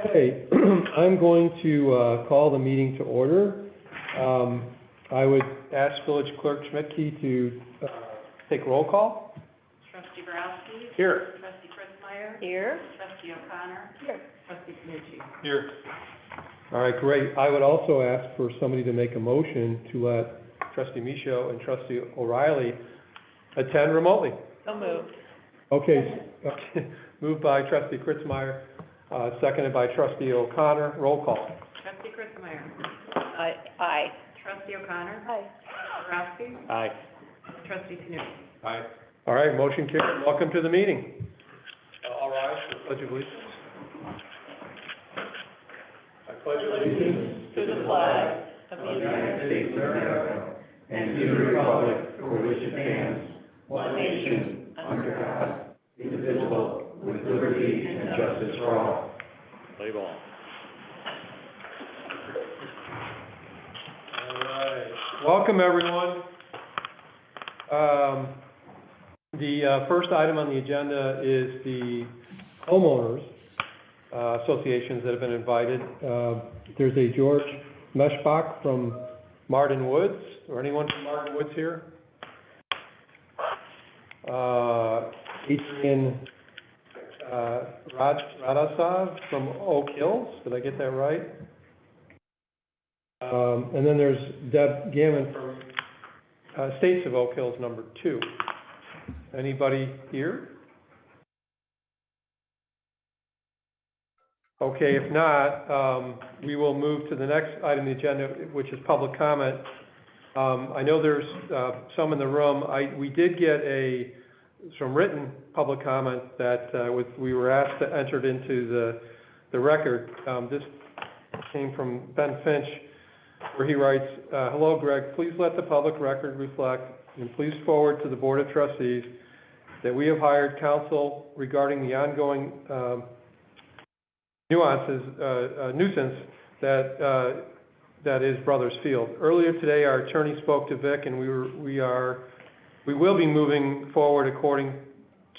Okay, I'm going to call the meeting to order. I would ask Village Clerk Schmidtke to take roll call. Trustee Borowski. Here. Trustee Kritzmeyer. Here. Trustee O'Connor. Here. Trustee Sanitary. Here. All right, great. I would also ask for somebody to make a motion to let Trustee Michaud and Trustee O'Reilly attend remotely. So moved. Okay, moved by Trustee Kritzmeyer, seconded by Trustee O'Connor. Roll call. Trustee Kritzmeyer. Aye. Trustee O'Connor. Aye. Borowski. Aye. Trustee Sanitary. Aye. All right, motion carried. Welcome to the meeting. All rise for the Pledge of Allegiance. I pledge allegiance To the flag of the United States of America and to the republic for which it stands, one nation, under God, indivisible, with liberty and justice for all. Play ball. All right. Welcome, everyone. The first item on the agenda is the homeowners associations that have been invited. There's a George Meschbach from Martin Woods, or anyone from Martin Woods here? Adrian Radasov from Oak Hills, did I get that right? And then there's Deb Gammon from States of Oak Hills, number 2. Anybody here? Okay, if not, we will move to the next item on the agenda, which is public comment. I know there's some in the room. We did get some written public comment that we were asked to enter into the record. This came from Ben Finch, where he writes, hello, Greg, please let the public record reflect and please forward to the Board of Trustees that we have hired counsel regarding the ongoing nuisance that is Brothers Field. Earlier today, our attorney spoke to Vic, and we will be moving forward according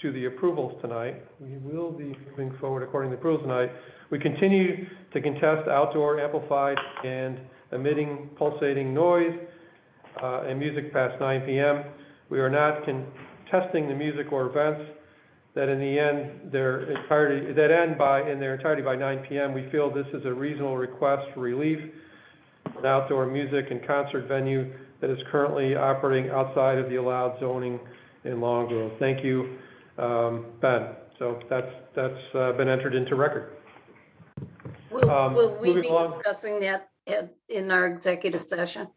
to the approvals tonight. We continue to contest outdoor amplified and emitting pulsating noise and music past 9 p.m. We are not contesting the music or events that in the end in their entirety by 9 p.m. We feel this is a reasonable request for relief for an outdoor music and concert venue that is currently operating outside of the allowed zoning in Long Grove. Thank you, Ben. So that's been entered into record. Will we be along. discussing that in our executive session?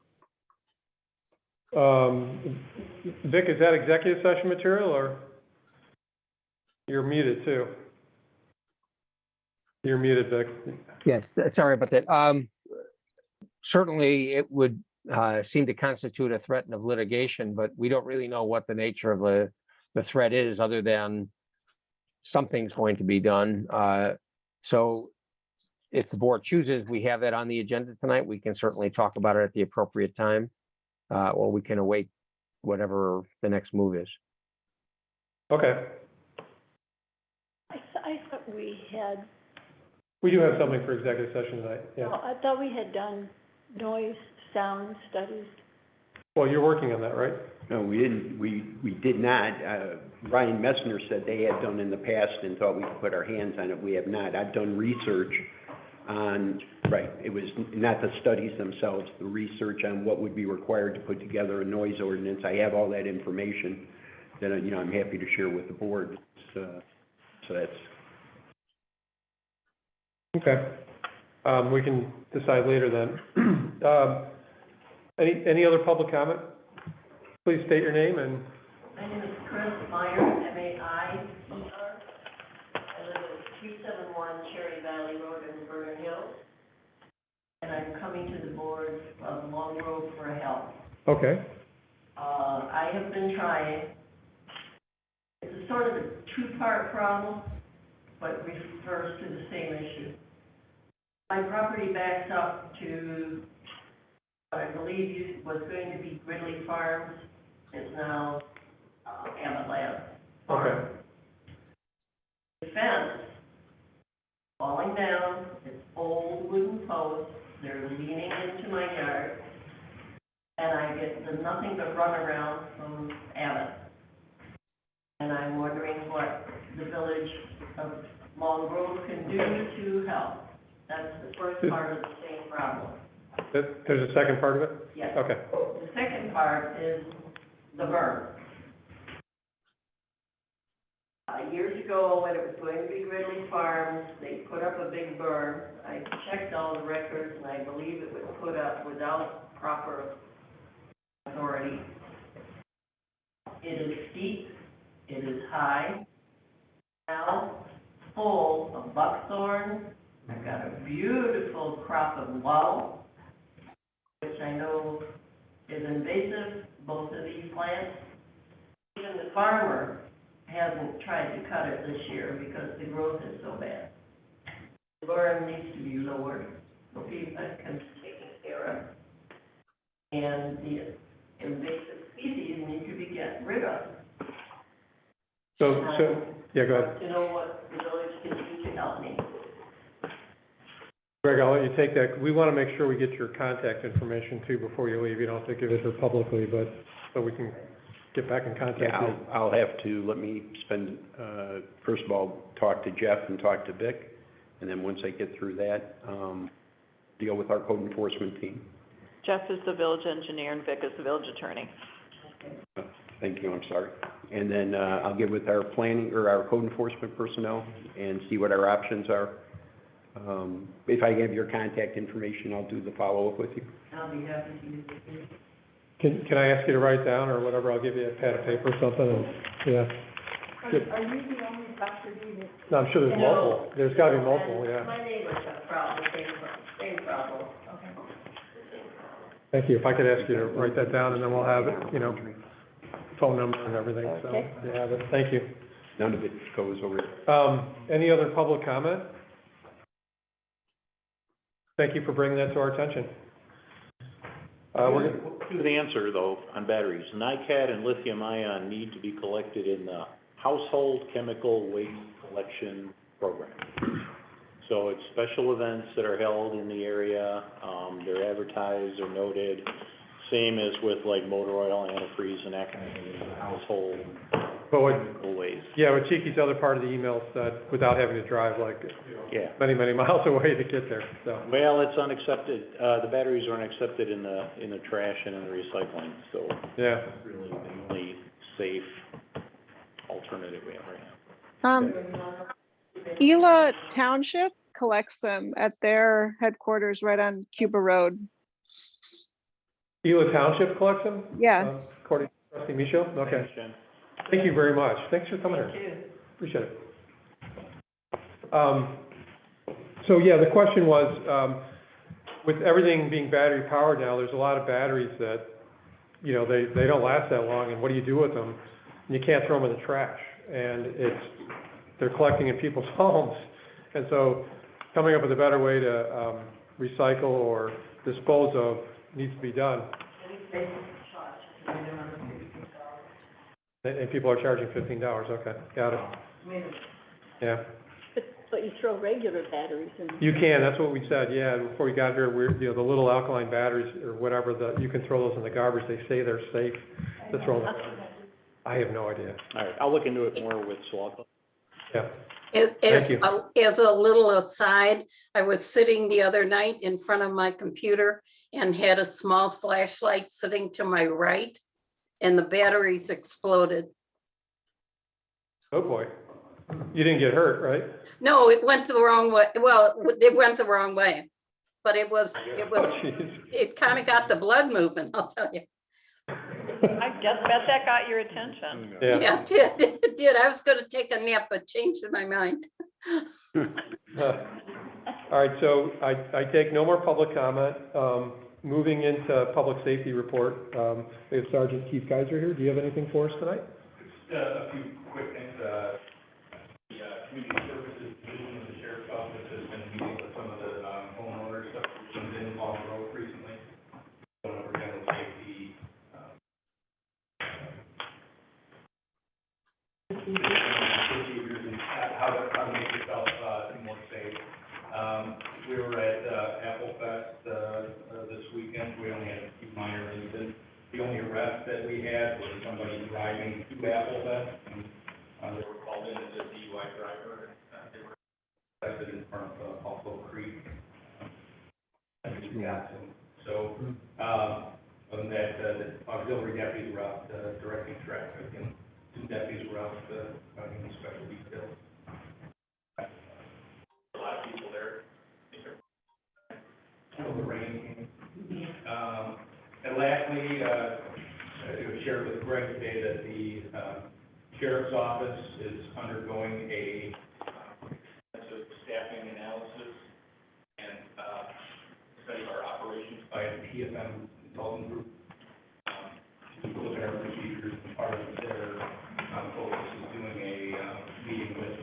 Vic, is that executive session material, or you're muted too? You're muted, Vic. Yes, sorry about that. Certainly, it would seem to constitute a threat of litigation, but we don't really know what the nature of the threat is, other than something's going to be done. So if the board chooses, we have that on the agenda tonight. We can certainly talk about it at the appropriate time, or we can await whatever the next move is. Okay. I thought we had, We do have something for executive session tonight, yeah. well, I thought we had done noise, sound studies. Well, you're working on that, right? No, we didn't, we did not. Ryan Messner said they had done in the past and thought we could put our hands on it. We have not. I've done research on, it was not the studies themselves, the research on what would be required to put together a noise ordinance. I have all that information that, I'm happy to share with the board. So that's. Okay. We can decide later then. Any other public comment? Please state your name and. My name is Chris Meyer, M-A-I-E-R. I live at 271 Cherry Valley Road in Vernon Hills. And I'm coming to the board of Long Grove for help. Okay. I have been trying. It's a sort of a two-part problem, but refers to the same issue. My property backs up to what I believe was going to be Gridley Farms. Is now Abbott Lab Farm. Okay. The fence falling down, village of Long Grove can do to help. That's the first part of the same problem. There's a second part of it? Yes. Okay. The second part is the berm. Years ago, when it was going to be Gridley Farms, they put up a big berm. I checked all the records, and I believe it was put up without proper authority. It is steep, it is high, now full of buckthorn. I've got a beautiful crop of willow, which I know is invasive, both of these plants. Even the farmer hasn't tried to cut it this year because the growth is so bad. The berm needs to be lowered so people can be taken care of. And the invasive species need to be get rid of. So, yeah, go ahead. To know what the village can do to help me. Greg, I'll let you take that. We want to make sure we get your contact information too before you leave. You don't have to give it to publicly, but so we can get back in contact. Yeah, I'll have to, let me spend, first of all, talk to Jeff and talk to Vic, and then once I get through that, deal with our code enforcement team. Jeff is the village engineer and Vic is the village attorney. Thank you, I'm sorry. And then, I'll get with our planning, or our code enforcement personnel and see what our options are. If I have your contact information, I'll do the follow-up with you. I'll be happy to use it. Can I ask you to write down or whatever? I'll give you a pad of paper or something and, yeah. Are you the only Dr. D that? No, I'm sure there's multiple. There's gotta be multiple, yeah. My neighbors have a problem, same problem. Okay. Thank you. If I could ask you to write that down and then we'll have it, you know, phone number and everything, so Okay. you have it. Thank you. None of it goes over. Any other public comment? Thank you for bringing that to our attention. We're gonna, To the answer, though, on batteries, NiCad and lithium ion need to be collected in the household chemical waste collection program. So it's special events that are held in the area, they're advertised, they're noted, same as with like motor oil, antifreeze, and that kind of thing, household but what, chemical waste. yeah, what Cheeky's other part of the email said, without having to drive like, Yeah. many, many miles away to get there, so. Well, it's unaccepted, the batteries aren't accepted in the trash and in the recycling, so Yeah. it's really the only safe alternative we have right now. Ela Township collects them at their headquarters right on Cuba Road. Eula Township collects them? Yes. According to trustee Micho? Okay. Thanks, Jen. Thank you very much. Thanks for coming Thank here. you. Appreciate it. So yeah, the question was, with everything being battery powered now, there's a lot of batteries that, you know, they don't last that long, and what do you do with them? And you can't throw them in the trash, and they're collecting in people's homes. And so coming up with a better way to, recycle or dispose of needs to be done. And people are charging $15, okay, got it. Yeah. But you throw regular batteries in. You can, that's what we said, yeah, before we got here, you know, the little alkaline batteries or whatever, you can throw those in the garbage, they say they're safe to throw in the garbage. I have no idea, All right, I'll look into it more with Swallow. yeah. As you. as a little aside, I was sitting the other night in front of my computer and had a small flashlight sitting to my right, and the batteries exploded. Oh, boy. You didn't get hurt, right? No, it went the wrong way. Well, it went the wrong way, but it was, Oh, jeez. it kind of got the blood moving, I'll tell you. I just bet that got your attention. Yeah. Yeah, it did. I was gonna take a nap, but changed my mind. All right, so I take no more public comment. Moving into public safety report, we have Sergeant Keith Geiser here. Do you have anything for us tonight? A few quick things. The community services division of the sheriff's office has been meeting with some of the homeowners that have been in Long Grove recently. Going over general safety. Procedures and how to make yourself more safe. We were at Apple Fest this weekend. We only had a few minor incidents. The only arrest that we had was somebody driving to Apple Fest. They were called in as a DUI Wisconsin. So, other than that, the auxiliary deputies were out directing traffic, and 2 deputies were out finding the special details. A lot of people there. Until the rain came. And lastly, I shared with Greg today that the sheriff's office is undergoing a staffing analysis and study our operations by a PFM consulting group. To look at our procedures, and part of their focus is doing a meeting with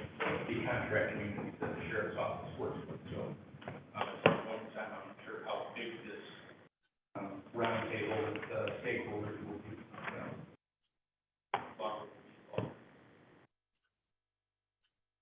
the contract communities that the sheriff's office works with. So at some point in time, I'm not sure how big this roundtable with stakeholders will be.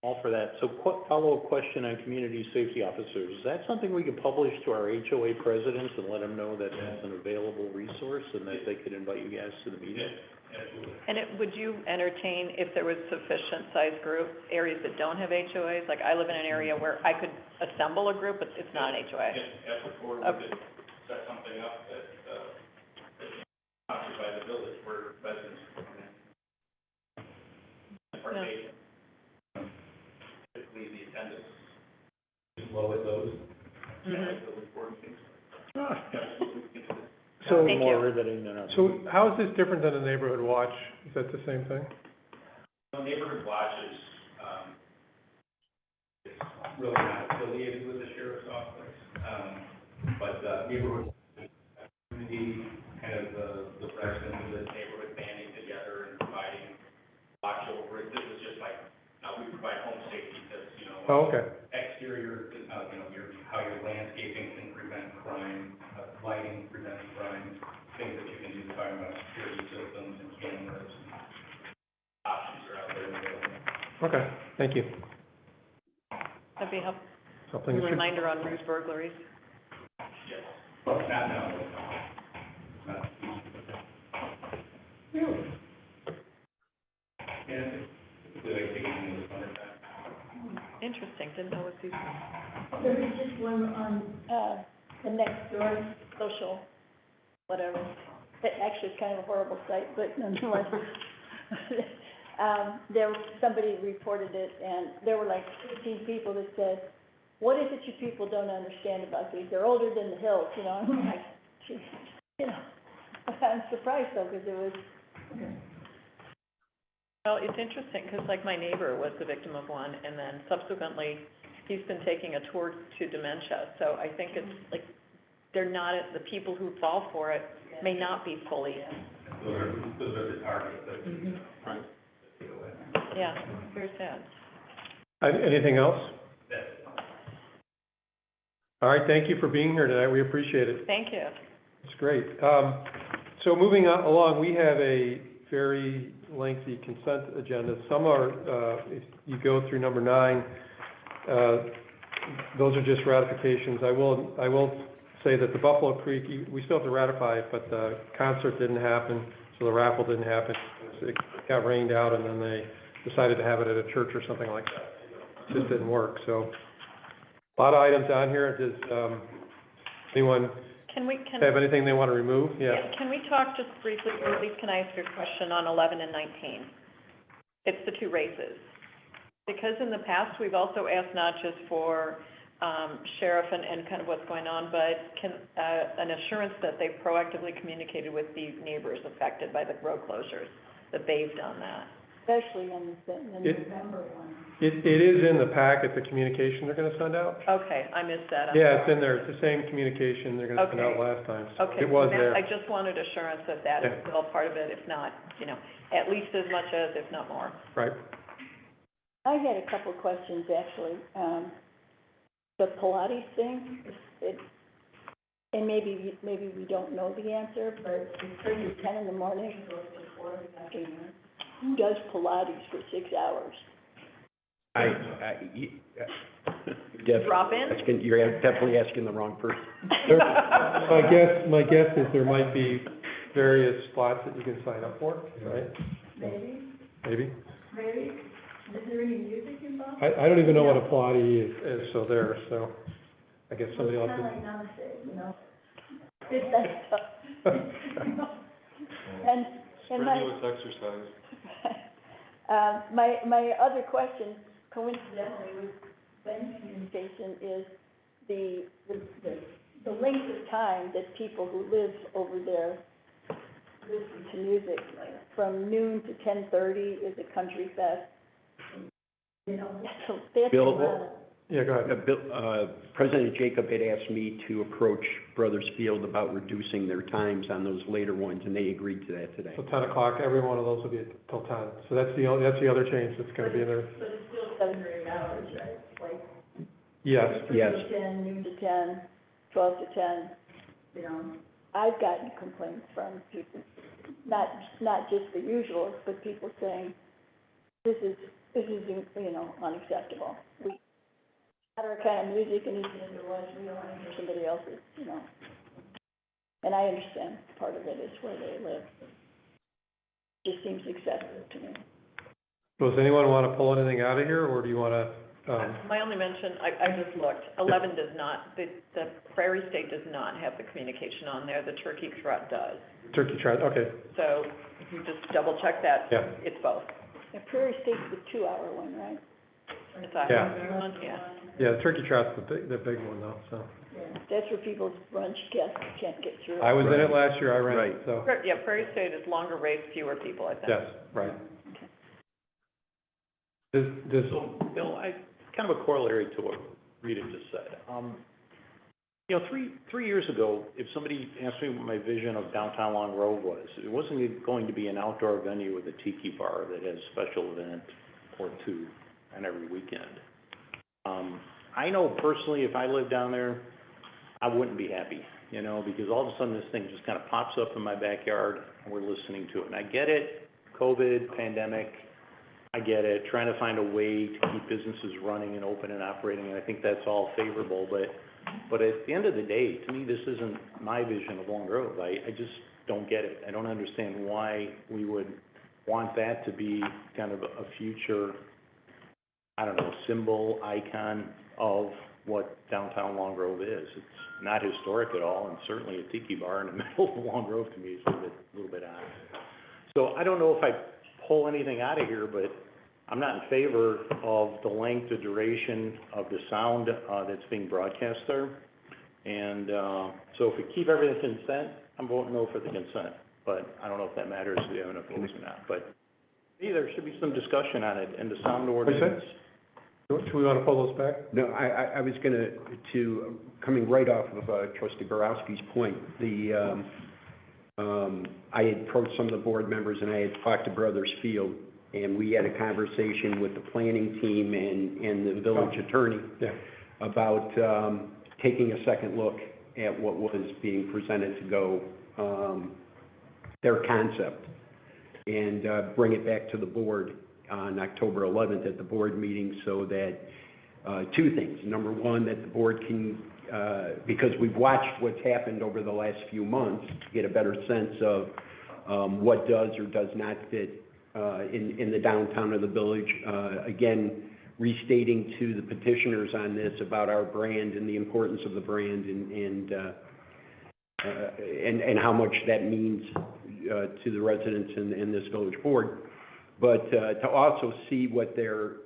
All for that. So follow-up question on community safety officers. Is that something we could publish to our HOA presidents and let them know that that's an available resource and that they could invite you guys to the meeting? Absolutely. And would you entertain, if there was sufficient size group, areas that don't have HOAs? Like, I live in an area where I could assemble a group, but it's not an HOA. Yes, absolutely. We could set something up that, sponsored by the village where residents can come in. Partake. Typically, the attendance is low at those. So, Thank More you. riveting than others. so how is this different than a neighborhood watch? Is that the same thing? So neighborhood watch is, it's really not affiliated with the sheriff's office, but, neighborhood community, kind of the residents of the neighborhood banding together and providing watch over it. This is just like, we provide home safety tips, you know. Oh, okay. Exterior, you know, how your landscaping can prevent crime, lighting prevents crime, things that you can do, talking about security systems and cameras. Options are out there available. Okay, thank you. That'd be helpful. Something A that should, reminder on roof burglaries. Yes. Well, not now. Not. Really? Yeah, typically they take it in the summertime. Interesting, didn't know what these were. There was just one on, the next door social, whatever. It actually is kind of a horrible site, but nonetheless. Somebody reported it, and there were like 15 people that said, what is it you people don't understand about these? They're older than the hills, you know, I'm like, geez, you know. I'm surprised though, because it was, Well, it's interesting, because like my neighbor was the victim of one, and then subsequently, he's been taking a tour to dementia. So I think it's like, they're not, the people who fall for it may not be fully, Those are the targets that we, Right. yeah, very sad. anything else? that All right, thank you for being here tonight. We appreciate it. Thank you. It's great. So moving along, we have a very lengthy consent agenda. Some are, if you go through number 9, those are just ratifications. I will say that the Buffalo Creek, we still have to ratify it, but the concert didn't happen, so the raffle didn't happen. It got rained out, and then they decided to have it at a church or something like that. It just didn't work, so. A lot of items on here. Does anyone Can have anything they want to remove? Yeah. Can we talk just briefly, or at least can I ask you a question on 11 and 19? It's the 2 races. Because in the past, we've also asked not just for sheriff and kind of what's going on, but an assurance that they've proactively communicated with the neighbors affected by the road closures, that they've done that. especially in the November one. It is in the packet, the communication they're gonna send out. Okay, I missed that. I'm Yeah, it's sorry. in there. It's the same communication they're gonna send out Okay. last time. So Okay, it was so there. I just wanted assurance that that is Yeah. still part of it, if not, you know, at least as much as, if not more. Right. I had a couple of questions, actually. The Pilates thing, and maybe we don't know the answer, but it starts at 10 in the morning, and goes to 4 in the afternoon. Who does Pilates for 6 hours? Drop in? You're definitely asking the wrong person. My guess is there might be various spots that you can sign up for, right? Maybe, Maybe. is there any music involved? I don't even know what a Pilates is, so I guess somebody else It's is. kind of like namaste, you know? It's that stuff. And my, exercise. my other question, coincidentally, with Ben's communication is the length of time that people who live over there listen to music, like from noon to 10:30 is a country fest. You know, that's a Bill, lot. Yeah, go ahead. President Jacob had asked me to approach Brothers Field about reducing their times on those later ones, and they agreed to that today. So 10 o'clock, every one of those will be till 10. So that's the other change that's gonna be in there. But it's still 7 or 8 hours, right? Like Yes, 3 yes. to 10, noon to 10, 12 to 10, you know. I've gotten complaints from people, not just the usuals, but people saying, this is, you know, unacceptable. We not our kind of music, and even if it was, we don't want to hear somebody else's, you know. And I understand part of it is where they live. Just seems excessive to me. Does anyone want to pull anything out of here, or do you want to, My only mention, I just looked, 11 does not, the Prairie State does not have the communication on there, the turkey trot does. turkey trot, okay, So if you just double check that, yeah. it's both. And Prairie State's the 2-hour one, right? It's a Yeah. one, yeah. Yeah, the turkey trot's the big one though, so. Yeah. That's where people's brunch guests can't get through. I was in it last year, I ran Right. it, so, Yeah, Prairie State is longer race, fewer people, I think. yes, right. Okay. So, Bill, kind of a corollary to what Rita just said. You know, three years ago, if somebody asked me what my vision of downtown Long Grove was, it wasn't going to be an outdoor venue with a tiki bar that has special event or two on every weekend. I know personally, if I lived down there, I wouldn't be happy, you know, because all of a sudden this thing just kind of pops up in my backyard and we're listening to it. And I get it, COVID, pandemic, I get it, trying to find a way to keep businesses running and open and operating, and I think that's all favorable, but at the end of the day, to me, this isn't my vision of Long Grove. I just don't get it. I don't understand why we would want that to be kind of a future, I don't know, symbol, icon of what downtown Long Grove is. It's not historic at all, and certainly a tiki bar in the middle of Long Grove to me is a little bit odd. So I don't know if I pull anything out of here, but I'm not in favor of the length, the duration of the sound that's being broadcast there. And so if we keep everything consent, I'm voting no for the consent. But I don't know if that matters if we have enough votes or not. But there should be some discussion on it and the sound ordinance. Should we want to pull those back? No, I was gonna, coming right off of trustee Borowski's point, I had approached some of the board members and I had talked to Brothers Field, and we had a conversation with the planning team and the village attorney about taking a second look at what was being presented to go, their concept, and bring it back to the board on October 11th at the board meeting, so that two things. Number one, that the board can, because we've watched what's happened over the last few months, get a better sense of what does or does not fit in the downtown of the village. Again, restating to the petitioners on this about our brand and the importance of the brand and how much that means to the residents in this village board. But to also see what the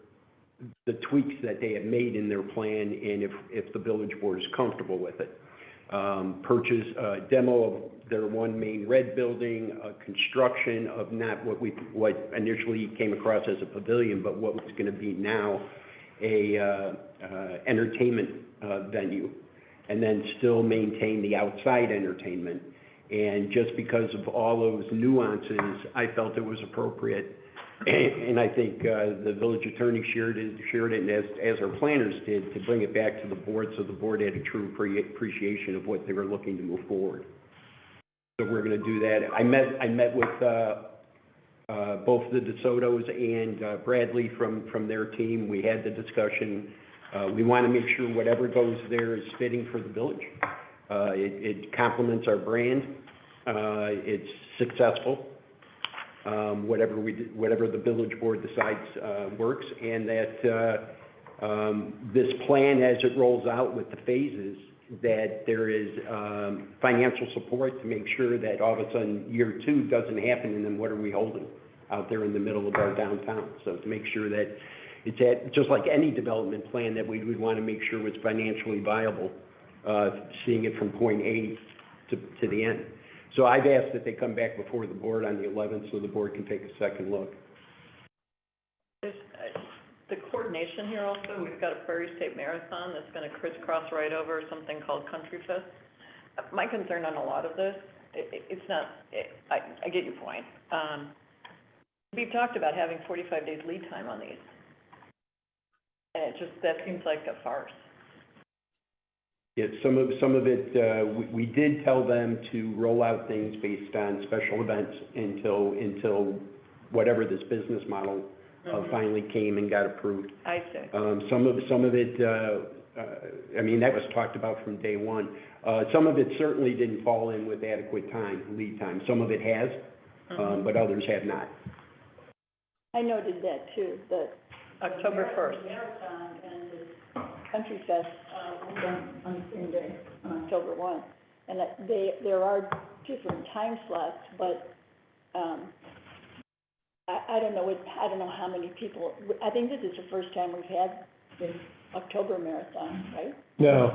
tweaks that they have made in their plan, and if the village board is comfortable with it. Purchase, demo of their one main red building, construction of not what initially came across as a pavilion, but what was gonna be now a entertainment venue, and then still maintain the outside entertainment. And just because of all those nuances, I felt it was appropriate. And I think the village attorney shared it, and as our planners did, to bring it back to the board, so the board had a true appreciation of what they were looking to move forward. So we're going to do that. I met with both the DeSotos and Bradley from their team. We had the discussion. We want to make sure whatever goes there is fitting for the village. It complements our brand. It's successful. Whatever the village board decides works, and that this plan, as it rolls out with the phases, that there is, financial support to make sure that all of a sudden year 2 doesn't happen, and then what are we holding out there in the middle of our downtown? So to make sure that it's just like any development plan, that we would want to make sure it's financially viable, seeing it from point A to the end. So I've asked that they come back before the board on the 11th, so the board can take a second look. There's, the coordination here also, we've got a Prairie State Marathon that's gonna crisscross right over something called Country Fest. My concern on a lot of this, it's not, I get your point. We've talked about having 45 days lead time on these. And that seems like a farce. Yeah, some of it, we did tell them to roll out things based on special events until whatever this business model finally came and got approved. I see. Some of it, I mean, that was talked about from day one. Some of it certainly didn't fall in with adequate lead time. Some of it has, but others have not. I noted that too, that. October 1st. Marathon and the Country Fest, on October 1. And that there are different time slots, but, I don't know how many people, I think this is the first time we've had this October marathon, right? No,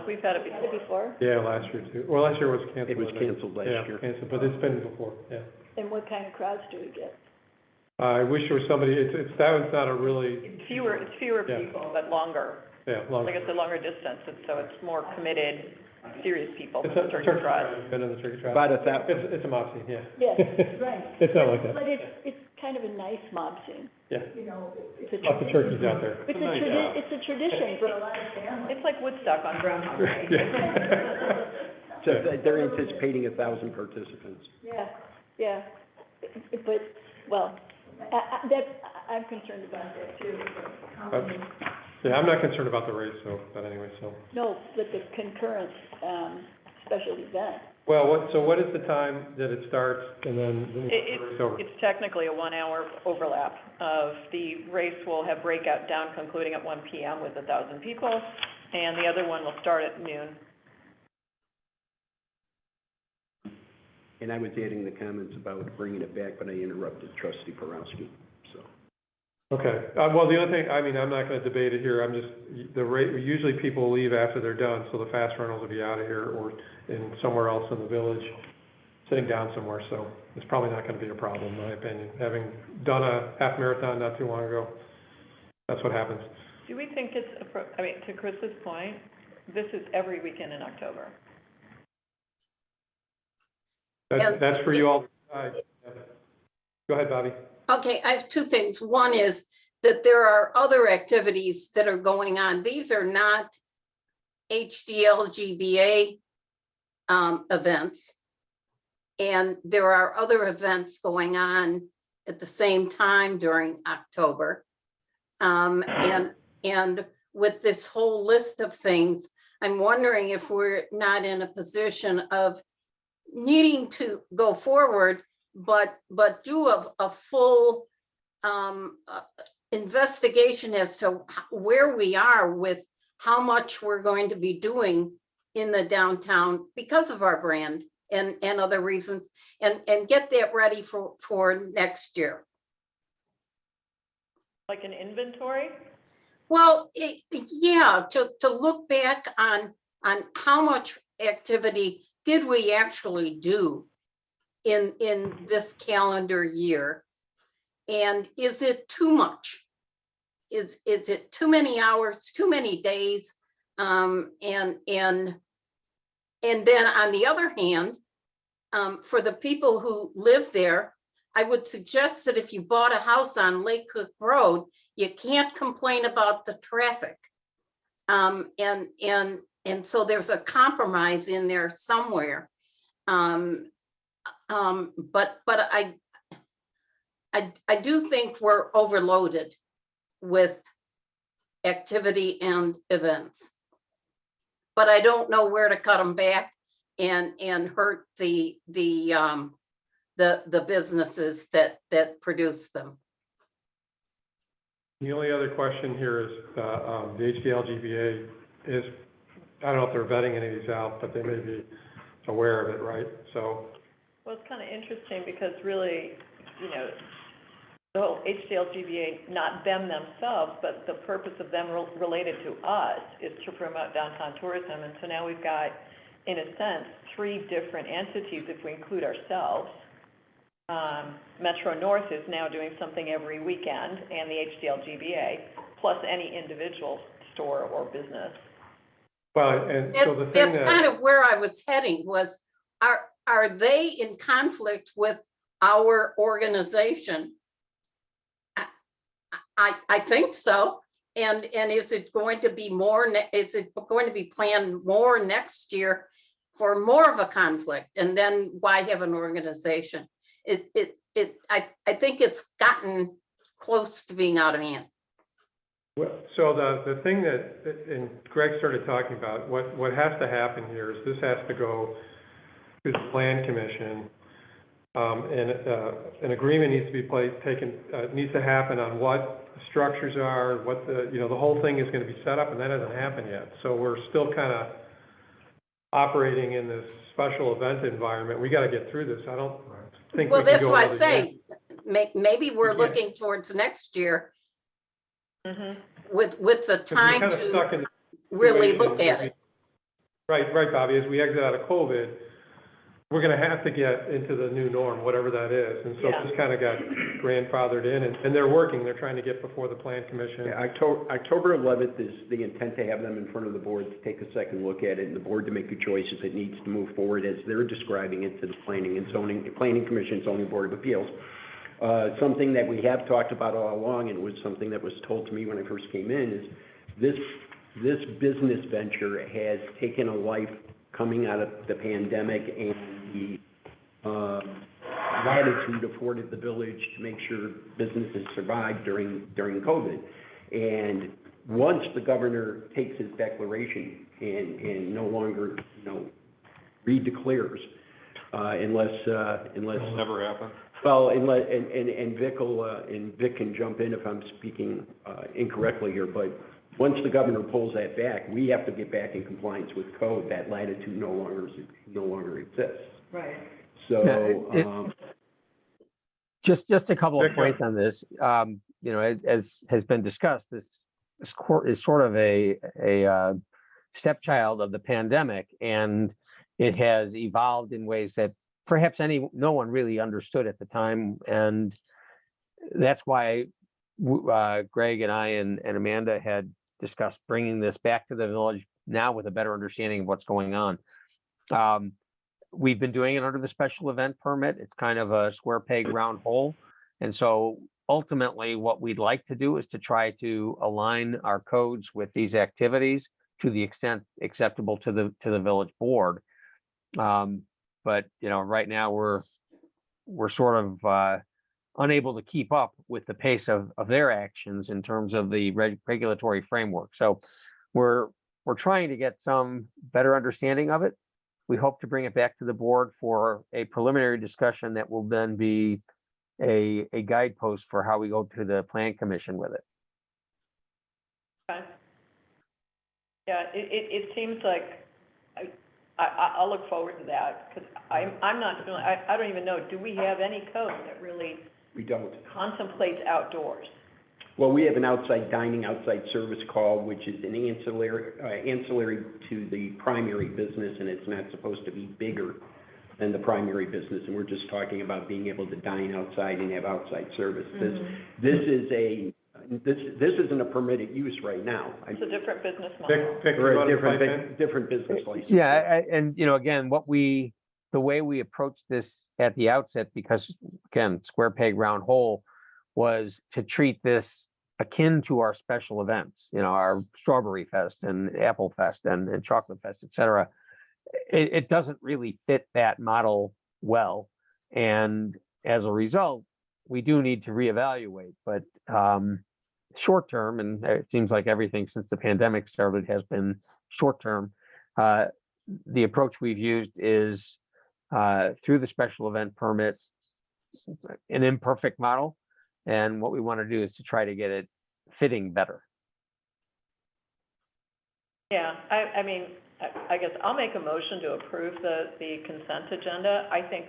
we've had it Had it before. before? Yeah, last year too. Well, last year was canceled. It was canceled last year. Yeah, canceled, but it's been before, yeah. And what kind of crowds do we get? I wish there was somebody, that one's not a really, It's fewer Yeah. people, but longer. yeah, long. Like it's a longer distance, and so it's more committed, serious people It's for a turkey turkey trot. trot. Been in the turkey trot. About 1,000. It's a mob scene, yeah. Yes, right. It's not like that, But it's kind of a nice mob scene, yeah. you know, it's a. Lots of turkeys out there. It's a tradition for a lot of families. It's like Woodstock on Groundhog Day. Yeah. So they're anticipating 1,000 participants. Yeah, but, well, I'm concerned about that too. Yeah, I'm not concerned about the race, but anyway, so. No, but the concurrent, special event. Well, what is the time that it starts and then the race over? It's technically a 1-hour overlap of the race will have breakout down concluding at 1 p.m. with 1,000 people, and the other one will start at noon. And I was adding the comments about bringing it back, but I interrupted Trustee Porowski, so. Okay, well, the other thing, I mean, I'm not gonna debate it here, I'm just, usually people leave after they're done, so the fast runners will be out of here or in somewhere else in the village, sitting down somewhere, so it's probably not gonna be a problem, in my opinion. Having done a half marathon not too long ago, that's what happens. Do we think it's, I mean, to Chris's point, this is every weekend in October. That's for you all to decide. Go ahead, Bobby. Okay, I have two things. One is that there are other activities that are going on. These are not HDLGBA events. And there are other events going on at the same time during October. And with this whole list of things, I'm wondering if we're not in a position of needing to go forward, but do a full investigation as to where we are with how much we're going to be doing in the downtown because of our brand and other reasons, and get that ready for next year. Like an inventory? Well, yeah, to look back on how much activity did we actually do in this calendar year? And is it too much? Is it too many hours, too many days? And then on the other hand, for the people who live there, I would suggest that if you bought a house on Lake Cook Road, you can't complain about the traffic. And so there's a compromise in there somewhere. But I do think we're overloaded with activity and events. But I don't know where to cut them back and hurt the businesses that produce them. The only other question here is, the HDLGBA is I don't know if they're vetting any of these out, but they may be aware of it, right? So, Well, it's kind of interesting because really, you know, the whole HDLGBA, not them themselves, but the purpose of them related to us is to promote downtown tourism. And so now we've got, in a sense, 3 different entities if we include ourselves. Metro North is now doing something every weekend, and the HDLGBA, plus any individual store or business. well, and so the thing That's kind that, of where I was heading was, are they in conflict with our organization? I think so. And is it going to be more, is it going to be planned more next year for more of a conflict? And then why have an organization? I think it's gotten close to being out of hand. well, so the thing that, and Greg started talking about, what has to happen here is this has to go to the Plan Commission. And an agreement needs to be needs to happen on what the structures are, what the whole thing is gonna be set up, and that hasn't happened yet. So we're still kind of operating in this special event environment. We gotta get through this. I don't think we Well, can that's go why I another year. say, maybe we're We can't. looking towards next year Mm-hmm. with the 'Cause we're time kind of stuck to in the really situation look at as we- it. Right, Bobby, as we exit out of COVID, we're gonna have to get into the new norm, whatever that is. And so Yeah. this kind of got grandfathered in, and they're working, they're trying to get before the Plan Commission. Yeah, October 11th is the intent to have them in front of the board to take a second look at it, and the board to make a choice if it needs to move forward as they're describing it to the Planning Commission, Zoning Board of Appeals. Something that we have talked about all along, and it was something that was told to me when I first came in, is this business venture has taken a life coming out of the pandemic and the latitude afforded the village to make sure businesses survive during COVID. And once the governor takes his declaration and no longer, redeclares, unless It'll never happen. well, and Vic can jump in if I'm speaking incorrectly here, but once the governor pulls that back, we have to get back in compliance with code. That latitude no longer exists. Right. So, Just a couple of Victor. points on this. As has been discussed, this court is sort of a stepchild of the pandemic, and it has evolved in ways that perhaps no one really understood at the time, and that's why Greg and I and Amanda had discussed bringing this back to the village now with a better understanding of what's going on. We've been doing it under the special event permit. It's kind of a square peg round hole. And so ultimately what we'd like to do is to try to align our codes with these activities to the extent acceptable to the village board. But right now we're sort of unable to keep up with the pace of their actions in terms of the regulatory framework. So we're trying to get some better understanding of it. We hope to bring it back to the board for a preliminary discussion that will then be a guidepost for how we go to the Plan Commission with it. Okay. Yeah, it seems like I'll look forward to that, because I'm not feeling, I don't even know, do we have any code that really we don't. contemplates outdoors? Well, we have an outside dining, outside service call, which is an ancillary to the primary business, and it's not supposed to be bigger than the primary business. And we're just talking about being able to dine outside and have outside service. This isn't a permitted use right now. It's a different business model. Vic, you Or a wanna pipe in? different business license. Yeah, and again, the way we approached this at the outset, because again, square peg round hole, was to treat this akin to our special events, our Strawberry Fest and Apple Fest and Chocolate Fest, et cetera. It doesn't really fit that model well. And as a result, we do need to reevaluate, but short term, and it seems like everything since the pandemic started has been short term. The approach we've used is through the special event permit, an imperfect model. And what we want to do is to try to get it fitting better. Yeah, I mean, I guess I'll make a motion to approve the consent agenda. I think,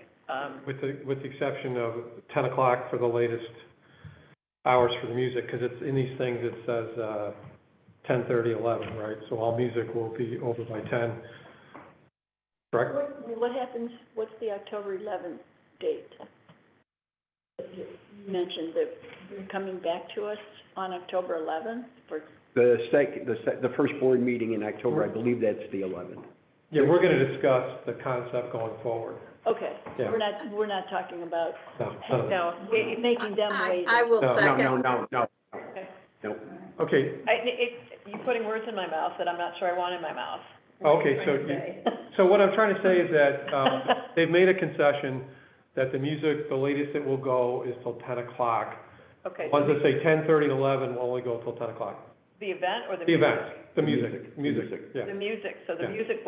With the exception of 10 o'clock for the latest hours for the music, because it's, in these things, it says, 10:30, 11, right? So all music will be over by 10, correct? What happens, what's the October 11th date? You mentioned that you're coming back to us on October 11th for, The first board meeting in October, I believe that's the 11th. Yeah, we're gonna discuss the concept going forward. okay, Yeah. we're not talking about No. no, making them wait. I will No, second. No. Okay. Nope. Okay, you're putting words in my mouth that I'm not sure I want in my mouth. okay, so what I'm trying to say is that, they've made a concession that the music, the latest it will go is till 10 o'clock. Okay, Ones that say 10:30 to 11 will only go till 10 o'clock. the event or the The music? event, the music, yeah, The music, so the Yeah. music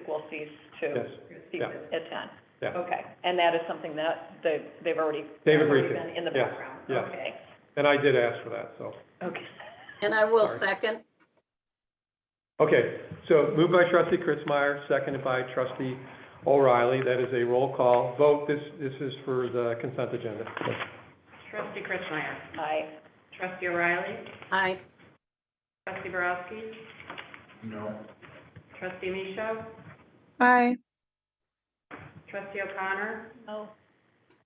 will cease yes, cease yeah. at 10. Yeah. Okay, and that is something that they've already. They've agreed to. been in the Yes, background, yes. okay. And I did ask for that, so. Okay. And I will Sorry. second. Okay, so moved by trustee Kritzmeyer, seconded by trustee O'Reilly. That is a roll call vote. This is for the consent agenda. Trustee Kritzmeyer. Aye. Trustee O'Reilly. Aye. Trustee Borowski. No. Trustee Micho. Aye. Trustee O'Connor. No.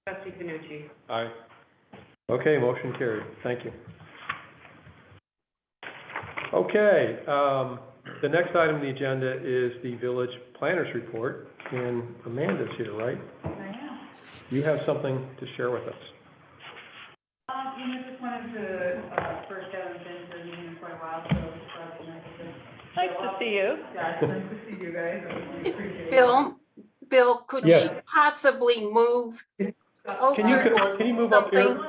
Trustee Panucci. Aye. Okay, motion carried. Thank you. Okay, the next item on the agenda is the village planners report, and Amanda's here, right? I am. You have something to share with us. Just wanted to, first, haven't been to a meeting in quite a while, so it's nice to. Nice to see you. Yeah, it's nice to see you guys, I really appreciate it. Bill, could Yes. you possibly move over Can you move up here? something?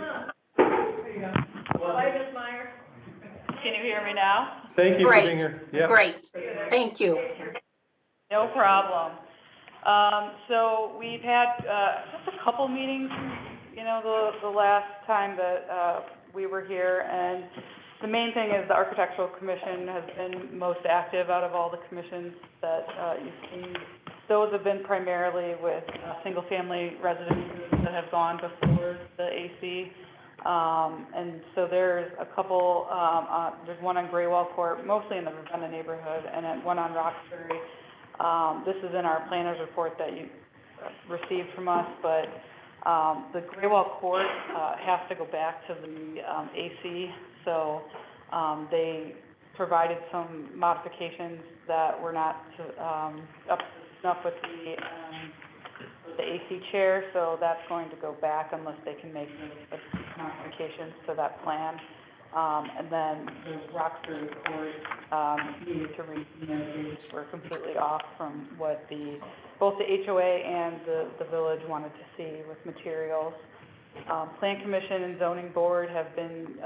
There you go. Hi, Ms. Meyer. Can you hear me now? Thank you for Great. being here. Yeah. Great, thank you. No problem. So we've had, just a couple meetings, the last time that, we were here, and the main thing is the Architectural Commission has been most active out of all the commissions that, you've seen. Those have been primarily with, single-family residences that have gone before the AC. And so there's a couple, there's one on Graywall Court, mostly in the Ravenna neighborhood, and then one on Rockford. This is in our planner's report that you received from us, but the Graywall Court has to go back to the AC, so they provided some modifications that were not up to snuff with the AC chair, so that's going to go back unless they can make modifications to that plan. And then the Rockford Reports needed to read, were completely off from what both the HOA and the village wanted to see with materials. Plan Commission and Zoning Board have been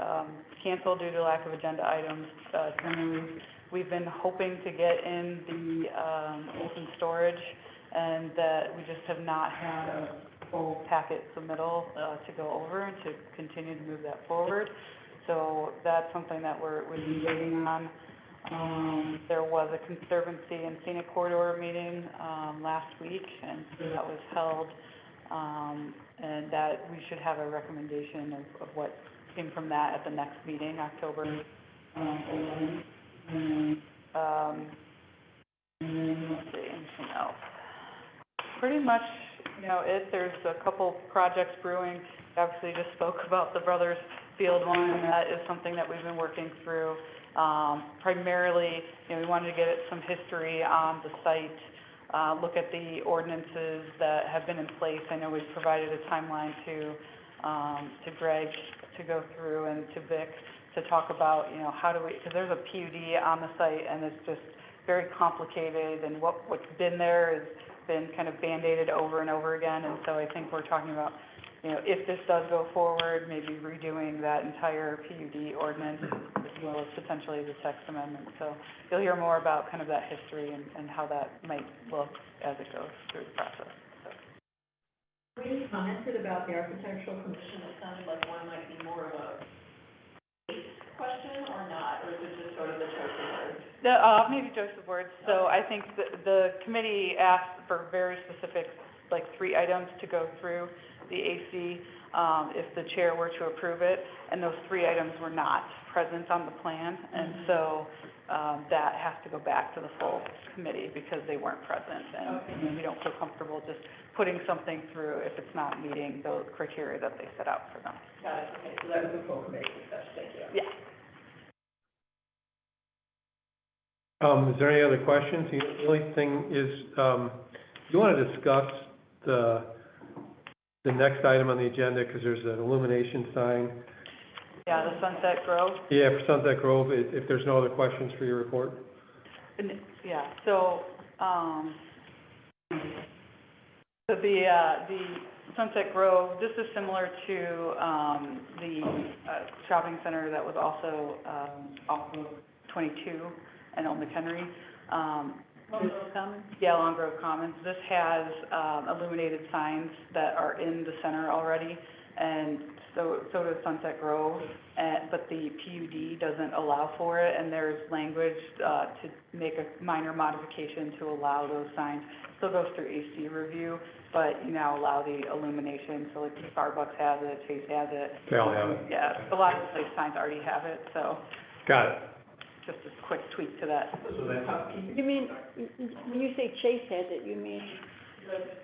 canceled due to lack of agenda items. Generally, we've been hoping to get in the open storage, and that we just have not had a full packet submittal to go over and to continue to move that forward. So that's something that we've been waiting on. There was a Conservancy and Scenic Corridor meeting last week, and so that was held, and that we should have a recommendation of what came from that at the next meeting, October 11th. And then, let's see, anything else? Pretty much, there's a couple projects brewing. Obviously, just spoke about the Brothers Field one, and that is something that we've been working through. Primarily, we wanted to get some history on the site, look at the ordinances that have been in place. I know we've provided a timeline to Greg to go through, and to Vic to talk about, how do we, because there's a PUD on the site, and it's just very complicated, and what's been there has been kind of Band-Aided over and over again, and so I think we're talking about, if this does go forward, maybe redoing that entire PUD ordinance, as well as potentially the text amendment. So you'll hear more about kind of that history and how that might look as it goes through the process. So. We commented about the Architectural Commission. It sounded like one might be more of a question or not, or is it just sort of the choice of words? Maybe Joseph words, so I think the committee asked for very specific, like, 3 items to go through the AC, if the chair were to approve it, and those 3 items were not present on the plan, and so, that has to go back to the full committee because they weren't present, and we don't feel comfortable just putting something through if it's not meeting the criteria that they set out for them. Got it, okay, so that was a full committee discussion, thank you. Yeah. Is there any other questions? The only thing is, you want to discuss the next item on the agenda, because there's an illumination sign. Yeah, the Sunset Grove. Yeah, for Sunset Grove, if there's no other questions for your report. Yeah, so, the Sunset Grove, this is similar to, the, shopping center that was also, off of 22 and Mchenry. Long Grove Commons? Yeah, Long Grove Commons. This has, illuminated signs that are in the center already, and so does Sunset Grove, but the PUD doesn't allow for it, and there's language, to make a minor modification to allow those signs. Still goes through AC review, but you now allow the illumination, so like Starbucks has it, Chase has it. They all have it. Yeah, a lot of place signs already have it, so Got it. just a quick tweak to that. You mean, when you say Chase has it, you mean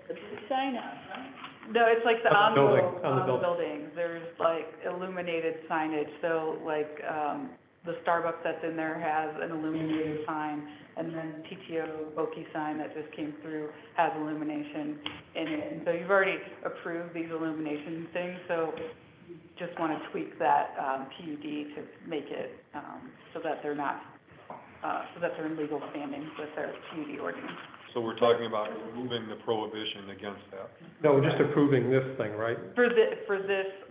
the big sign out front? No, it's like the On the building, on the on the building. buildings, there's like illuminated signage, so like, the Starbucks that's in there has an illuminated sign, and then TTO Boki sign that just came through has illumination in it. And so you've already approved these illumination things, so you just wanna tweak that, PUD to make it, so that they're not, so that they're in legal standing with their PUD ordinance. So we're talking about removing the prohibition against that. No, we're just approving this thing, right? For this,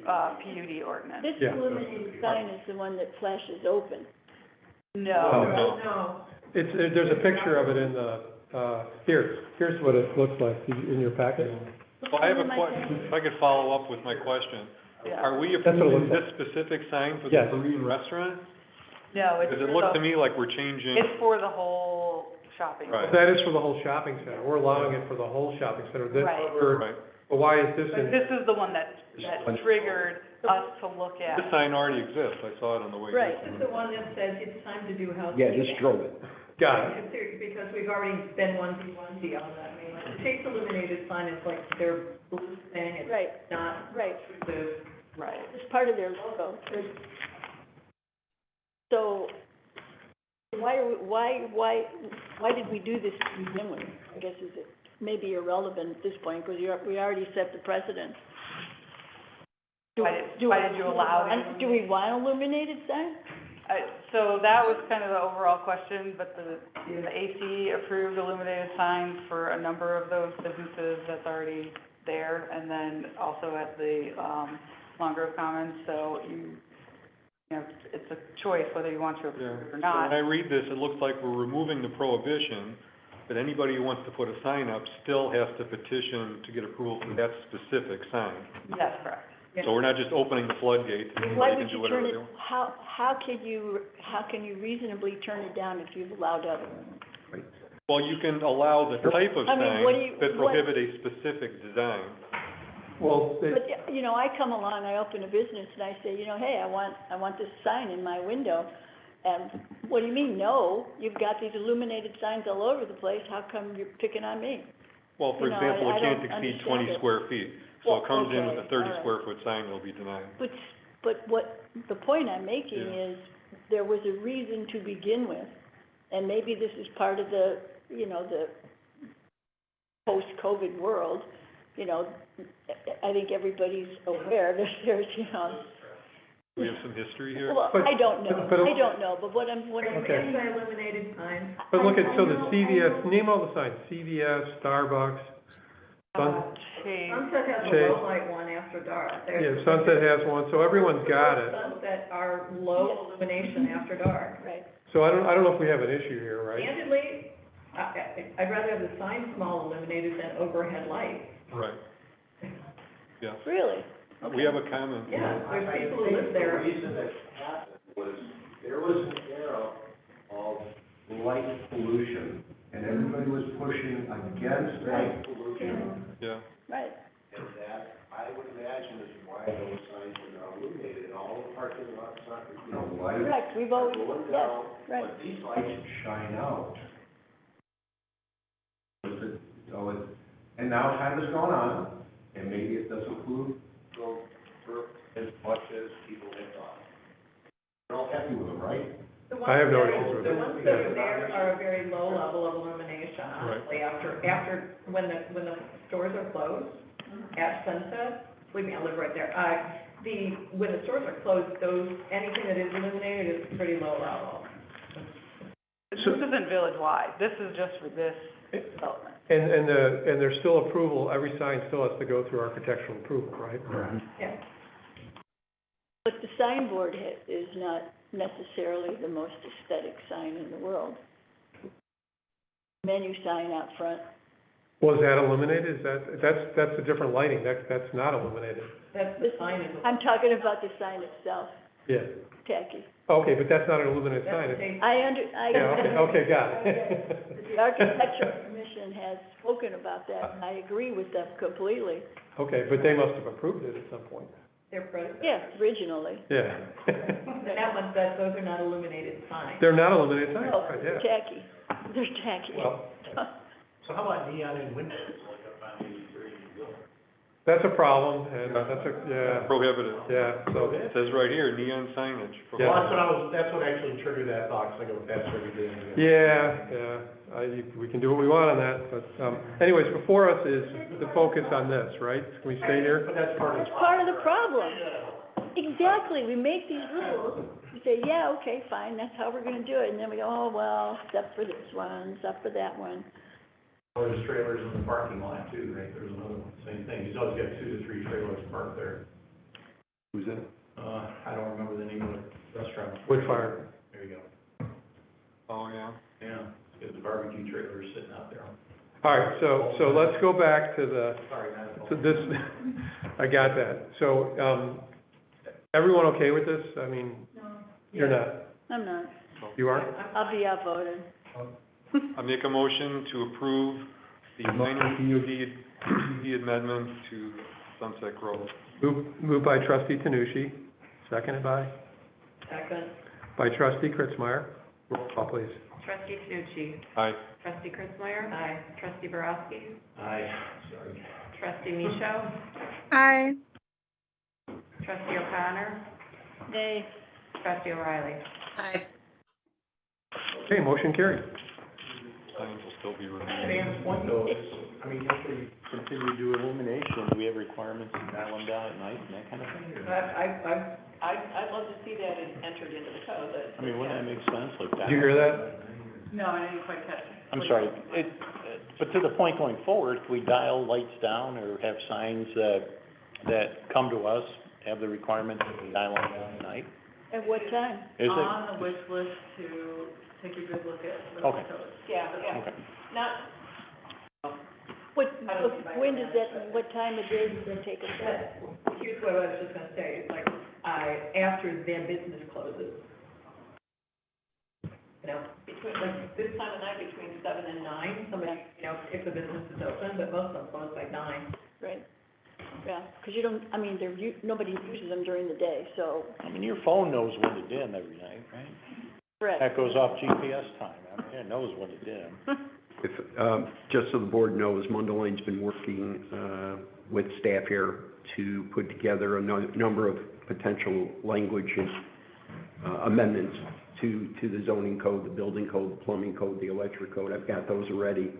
PUD ordinance. This Yeah. illuminated sign is the one that flashes open. No. No. It's, there's a picture of it in the, here's what it looks like in your packet. Well, I have a question, if I could follow up with my question. Yeah. Are we That's what it approving looks this specific sign for Yes. the Korean restaurant? No, it's Because it for looked to the, me like we're changing, it's for the whole shopping. Right. That is for the whole shopping center. We're allowing it for the whole shopping center. This, Right. right. but why is this But in? this is the one that triggered us to look at. This sign already exists, I saw it on the way. Right. This is the one that says it's time to do housekeeping. Yeah, just drove it. Got it. Because we've already been onesie on that, I mean, like, the Chase illuminated sign is like their blue thing, it's Right, not right. intrusive. Right. It's part of their logo. So, why did we do this to begin with? I guess is it maybe irrelevant at this point, because we already set the precedent. Why did you allow it? Do we want illuminated signs? So that was kind of the overall question, but the AC approved illuminated signs for a number of those businesses that's already there, and then also at the, Long Grove Commons, so you know, it's a choice whether you want to approve it or So not. when I read this, it looks like we're removing the prohibition, but anybody who wants to put a sign up still has to petition to get approval for that specific sign. That's correct. So we're not just opening the floodgates, and Why anybody would can do you whatever turn they it, want. how can you reasonably turn it down if you've allowed other ones? Well, you can allow the type of I mean, what do sign you- that what- prohibit a specific design. Well, But, you know, I come along, I open a business and I say, you know, hey, I want this sign in my window. And what do you mean, no? You've got these illuminated signs all over the place, how come you're picking on me? Well, for You know, example, I it can't don't exceed understand 20 it. square feet. So Well, it comes in with okay, a 30 all right. square foot sign, it'll be denied. But what, the point I'm making Yeah. is, there was a reason to begin with. And maybe this is part of the, you know, the post-COVID world, you know, I think everybody's aware that there's, you know, We have some history here. well, But- I don't know, but- but what I'm Okay. Anti-illuminated sign. But look at, so the I know. CVS, name all the signs, CVS, Starbucks, Chase. Sunset has a Chase. low light one after dark. yeah, Sunset has one, so everyone's got it. Sunset are low illumination after dark. Right. So I don't know if we have an issue here, right? Candidly, I'd rather have the sign small illuminated than overhead light. Right. Yeah. Really? We have a comment. Yeah, there's people who live there. The reason that happened was, there was an era of light pollution, and everybody was pushing against light pollution. Yeah. Right. And that, I would imagine, is why those signs are now illuminated, and all the parking lots, you know, lights Correct, we've are always, going yes, down, right. but these lights shine out. And now time has gone on, and maybe it doesn't go for as much as people had thought. They're all happy with them, right? I have no issues with it. The ones that are there are a very low level of illumination, honestly, when the stores are closed at sunset, believe me, I live right there. When the stores are closed, anything that is illuminated is pretty low level. This isn't village-wide, this is just for this development. And there's still approval, every sign still has to go through architectural approval, right? Yeah. But the signboard is not necessarily the most aesthetic sign in the world. Menu sign out front. Was that illuminated? That's a different lighting, that's not illuminated. That's the sign. I'm talking about the sign itself, Yeah. tacky. Okay, but that's not an illuminated sign. Yeah, okay, got it. The Architectural Commission has spoken about that, and I agree with them completely. Okay, but they must have approved it at some point. They're present. Yeah, originally. Yeah. And those are not illuminated signs. They're not illuminated signs, No, right, they're yeah. tacky. They're tacky. Well, So how about neon in windows, like up on 83 Hill? that's a problem, and yeah, Prohibited. yeah, so, It says right here, neon signage. Yeah. Well, that's what actually triggered that thought, 'cause I go, that's what we did. yeah, we can do what we want on that, but, anyways, before us is the focus on this, right? Can we stay here? But that's part of That's part of the problem. Exactly, we make these rules, we say, yeah, okay, fine, that's how we're gonna do it, and then we go, oh, well, except for this one, except for that one. Or there's trailers in the parking lot too, right? There's another one, same thing. He's always got 2 to 3 trailers parked there. Who's that? I don't remember the name of the restaurant. Woodfire. There you go. Oh, yeah. Yeah, it's got the barbecue trailers sitting out there. All right, so let's go back to Sorry, not to this, I got that. So, everyone okay with this? I mean, No. you're not, I'm not. you are? I'll be outvoted. I make a motion to approve the minor PUD amendment to Sunset Grove. Moved by trustee Tanucci, seconded by Second. trustee Kritzmeyer. Roll call, please. Trustee Tanucci. Aye. Trustee Kritzmeyer. Aye. Trustee Borowski. Aye, sorry. Trustee Micho. Aye. Trustee O'Connor. Nay. Trustee O'Reilly. Aye. Okay, motion carried. Signs will still be To reviewed. Dan's point though, is, I mean, if we Continue to do illumination, do we have requirements to dial them down at night and that kind of thing? or- I'd love to see that entered into the code, I mean, wouldn't that make sense, like that? Did you hear that? No, I didn't quite catch it. I'm sorry, but to the point going forward, if we dial lights down or have signs that come to us, have the requirement that we dial them down at night? At what time? Is it? On the wish list to take a good look at the Okay. code. Yeah, Okay. not, When does that, what time of day does it take effect? Here's what I was just gonna say, it's like, after their business closes. You know, between, like, this time of night, between 7 and 9, somebody, you know, if the business is open, but most of them close by 9. Right. Yeah, because you don't, I mean, nobody uses them during the day, so. I mean, your phone knows when to dim every night, right? Correct. That goes off GPS time, I mean, it knows when to dim. If, just so the board knows, Mundeleyn's been working, with staff here to put together a number of potential language and, amendments to the zoning code, the building code, the plumbing code, the electric code. I've got those already,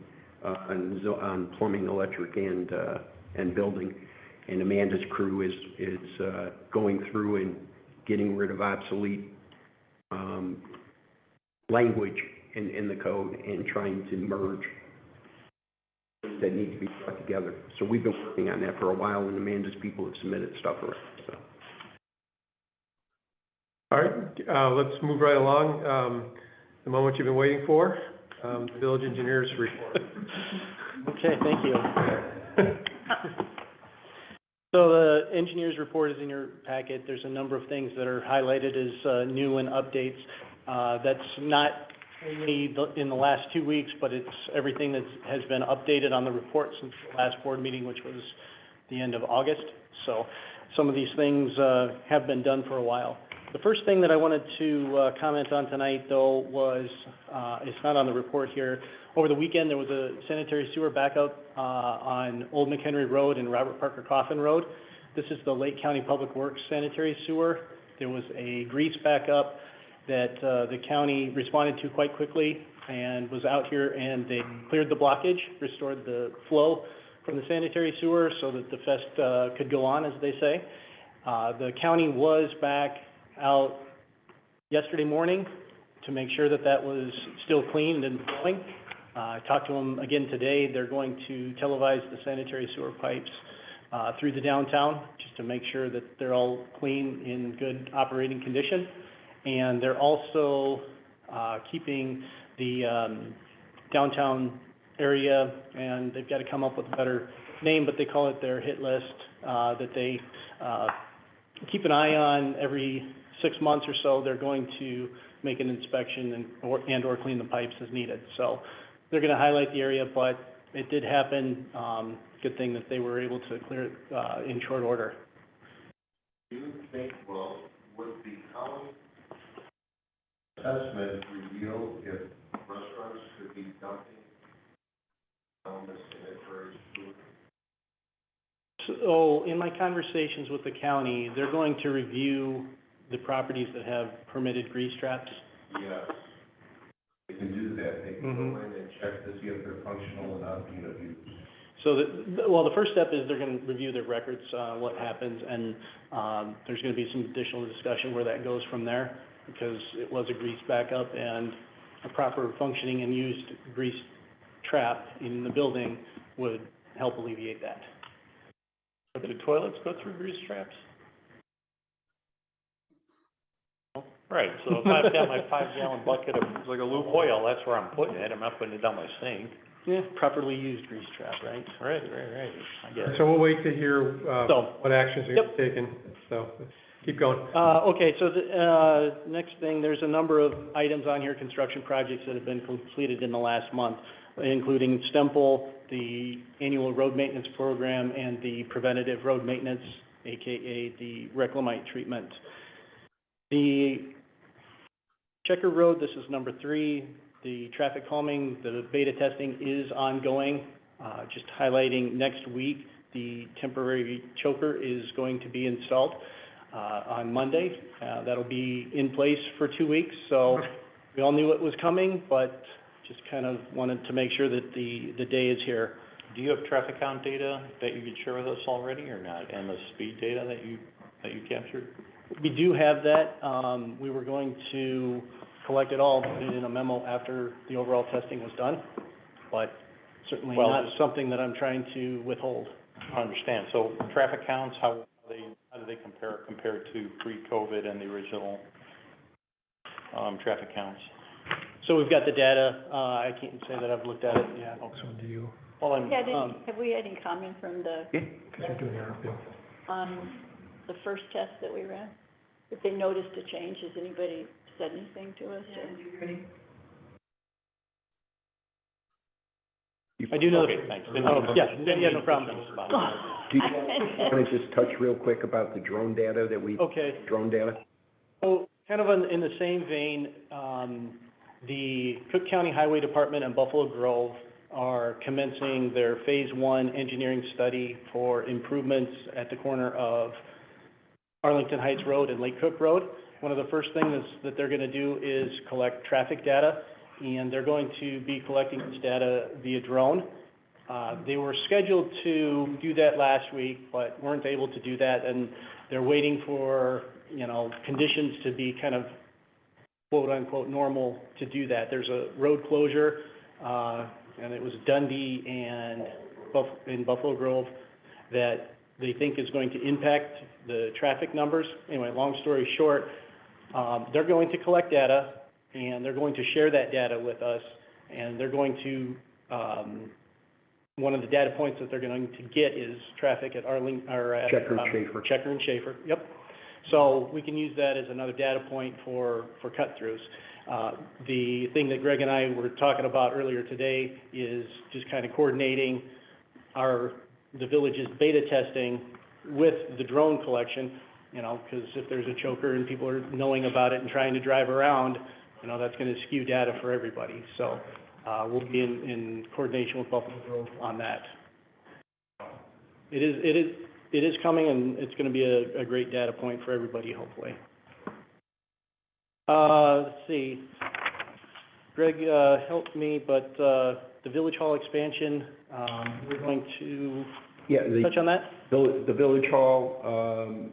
on plumbing, electric, and building. And Amanda's crew is going through and getting rid of obsolete, language in the code and trying to merge that need to be brought together. So we've been working on that for a while, and Amanda's people have submitted stuff already, so. All right, let's move right along. The moment you've been waiting for, the village engineer's report. Okay, thank you. So the engineer's report is in your packet. There's a number of things that are highlighted as new and updates. That's not only in the last 2 weeks, but it's everything that has been updated on the report since the last board meeting, which was the end of August. So some of these things have been done for a while. The first thing that I wanted to comment on tonight, though, was, it's not on the report here. Over the weekend, there was a sanitary sewer backup on Old Mchenry Road and Robert Parker Coffin Road. This is the Lake County Public Works sanitary sewer. There was a grease backup that the county responded to quite quickly and was out here, and they cleared the blockage, restored the flow from the sanitary sewer so that the fest could go on, as they say. The county was back out yesterday morning to make sure that that was still cleaned and flowing. I talked to them again today. They're going to televise the sanitary sewer pipes through the downtown just to make sure that they're all clean, in good operating condition. And they're also keeping the downtown area, and they've got to come up with a better name, but they call it their hit list, that they keep an eye on every 6 months or so. They're going to make an inspection and or clean the pipes as needed. So they're going to highlight the area, but it did happen. Good thing that they were able to clear it in short order. Do you think, well, would the county assessment reveal if restaurants could be dumping down the sanitary sewer? So in my conversations with the county, they're going to review the properties that have permitted grease traps. Yes. They can do that. They can go in and check to see if they're functional and not being abused. So, the first step is they're going to review their records, what happens, and there's going to be some additional discussion where that goes from there, because it was a grease backup, and a proper functioning and used grease trap in the building would help alleviate that. But do toilets go through grease traps? Right, so if I've got my 5-gallon bucket of It's like a loop. oil, that's where I'm putting it. I'm not putting it down my sink. Yeah, properly used grease trap, right? Right, I guess. So we'll wait to hear, So- what actions are Yep. taken, so, keep going. Okay, so the next thing, there's a number of items on here, construction projects that have been completed in the last month, including Stemple, the annual road maintenance program, and the preventative road maintenance, AKA the reclamite treatment. The Checker Road, this is number 3, the traffic calming, the beta testing is ongoing. Just highlighting, next week, the temporary choker is going to be installed on Monday. That'll be in place for 2 weeks, so we all knew it was coming, but just kind of wanted to make sure that the day is here. Do you have traffic count data that you could share with us already or not, and the speed data that you captured? We do have that. We were going to collect it all, put it in a memo after the overall testing was done, but certainly not something that I'm trying to withhold. I understand. So traffic counts, how do they compare to pre-COVID and the original traffic counts? So we've got the data. I can't say that I've looked at it yet. So do you, Well, Have we had any comment from the, because you're doing RFP. on the first test that we ran? If they noticed a change, has anybody said anything to us? I do know. Okay, thanks. Yeah, no problem. Do you want to just touch real quick about the drone data that we, Okay. drone data? So, kind of in the same vein, the Cook County Highway Department and Buffalo Grove are commencing their Phase 1 engineering study for improvements at the corner of Arlington Heights Road and Lake Cook Road. One of the first things that they're going to do is collect traffic data, and they're going to be collecting this data via drone. They were scheduled to do that last week, but weren't able to do that, and they're waiting for, conditions to be kind of quote-unquote normal to do that. There's a road closure, and it was Dundee and in Buffalo Grove that they think is going to impact the traffic numbers. Anyway, long story short, they're going to collect data, and they're going to share that data with us, and they're going to, one of the data points that they're going to get is traffic at Checker and Schaefer. Checker and Schaefer, yep. So we can use that as another data point for cut-throughs. The thing that Greg and I were talking about earlier today is just kind of coordinating the village's beta testing with the drone collection, you know, because if there's a choker and people are knowing about it and trying to drive around, you know, that's going to skew data for everybody. So we'll be in coordination with Buffalo Grove on that. It is coming, and it's going to be a great data point for everybody, hopefully. Let's see. Greg helped me, but the Village Hall expansion, we're going to touch on that? The Village Hall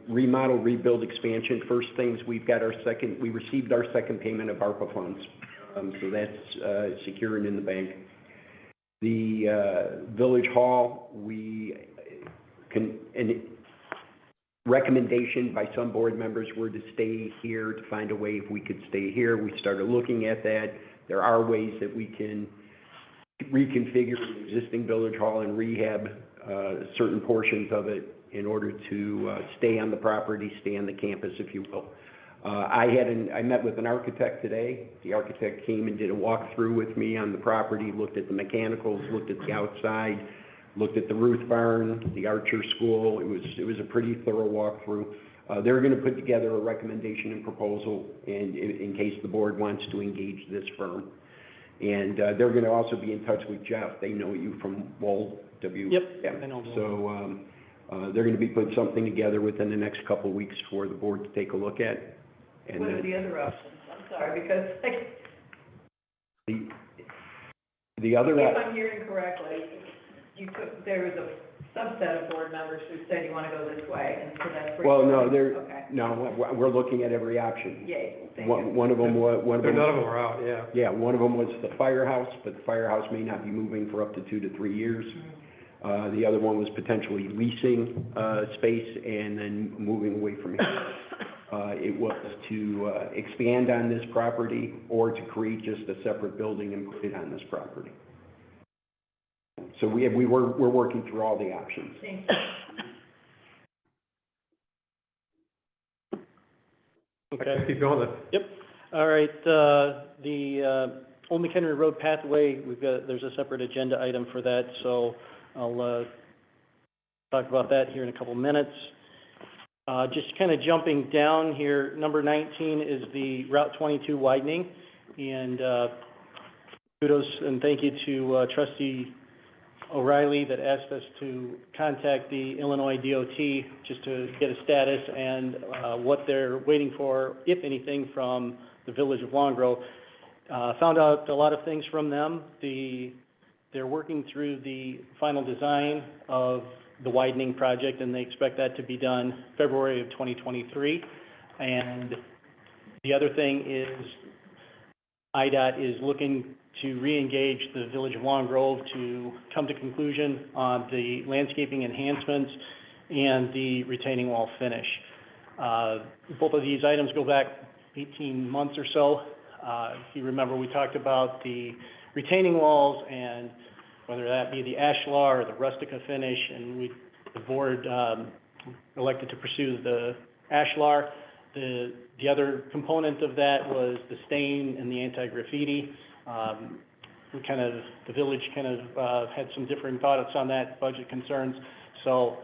remodel, rebuild, expansion. First things, we received our second payment of ARPA funds. So that's secure and in the bank. The Village Hall, recommendation by some board members were to stay here, to find a way if we could stay here. We started looking at that. There are ways that we can reconfigure the existing Village Hall and rehab certain portions of it in order to stay on the property, stay on the campus, if you will. I met with an architect today. The architect came and did a walkthrough with me on the property, looked at the mechanicals, looked at the outside, looked at the Ruth Barn, the Archer School. It was a pretty thorough walkthrough. They're going to put together a recommendation and proposal in case the board wants to engage this firm. And they're going to also be in touch with Jeff. They know you from Wall W. Yep, Yeah. I know. So they're going to be putting something together within the next couple of weeks for the board to take a look at. And What are the other options? I'm sorry, because the other. if I'm hearing correctly, there was a subset of board members who said you want to go this way, and so that's where. Well, no, Okay. no, we're looking at every option. Yay, thank One you. of them was, None of them are out, yeah. Yeah, one of them was the firehouse, but the firehouse may not be moving for up to 2 to 3 years. The other one was potentially leasing space and then moving away from here. It was to expand on this property or to create just a separate building and put it on this property. So we're working through all the options. Thank you. Okay. Keep going then. Yep. All right, the Old Mchenry Road pathway, there's a separate agenda item for that, so I'll talk about that here in a couple minutes. Just kind of jumping down here, number 19 is the Route 22 widening, and kudos and thank you to Trustee O'Reilly that asked us to contact the Illinois DOT just to get a status and what they're waiting for, if anything, from the Village of Long Grove. Found out a lot of things from them. They're working through the final design of the widening project, and they expect that to be done February of 2023. And the other thing is IDOT is looking to re-engage the Village of Long Grove to come to conclusion on the landscaping enhancements and the retaining wall finish. Both of these items go back 18 months or so. If you remember, we talked about the retaining walls and whether that be the ashlar or the rustica finish, and the board elected to pursue the ashlar. The other component of that was the stain and the anti-graffiti. The village had some differing thoughts on that, budget concerns. So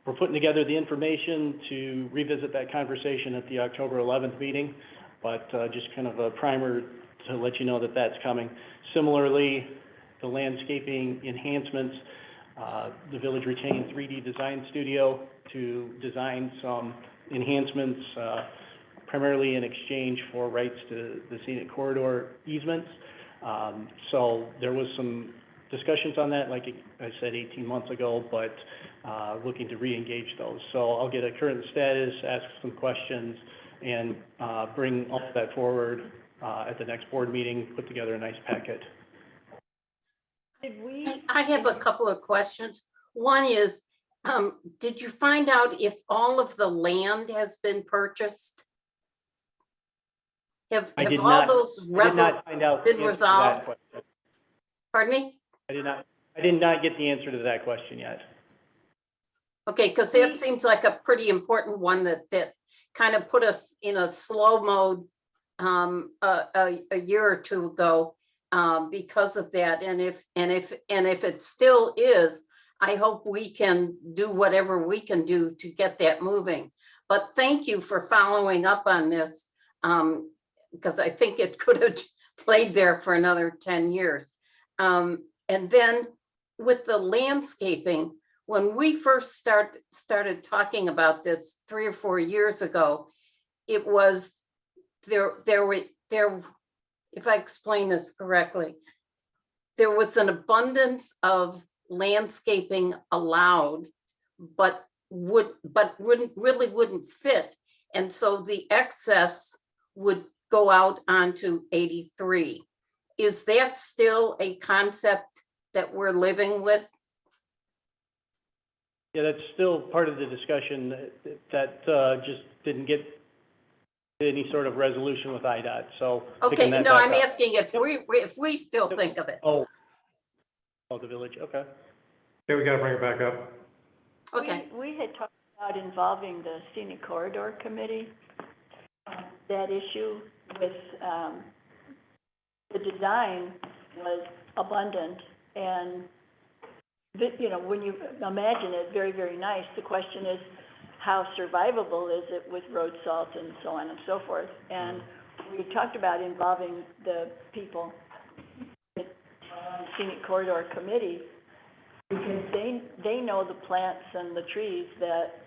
we're putting together the information to revisit that conversation at the October 11th meeting, but just kind of a primer to let you know that that's coming. Similarly, the landscaping enhancements, the village retained 3D Design Studio to design some enhancements, primarily in exchange for rights to the scenic corridor easements. So there was some discussions on that, like I said, 18 months ago, but looking to re-engage those. So I'll get a current status, ask some questions, and bring all of that forward at the next board meeting, put together a nice packet. I have a couple of questions. One is, did you find out if all of the land has been purchased? Have all those been resolved? Pardon me? I did not get the answer to that question yet. Okay, because that seems like a pretty important one that kind of put us in a slow mode a year or two ago, because of that. And if it still is, I hope we can do whatever we can do to get that moving. But thank you for following up on this, because I think it could have played there for another 10 years. And then with the landscaping, when we first started talking about this 3 or 4 years ago, it was there, if I explain this correctly, there was an abundance of landscaping allowed, but wouldn't fit. And so the excess would go out onto 83. Is that still a concept that we're living with? Yeah, that's still part of the discussion that just didn't get any sort of resolution with IDOT, so. Okay, picking that no, back I'm up. asking if we still think of it. Oh, the village, okay. Okay, we gotta bring it back up. Okay. We had talked about involving the Scenic Corridor Committee, that issue with, the design was abundant, and when you imagine it, very, very nice. The question is, how survivable is it with road salt and so on and so forth? And we talked about involving the people on the Scenic Corridor Committee, because they know the plants and the trees that,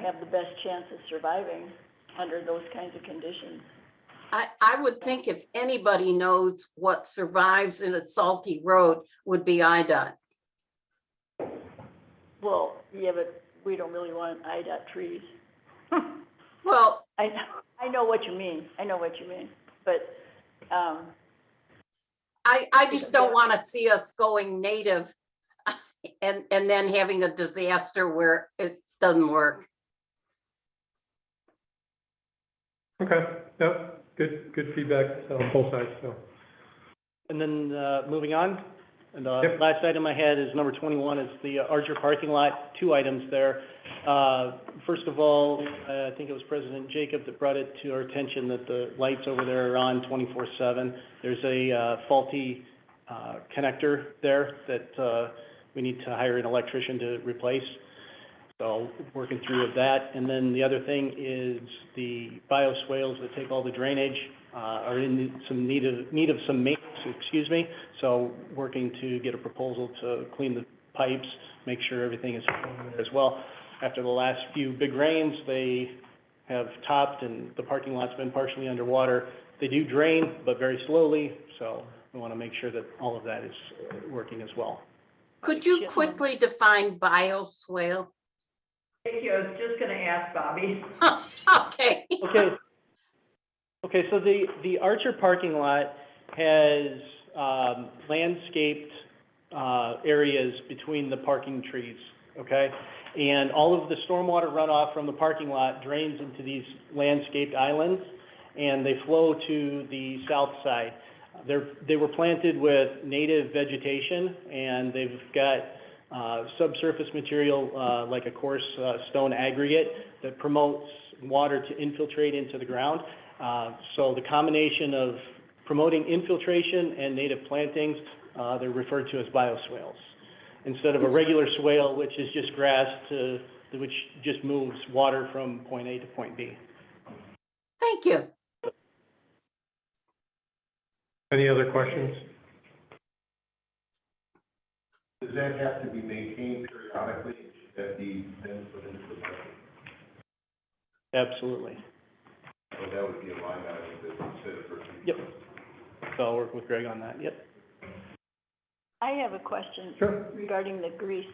have the best chance of surviving under those kinds of conditions. I would think if anybody knows what survives in a salty road would be IDOT. Well, yeah, but we don't really want IDOT trees. Well, I know what you mean. But, I just don't want to see us going native and then having a disaster where it doesn't work. Okay, yep, good feedback on both sides, so. And then, moving on, and the Yep. last item I had is number 21, is the Archer parking lot, 2 items there. First of all, I think it was President Jacob that brought it to our attention that the lights over there are on 24/7. There's a faulty connector there that we need to hire an electrician to replace. So working through with that. And then the other thing is the bioswales that take all the drainage are in some need of some maintenance, So working to get a proposal to clean the pipes, make sure everything is flowing there as well. After the last few big rains, they have topped and the parking lot's been partially underwater. They do drain, but very slowly, so we want to make sure that all of that is working as well. Could you quickly define bioswale? Thank you, I was just gonna ask Bobby. Okay. Okay, so the Archer parking lot has landscaped areas between the parking trees, okay? And all of the stormwater runoff from the parking lot drains into these landscaped islands, and they flow to the south side. They were planted with native vegetation, and they've got subsurface material like a coarse stone aggregate that promotes water to infiltrate into the ground. So the combination of promoting infiltration and native plantings, they're referred to as bioswales. Instead of a regular swale, which is just grass which just moves water from point A to point B. Thank you. Any other questions? Does that have to be maintained periodically? Should that be then put into the budget? Absolutely. So that would be a line item that consider for. Yep. So I'll work with Greg on that, yep. I have a question Sure. regarding the grease.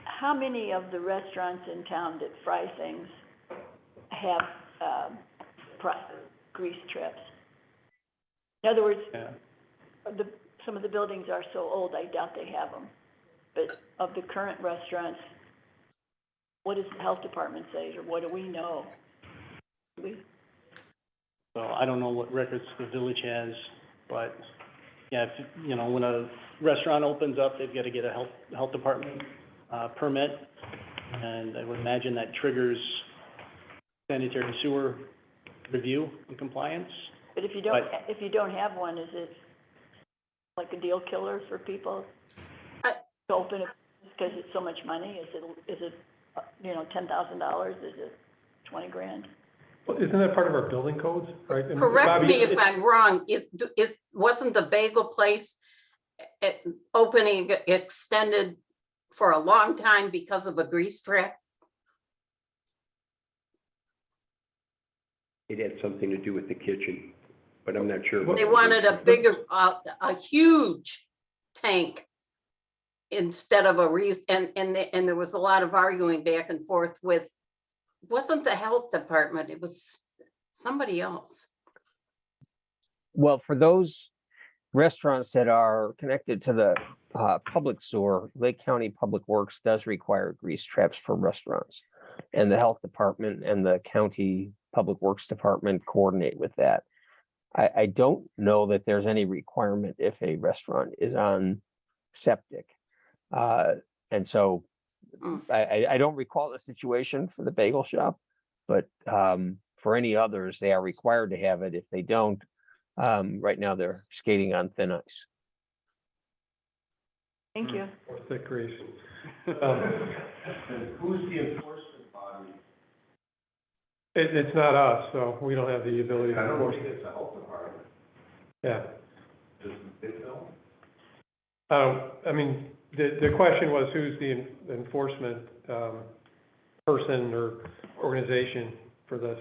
How many of the restaurants in town that fry things have grease traps? In other words, Yeah. some of the buildings are so old, I doubt they have them. But of the current restaurants, what does the health department say, or what do we know? So I don't know what records the village has, but yeah, when a restaurant opens up, they've got to get a health department permit. And I would imagine that triggers sanitary sewer review and compliance. But if you don't have one, is it like a deal killer for people to open it because it's so much money? Is it, $10,000? Is it 20 grand? Well, isn't that part of our building codes, right? And Correct Bobby, me if I'm wrong, it wasn't the bagel place opening extended for a long time because of a grease trap? It had something to do with the kitchen, but I'm not sure. They wanted a bigger, a huge tank instead of a wreath, and there was a lot of arguing back and forth with, wasn't the health department, it was somebody else. Well, for those restaurants that are connected to the public sewer, Lake County Public Works does require grease traps for restaurants. And the health department and the county public works department coordinate with that. I don't know that there's any requirement if a restaurant is on septic. And so I don't recall the situation for the bagel shop, but for any others, they are required to have it. If they don't, right now they're skating on thin ice. Thank you. Or thick grease. And who's the enforcement body? It's not us, so we don't have the ability to I don't know enforce if it. it's the health department. Yeah. Does it know? I mean, the question was who's the enforcement person or organization for this?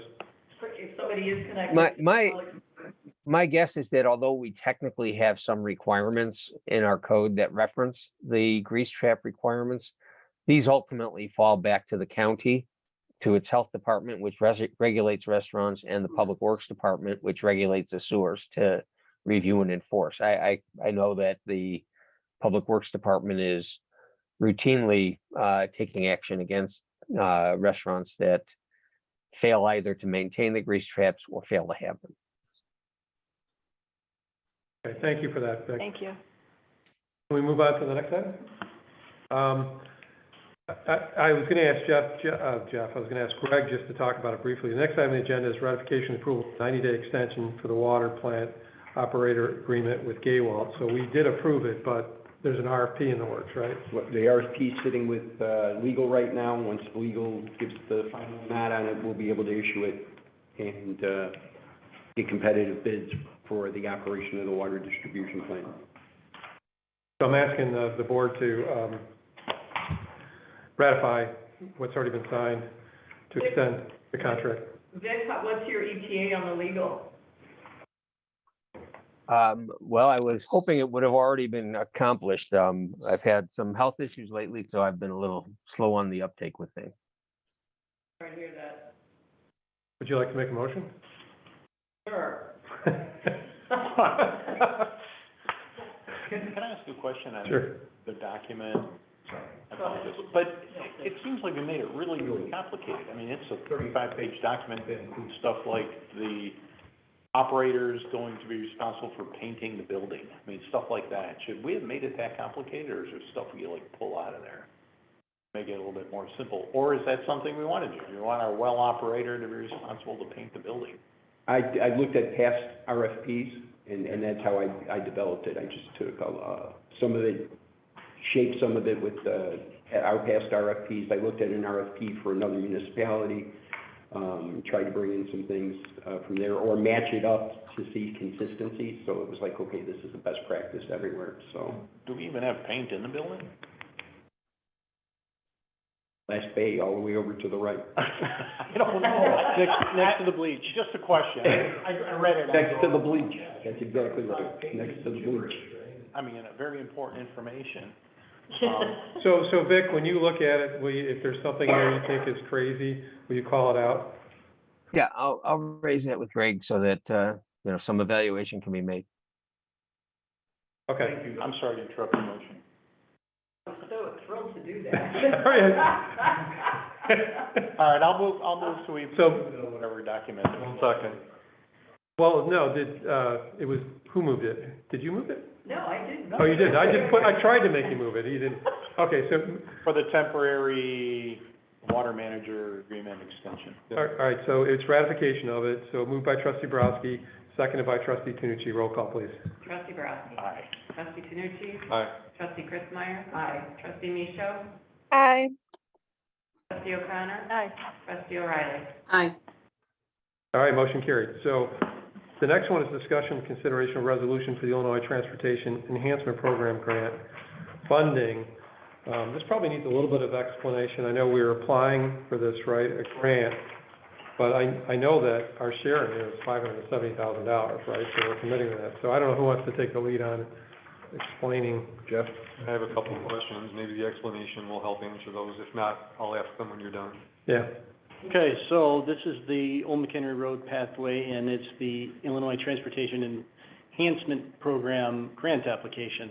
If somebody is connected. My guess is that although we technically have some requirements in our code that reference the grease trap requirements, these ultimately fall back to the county, to its health department, which regulates restaurants, and the public works department, which regulates the sewers, to review and enforce. I know that the public works department is routinely taking action against restaurants that fail either to maintain the grease traps or fail to have them. Okay, thank you for that, Vic. Thank you. Can we move on to the next item? I was gonna ask Jeff, I was gonna ask Greg just to talk about it briefly. The next item on the agenda is ratification and approval of 90-day extension for the water plant operator agreement with Gaywalt. So we did approve it, but there's an RFP in the works, right? The RFP is sitting with legal right now. Once legal gives the final nod on it, we'll be able to issue it and get competitive bids for the operation of the water distribution plant. So I'm asking the board to ratify what's already been signed to extend the contract. Vic, what's your ETA on the legal? Well, I was hoping it would have already been accomplished. I've had some health issues lately, so I've been a little slow on the uptake with things. Sorry to hear that. Would you like to make a motion? Sure. Can I ask a question on Sure. the document? I apologize, but it seems like we made it really, really complicated. I mean, it's a 35-page document that includes stuff like the operator's going to be responsible for painting the building. I mean, stuff like that. Should we have made it that complicated, or is there stuff we like pull out of there? Make it a little bit more simple, or is that something we want to do? We want our well operator to be responsible to paint the building? I looked at past RFPs, and that's how I developed it. I just took some of it, shaped some of it with our past RFPs. I looked at an RFP for another municipality, tried to bring in some things from there, or match it up to see consistency. So it was like, okay, this is the best practice everywhere, so. Do we even have paint in the building? Last bay, all the way over to the right. I don't know. Next to the bleach. Just a question. I read it. Next to the bleach, that's exactly right, next to the bleach. I mean, very important information. So Vic, when you look at it, if there's something there you think is crazy, will you call it out? Yeah, I'll raise that with Greg so that, some evaluation can be made. Okay. Thank you. I'm sorry to interrupt your motion. I'm so thrilled to do that. All right, I'll move to whatever document. Second. Well, no, who moved it? Did you move it? No, I didn't. Oh, you did? I tried to make you move it, you didn't. Okay, so, For the temporary water manager agreement extension. All right, so it's ratification of it, so moved by trustee Borowski, seconded by trustee Tanucci. Roll call, please. Trustee Borowski. Aye. Trustee Tanucci. Aye. Trustee Chris Meyer. Aye. Trustee Micho. Aye. Trustee O'Connor. Aye. Trustee O'Reilly. Aye. All right, motion carried. So the next one is discussion, consideration of resolution for the Illinois Transportation Enhancement Program grant funding. This probably needs a little bit of explanation. I know we were applying for this, right, a grant, but I know that our share in here is $570,000, right? So we're committing to that. So I don't know who wants to take the lead on explaining. Jeff? I have a couple of questions. Maybe the explanation will help answer those. If not, I'll ask them when you're done. Yeah. Okay, so this is the Old Mchenry Road pathway, and it's the Illinois Transportation Enhancement Program grant application.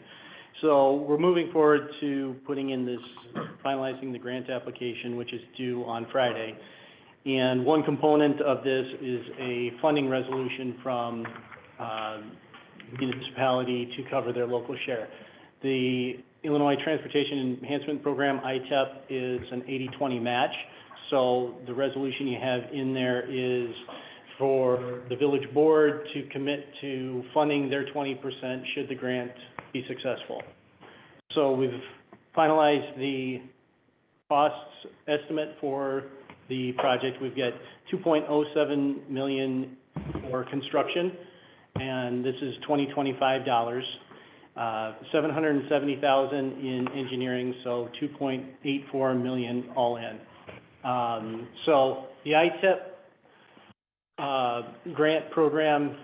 So we're moving forward to putting in this, finalizing the grant application, which is due on Friday. And one component of this is a funding resolution from municipality to cover their local share. The Illinois Transportation Enhancement Program, ITEP, is an 80-20 match. So the resolution you have in there is for the village board to commit to funding their 20% should the grant be successful. So we've finalized the costs estimate for the project. We've got $2.07 million for construction, and this is $2025. $770,000 in engineering, so $2.84 million all in. So the ITEP grant program,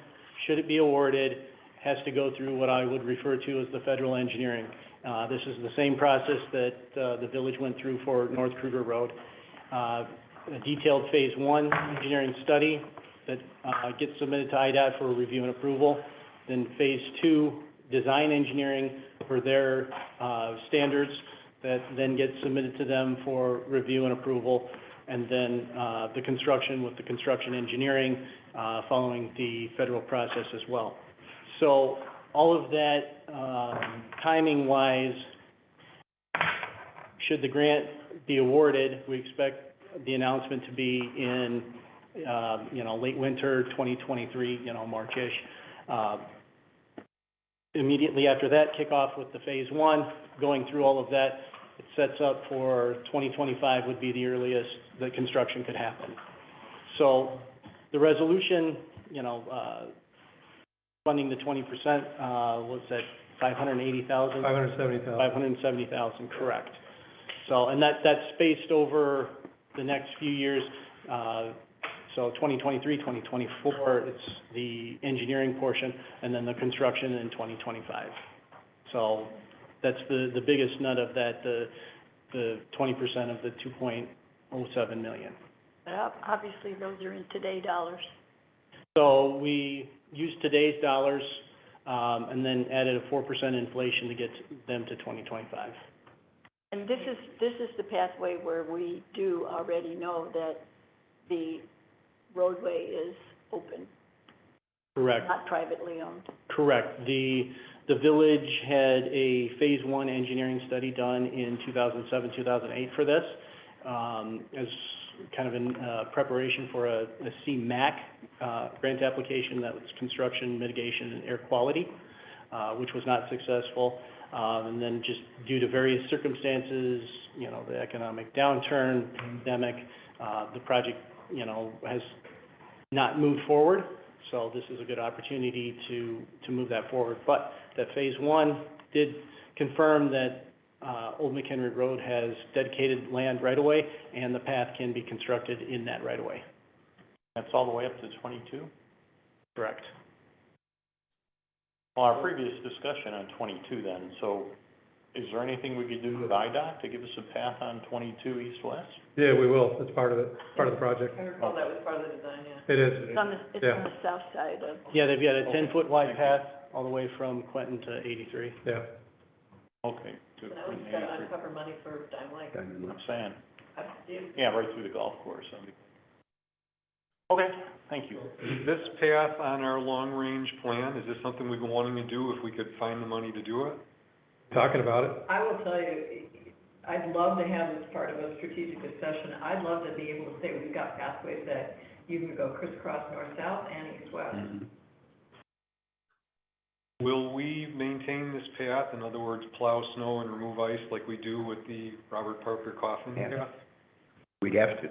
should it be awarded, has to go through what I would refer to as the federal engineering. This is the same process that the village went through for North Kruger Road. A detailed phase 1 engineering study that gets submitted to IDOT for review and approval. Then phase 2 design engineering for their standards that then gets submitted to them for review and approval. And then the construction with the construction engineering following the federal process as well. So all of that, timing-wise, should the grant be awarded, we expect the announcement to be in, late winter 2023, March-ish. Immediately after that, kick off with the phase 1, going through all of that. It sets up for 2025 would be the earliest that construction could happen. So the resolution, funding the 20%, was that 580,000? 570,000. 570,000, correct. So, and that's spaced over the next few years. So 2023, 2024, it's the engineering portion, and then the construction in 2025. So that's the biggest nut of that, the 20% of the 2.07 million. Obviously, those are in today dollars. So we used today's dollars, and then added a 4% inflation to get them to 2025. And this is the pathway where we do already know that the roadway is open. Correct. Not privately owned. Correct. The village had a phase 1 engineering study done in 2007, 2008 for this, as kind of in preparation for a CMAQ grant application that was construction, mitigation, and air quality, which was not successful. And then just due to various circumstances, the economic downturn, pandemic, the project, has not moved forward. So this is a good opportunity to move that forward. But that phase 1 did confirm that Old Mchenry Road has dedicated land right-of-way, and the path can be constructed in that right-of-way. That's all the way up to 22? Correct. Well, our previous discussion on 22 then, so is there anything we could do with IDOT to give us a path on 22 east-west? Yeah, we will. It's part of it, part of the project. I recall that was part of the design, yeah. It is. It's on the south side of. Yeah, they've got a 10-foot wide path all the way from Quentin to 83. Yeah. Okay. So that was to uncover money for Dime Lake. I'm saying, Yeah. yeah, right through the golf course. Okay, thank you. Is this path on our long-range plan? Is this something we've been wanting to do if we could find the money to do it? Talking about it. I will tell you, I'd love to have this part of a strategic discussion. I'd love to be able to say we've got pathways that you can go crisscross north-south and east-west. Will we maintain this path? In other words, plow snow and remove ice like we do with the Robert Parker Coffin Yeah. path? We'd have to.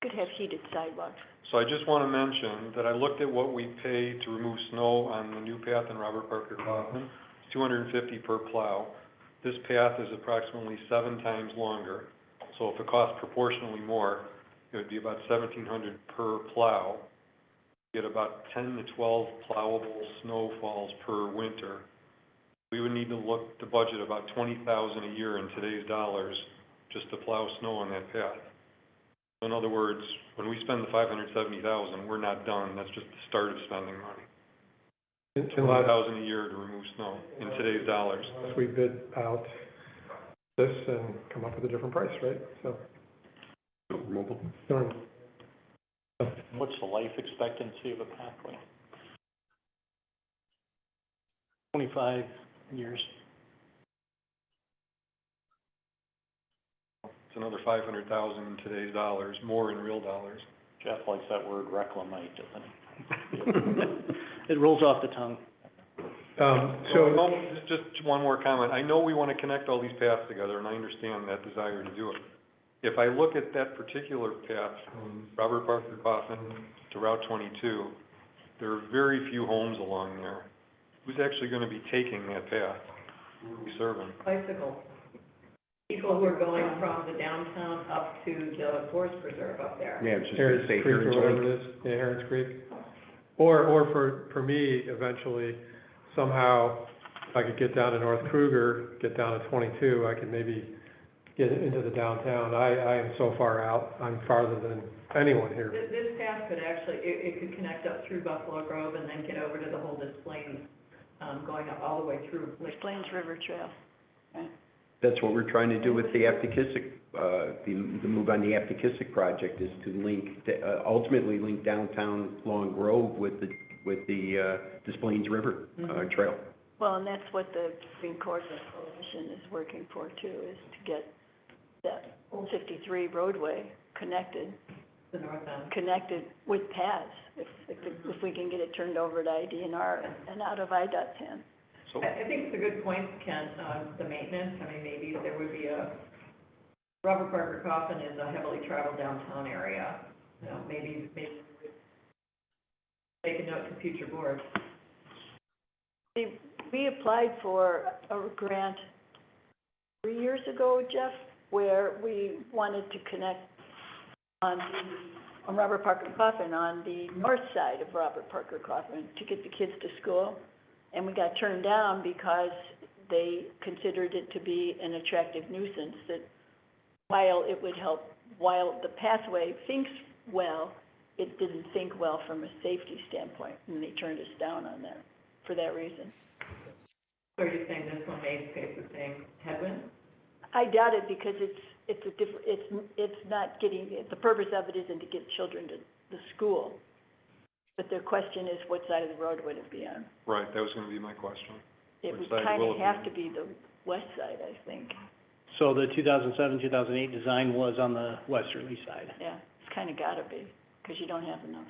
Could have heated sidewalks. So I just want to mention that I looked at what we pay to remove snow on the new path in Robert Parker Coffin. It's $250 per plow. This path is approximately 7 times longer. So if it costs proportionally more, it would be about $1,700 per plow. Get about 10 to 12 plowable snowfalls per winter. We would need to look to budget about $20,000 a year in today's dollars just to plow snow on that path. In other words, when we spend the $570,000, we're not done. That's just the start of spending money. $20,000 a year to remove snow in today's dollars. Unless we bid out this and come up with a different price, right? So. Removal. What's the life expectancy of a pathway? 25 years. It's another $500,000 in today's dollars, more in real dollars. Jeff likes that word reclamite, doesn't he? It rolls off the tongue. Just one more comment. I know we want to connect all these paths together, and I understand that desire to do it. If I look at that particular path from Robert Parker Coffin to Route 22, there are very few homes along there. Who's actually going to be taking that path? Who are we serving? Bicycles. People who are going from the downtown up to the forest preserve up there. Yeah, I was just going to say Creek or Heron's whatever Lake. it is, yeah, Heron's Creek. Or for me, eventually, somehow, if I could get down to North Kruger, get down to 22, I could maybe get into the downtown. I am so far out, I'm farther than anyone here. This path could actually, it could connect up through Buffalo Grove and then get over to the whole Des Plaines, going up all the way through Lake Plains River Trail. That's what we're trying to do with the Aptekissic, the move on the Aptekissic project is to link, ultimately link downtown Long Grove with the Des Plaines River, trail. Well, and that's what the Supreme Court Coalition is working for too, is to get that old 53 roadway connected, the north end. connected with paths, if we can get it turned over to IDNR and out of IDOT's hands. So, I think it's a good point, Ken, the maintenance. I mean, maybe there would be Robert Parker Coffin is a heavily traveled downtown area. You know, maybe take a note to future boards. We applied for a grant 3 years ago, Jeff, where we wanted to connect on Robert Parker Coffin, on the north side of Robert Parker Coffin, to get the kids to school. And we got turned down because they considered it to be an attractive nuisance, that while it would help, while the pathway thinks well, it didn't think well from a safety standpoint, and they turned us down on that, for that reason. So are you saying this one may face the same headwind? I doubt it, because it's not getting, the purpose of it isn't to get children to the school. But the question is, what side of the road would it be on? right, that was going to be my question. It Which would side kind will of it have be? to be the west side, I think. So the 2007, 2008 design was on the westerly side. Yeah, it's kind of gotta be, because you don't have enough.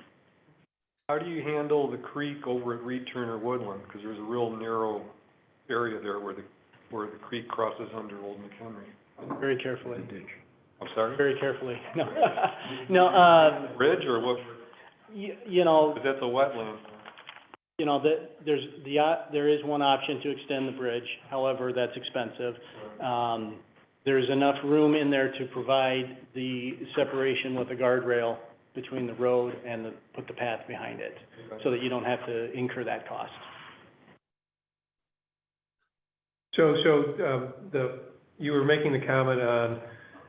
How do you handle the creek over at Reed Turner Woodland? Because there's a real narrow area there where the creek crosses under Old Mchenry. Very carefully. I'm sorry? Very carefully. No, no, Bridge or what? you know, Because that's a wetland. you know, there is one option to extend the bridge, however, that's expensive. There's enough room in there to provide the separation with a guardrail between the road and put the path behind it, so that you don't have to incur that cost. You were making the comment on,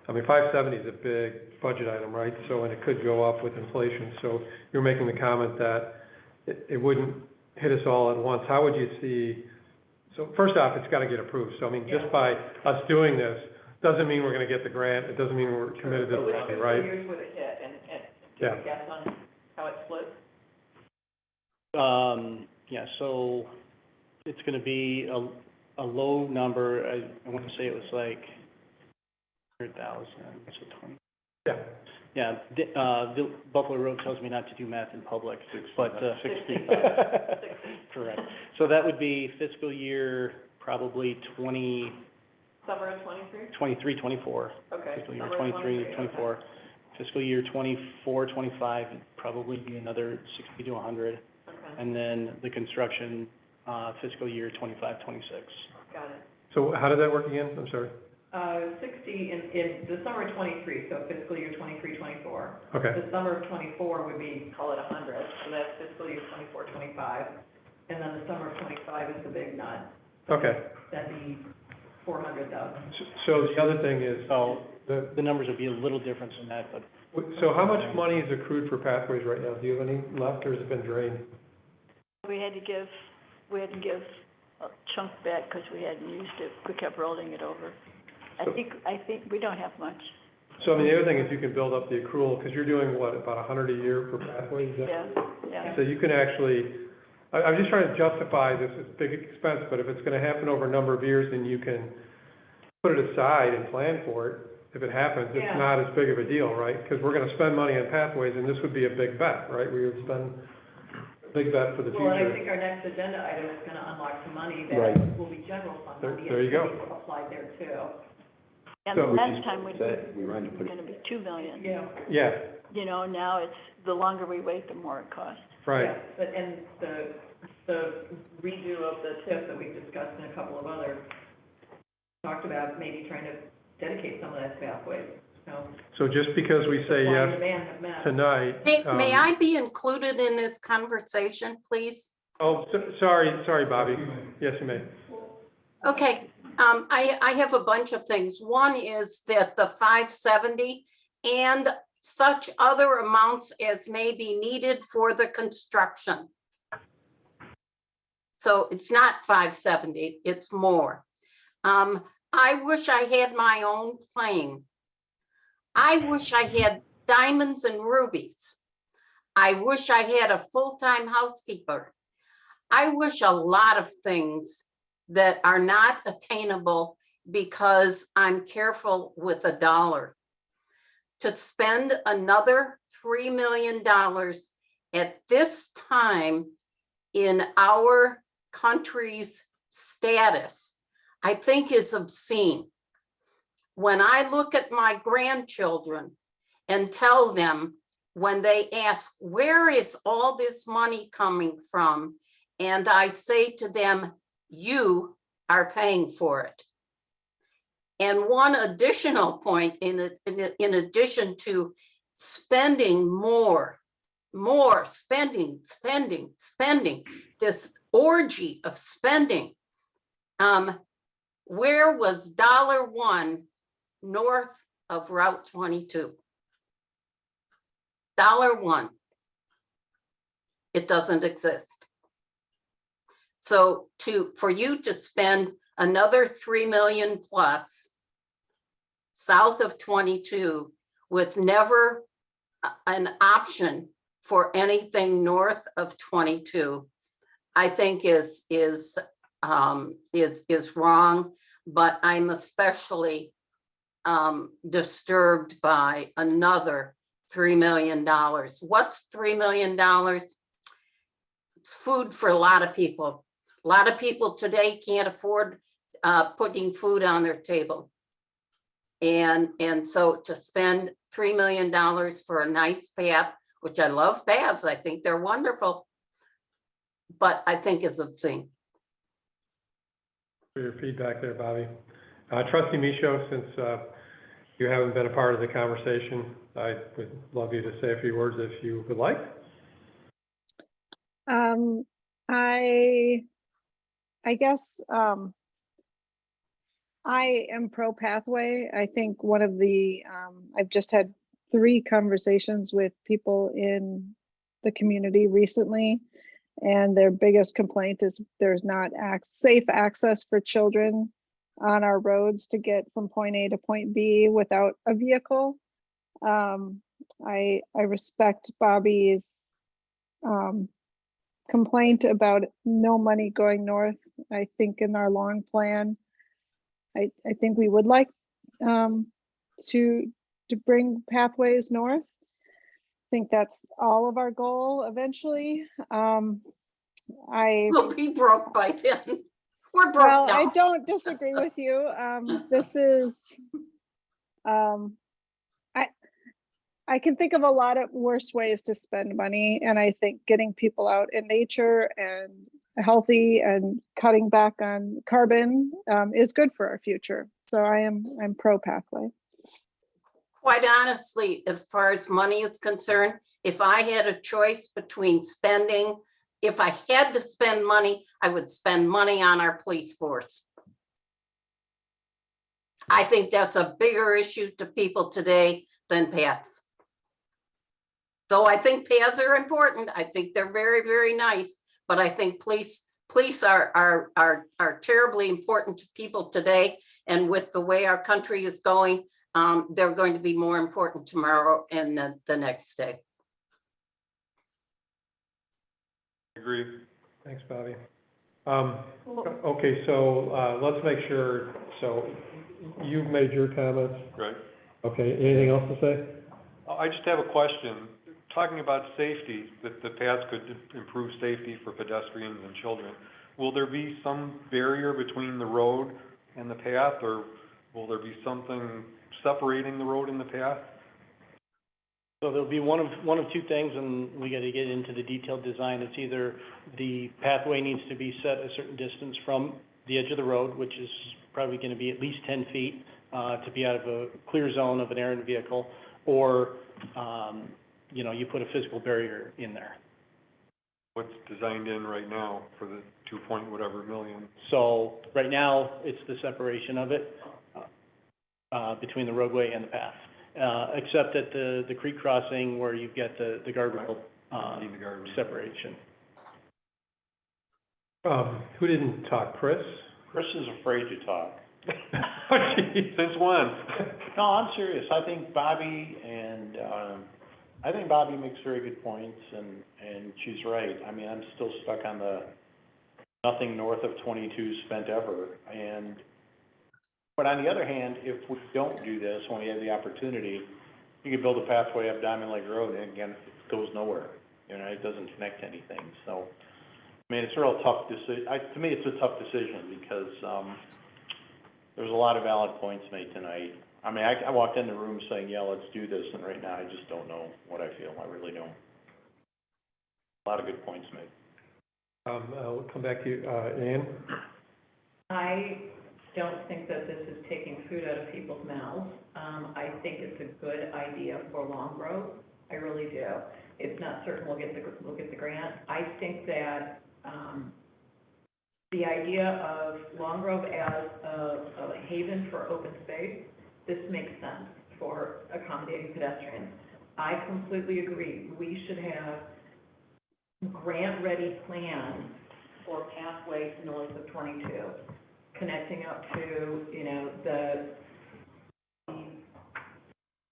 I mean, 570 is a big budget item, right? So, and it could go up with inflation. So you're making the comment that it wouldn't hit us all at once. How would you see, so first off, it's got to get approved. So, I mean, just by us doing this, doesn't mean we're going to get the grant. It doesn't mean we're committed to the money, right? Here's what it hit, and Yeah. do a guess on how it splits. Yeah, so it's gonna be a low number, I want to say it was like 100,000, so 20. Yeah. Yeah, the Buffalo Road tells me not to do math in public, but, 60. correct. So that would be fiscal year probably Summer of 23? 23, 24. Okay. Fiscal year summer of 23, 24. okay. Fiscal year 24, 25, it'd probably be another 60 to 100. Okay, And then the construction, fiscal year 25, 26. got it. So how did that work again? I'm sorry. 60 in the summer of 23, so fiscal year 23, 24. Okay. The summer of 24 would be, call it 100, so that's fiscal year 24, 25. And then the summer of 25 is the big nut. Okay. That'd be 400,000. So the other thing is, So the numbers would be a little different than that, but so how much money is accrued for pathways right now? Do you have any left, or has it been drained? We had to give a chunk back because we hadn't used it. We kept rolling it over. I think we don't have much. So, I mean, the other thing is you can build up the accrual, because you're doing, what, about 100 a year for pathways? Is that- Yeah. So you can actually, I'm just trying to justify this, it's a big expense, but if it's gonna happen over a number of years, then you can put it aside and plan for it. If it happens, it's Yeah. not as big of a deal, right? Because we're gonna spend money on pathways, and this would be a big bet, right? We would spend a big bet for the Well, and I future. think our next agenda item is gonna unlock some money Right. that will be general fund There- money. there you go. And can be applied there too. And So the we last time we That we wanted to were put, gonna be 2 million. Yeah. Yeah, You know, now it's, the longer we wait, the more it costs. right. Yeah, but, and the redo of the TIF that we've discussed and a couple of others talked about maybe trying to dedicate some of that to pathways, so. So just because we say supply and yes demand have met. tonight. May I be included in this conversation, please? Oh, sorry, Bobby. Yes, you may. Okay, I have a bunch of things. One is that the 570 and such other amounts as may be needed for the construction. So it's not 570, it's more. I wish I had my own plane. I wish I had diamonds and rubies. I wish I had a full-time housekeeper. I wish a lot of things that are not attainable because I'm careful with a dollar. To spend another $3 million at this time in our country's status, I think is obscene. When I look at my grandchildren and tell them, when they ask, where is all this money coming from? And I say to them, you are paying for it. And one additional point, in addition to spending more, spending, this orgy of spending, where was $1 north of Route 22? $1. It doesn't exist. So for you to spend another 3 million plus south of 22 with never an option for anything north of 22, I think is wrong, but I'm especially disturbed by another $3 million. What's $3 million? It's food for a lot of people. A lot of people today can't afford putting food on their table. And so to spend $3 million for a nice path, which I love paths, I think they're wonderful, but I think is obscene. For your feedback there, Bobby. Trustee Michaud, since you haven't been a part of the conversation, I would love you to say a few words if you would like. I guess I am pro pathway. I think one of the, I've just had 3 conversations with people in the community recently, and their biggest complaint is there's not safe access for children on our roads to get from point A to point B without a vehicle. I respect Bobby's complaint about no money going north. I think in our long plan, I think we would like to bring pathways north. I think that's all of our goal eventually. We'll be broke by then. We're broke Well, I now. don't disagree with you. This is, I can think of a lot of worse ways to spend money, and I think getting people out in nature and healthy and cutting back on carbon is good for our future. So I'm pro pathway. Quite honestly, as far as money is concerned, if I had a choice between spending, if I had to spend money, I would spend money on our police force. I think that's a bigger issue to people today than paths. So I think paths are important. I think they're very, very nice, but I think police are terribly important to people today. And with the way our country is going, they're going to be more important tomorrow and the next day. Agree. Thanks, Bobby. Okay, so, let's make sure, so you've made your comments. Right. Okay, anything else to say? I just have a question. Talking about safety, that the paths could improve safety for pedestrians and children. Will there be some barrier between the road and the path, or will there be something separating the road and the path? So there'll be one of two things, and we gotta get into the detailed design. It's either the pathway needs to be set a certain distance from the edge of the road, which is probably gonna be at least 10 feet, to be out of a clear zone of an errant vehicle, or, you know, you put a physical barrier in there. What's designed in right now for the 2 whatever million? So right now, it's the separation of it, between the roadway and the path. Except at the creek crossing where you get the guardrail, separation. Who didn't talk, Chris? Chris is afraid to talk. Since when? No, I'm serious. I think Bobby makes very good points, and she's right. I mean, I'm still stuck on the nothing north of 22 spent ever, but on the other hand, if we don't do this, when we have the opportunity, you could build a pathway up Diamond Lake Road, and again, it goes nowhere. You know, it doesn't connect to anything. So, I mean, it's a real tough decision. To me, it's a tough decision because there's a lot of valid points made tonight. I mean, I walked in the room saying, yeah, let's do this, and right now I just don't know what I feel. I really don't. A lot of good points made. I'll come back to you, Ann. I don't think that this is taking food out of people's mouths. I think it's a good idea for Long Grove. I really do. It's not certain we'll get the grant. I think that, the idea of Long Grove as a haven for open space, this makes sense for accommodating pedestrians. I completely agree. We should have grant-ready plans for pathways north of 22, connecting up to, you know, the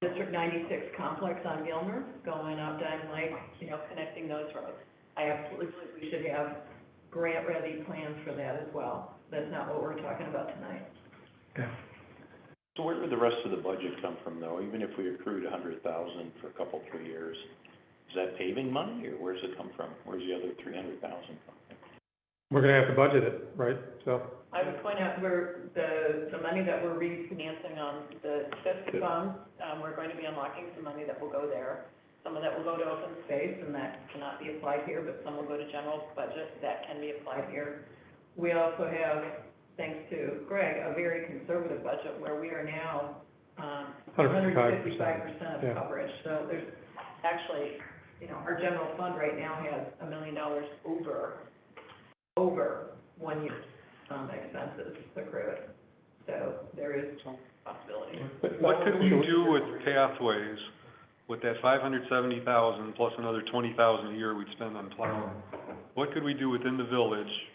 District 96 complex on Gilmer, going up Diamond Lake, you know, connecting those roads. I absolutely believe we should have grant-ready plans for that as well. That's not what we're talking about tonight. Okay. So where would the rest of the budget come from, though? Even if we accrued $100,000 for a couple, 3 years, is that paving money, or where's it come from? Where's the other $300,000 from? We're gonna have to budget it, right? So, I would point out the money that we're refinancing on the TIF funds, we're going to be unlocking some money that will go there. Some of that will go to open space, and that cannot be applied here, but some will go to general budget, that can be applied here. We also have, thanks to Greg, a very conservative budget where we are now, 155% of coverage. So there's actually, you know, our general fund right now has $1 million over 1 year's expenses accrued. So there is some possibility. What could we do with pathways with that 570,000 plus another 20,000 a year we'd spend on plowing? What could we do within the village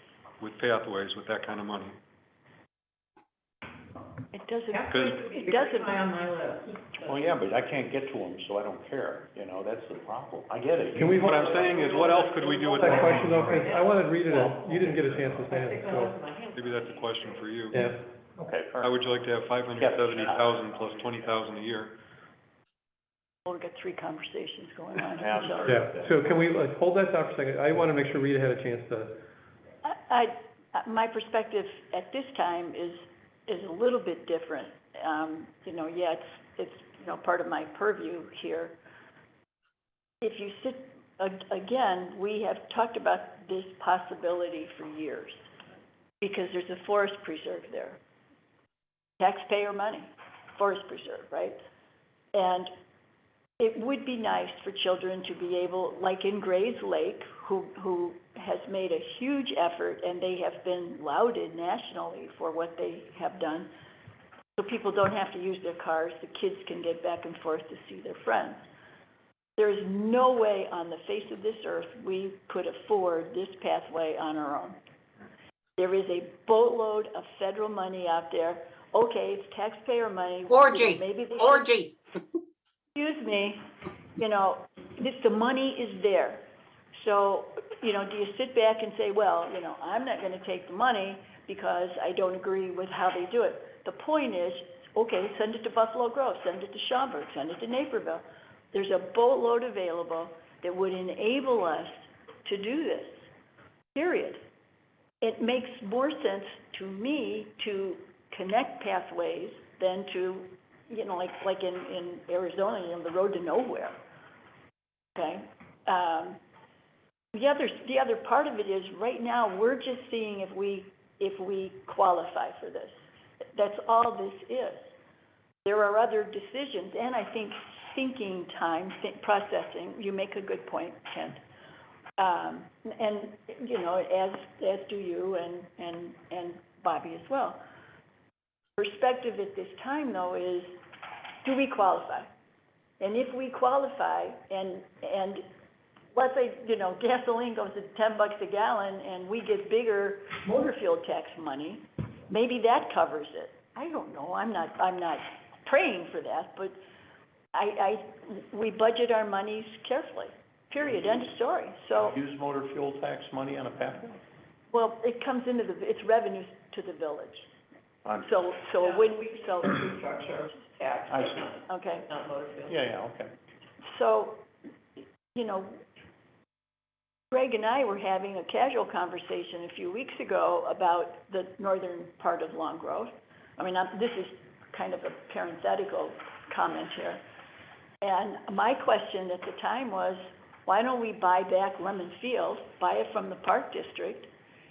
with pathways with that kind of money? It doesn't, It it doesn't, high on my list. Well, yeah, but I can't get to them, so I don't care, you know, that's the problem. I get it. Can we What I'm saying is, what else could we do with that that? question though, 'cause I wanted Rita to, you didn't get a chance to say it, so, Maybe that's a question for you. yeah. Okay, fair How would you like to have 570,000 plus 20,000 a year? well, we've got three conversations going on. Yeah, I'm sorry. Yeah, so can we, like, hold that thought for a second? I want to make sure Rita had a chance to, My perspective at this time is a little bit different. You know, yeah, it's, you know, part of my purview here. If you sit, again, we have talked about this possibility for years, because there's a forest preserve there. Taxpayer money, forest preserve, right? And it would be nice for children to be able, like in Gray's Lake, who has made a huge effort, and they have been lauded nationally for what they have done. So people don't have to use their cars, the kids can get back and forth to see their friends. There is no way on the face of this earth we could afford this pathway on our own. There is a boatload of federal money out there. Okay, it's taxpayer money. Orgy, Maybe they should- orgy. Excuse me, you know, the money is there. So, you know, do you sit back and say, well, you know, I'm not gonna take the money because I don't agree with how they do it? The point is, okay, send it to Buffalo Grove, send it to Schaumburg, send it to Naperville. There's a boatload available that would enable us to do this, period. It makes more sense to me to connect pathways than to, you know, like in Arizona, you know, the road to nowhere, okay? The other part of it is, right now, we're just seeing if we qualify for this. That's all this is. There are other decisions, and I think thinking time, processing, you make a good point, Kent. And, you know, as do you and Bobby as well. Perspective at this time, though, is, do we qualify? And if we qualify, and let's say, you know, gasoline goes to $10 a gallon and we get bigger motor fuel tax money, maybe that covers it. I don't know, I'm not praying for that, but we budget our monies carefully, period, end of story. So, Use motor fuel tax money on a pathway? well, it comes into it's revenues to the village. On- So it wouldn't, so, Infrastructure tax, I see. okay. not motor fuel. Yeah, okay. So, you know, Greg and I were having a casual conversation a few weeks ago about the northern part of Long Grove. I mean, this is kind of a parenthetical comment here. And my question at the time was, why don't we buy back Lemon Field, buy it from the Park District,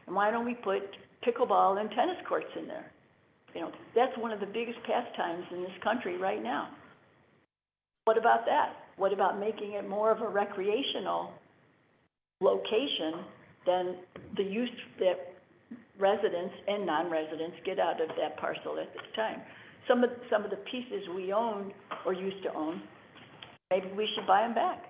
and why don't we put pickleball and tennis courts in there? You know, that's one of the biggest pastimes in this country right now. What about that? What about making it more of a recreational location than the use that residents and non-residents get out of that parcel at this time? Some of the pieces we own or used to own, maybe we should buy them back.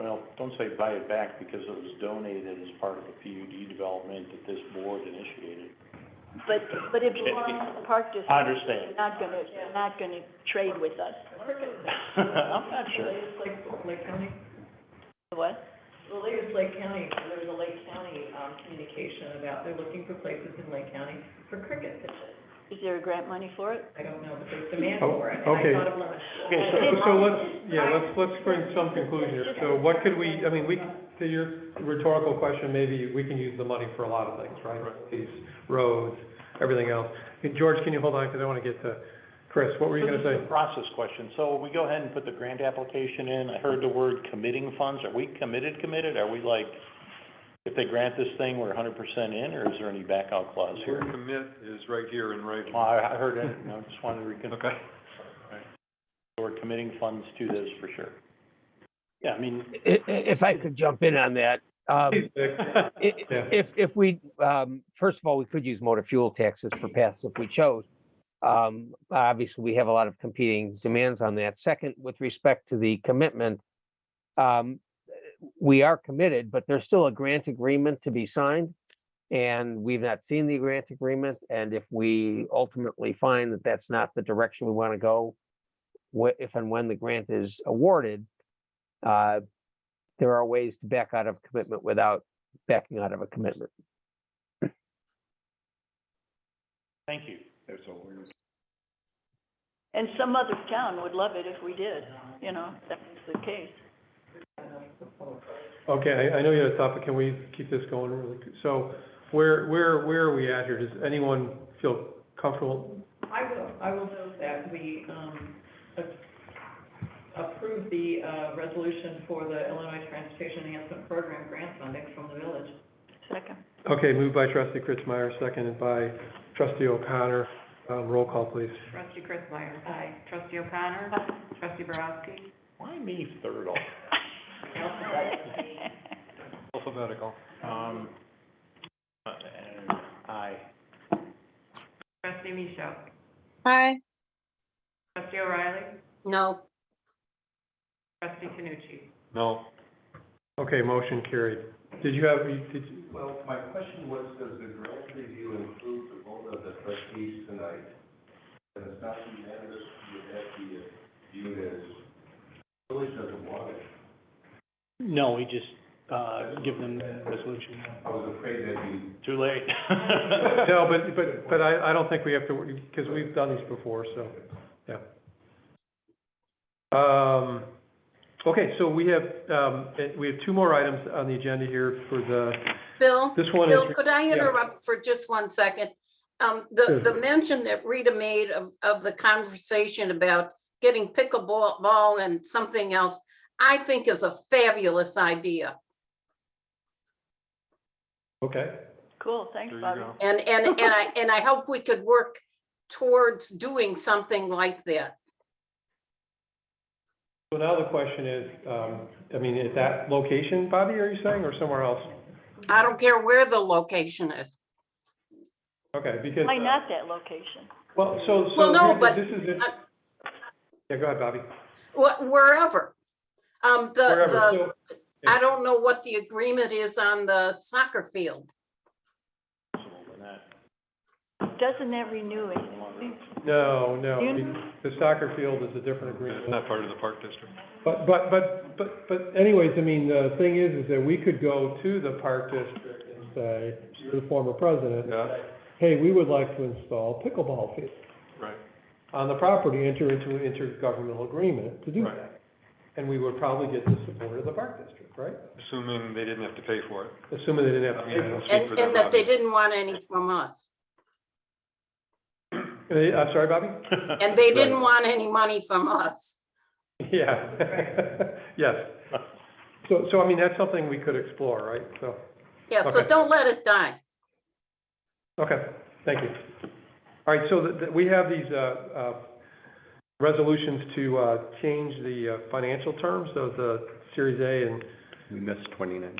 Well, don't say buy it back, because it was donated as part of the PUD development that this board initiated. But it belongs to the Park District. I understand. They're not gonna trade with us. I'm not sure. It's like Lake County, What? the latest Lake County, there was a Lake County, communication about, they're looking for places in Lake County for cricket pitches. Is there a grant money for it? I don't know, but there's demand Oh, for it, and okay. I thought of Lemon. Okay, so let's bring some conclusion here. So what could we, I mean, to your rhetorical question, maybe we can use the money for a lot of things, right? These roads, everything else. Hey, George, can you hold on, because I want to get to Chris, what were you gonna This say? is a process question. So we go ahead and put the grant application in. I heard the word committing funds. Are we committed? Are we like, if they grant this thing, we're 100% in, or is there any back out clause The here? word commit is right here in writing. Well, I heard it, I just wanted to reconfirm. Okay. So we're committing funds to this for sure. Yeah, I mean, If I could jump in on that, Please, Vic. Yeah. if we, first of all, we could use motor fuel taxes for paths if we chose. Obviously, we have a lot of competing demands on that. Second, with respect to the commitment, we are committed, but there's still a grant agreement to be signed. and we've not seen the grant agreement, and if we ultimately find that that's not the direction we want to go, if and when the grant is awarded, there are ways to back out of commitment without backing out of a commitment. Thank you. There's a weird. And some other town would love it if we did, you know, if that was the case. Okay, I know you had a topic, can we keep this going really quick? So where are we at here? Does anyone feel comfortable? I will note that we, approve the, resolution for the Illinois Transportation Enhancement Program grant funding from the village. Second. Okay, moved by trustee Kritzmeyer, seconded by trustee O'Connor. Roll call, please. Trustee Kritzmeyer. Aye. Trustee O'Connor. Aye. Trustee Borowski. Why me third off? Alphabetical. Aye. Trustee Michelle. Hi. Trustee O'Reilly. No, Trustee Canucci. No. Okay, motion carried. Did you have, Well, my question was, does the grant review include the vote of the trustees tonight? And it's not unanimous, would that be viewed as, village doesn't want it? No, we just, give them the resolution. I was afraid that you. Too late. no, but I don't think we have to, because we've done these before, so, yeah. Okay, so we have two more items on the agenda here for the, Bill, this one is. Bill, could I interrupt for just 1 second? The mention that Rita made of the conversation about getting pickleball and something else, I think is a fabulous idea. Okay. Cool, thanks, Bobby. And I hope we could work towards doing something like that. So now the question is, I mean, at that location, Bobby, are you saying, or somewhere else? I don't care where the location is. Okay, because. Why not that location? Well, so. Well, no, here's but- This is it. Yeah, go ahead, Bobby. Wherever. Wherever, so. I don't know what the agreement is on the soccer field. Doesn't that renew anything? No, You- the soccer field is a different agreement. It's not part of the park district. But anyways, I mean, the thing is that we could go to the park district and say, you're the former president, Yeah, hey, we would like to install pickleball fields right. on the property, enter into an intergovernmental agreement to do Right. that. And we would probably get the support of the park district, right? Assuming they didn't have to pay for it. Assuming they didn't have to. I mean, I don't speak And for them, that they obviously. didn't want any from us. I'm sorry, Bobby? And they didn't want any money from us. Yeah. Yes. So I mean, that's something we could explore, right? So, Yeah, so Okay. don't let it die. okay, thank you. All right, so we have these resolutions to change the financial terms of the Series A and, We missed 29.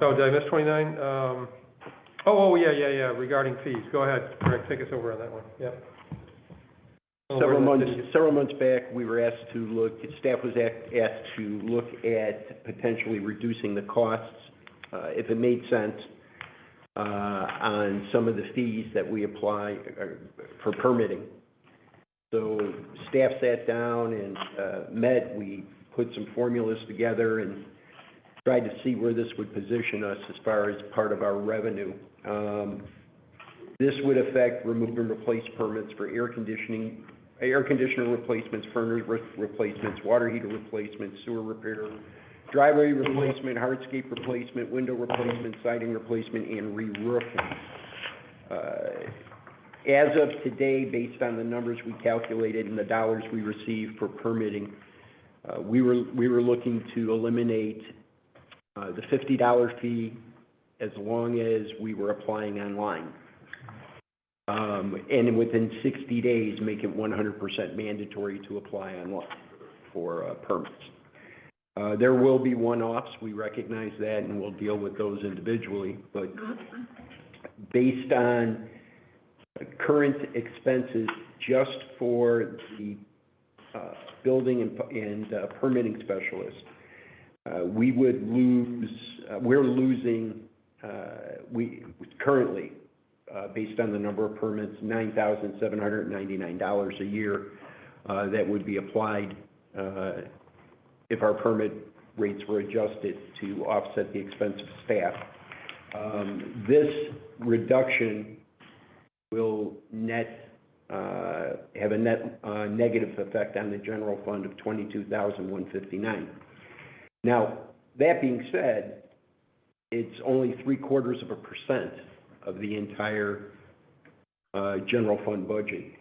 oh, did I miss 29? Yeah, regarding fees. Go ahead, Greg, take us over on that one. Yep. Several months back, we were asked to look, staff was asked to look at potentially reducing the costs, if it made sense, on some of the fees that we apply for permitting. So staff sat down and met, we put some formulas together and tried to see where this would position us as far as part of our revenue. This would affect remove and replace permits for air conditioner replacements, furnace replacements, water heater replacements, sewer repair, driveway replacement, hardscape replacement, window replacement, siding replacement, and re-roofing. As of today, based on the numbers we calculated and the dollars we received for permitting, we were looking to eliminate the $50 fee as long as we were applying online. And within 60 days, make it 100% mandatory to apply online for permits. There will be one-offs, we recognize that, and we'll deal with those individually, but based on current expenses just for the building and permitting specialist, we would lose, we're losing we currently, based on the number of permits, $9,799 a year, that would be applied, if our permit rates were adjusted to offset the expense of staff. This reduction will have a net negative effect on the general fund of $22,159. Now, that being said, it's only 0.75% of the entire general fund budget.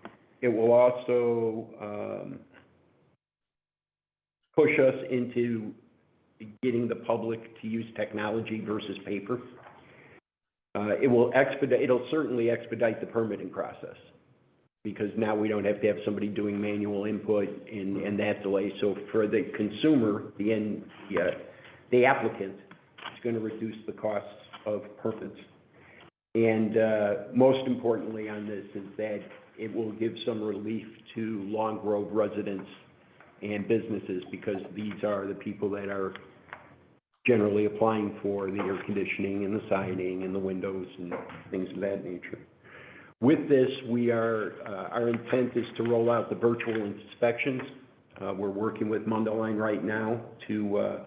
It will also push us into getting the public to use technology versus paper. It'll certainly expedite the permitting process, because now we don't have to have somebody doing manual input and that delay. So for the consumer, the applicant, it's going to reduce the costs of permits. And most importantly on this is that it will give some relief to Long Grove residents and businesses, because these are the people that are generally applying for the air conditioning and the siding and the windows and things of that nature. With this, our intent is to roll out the virtual inspections. We're working with Mundaline right now to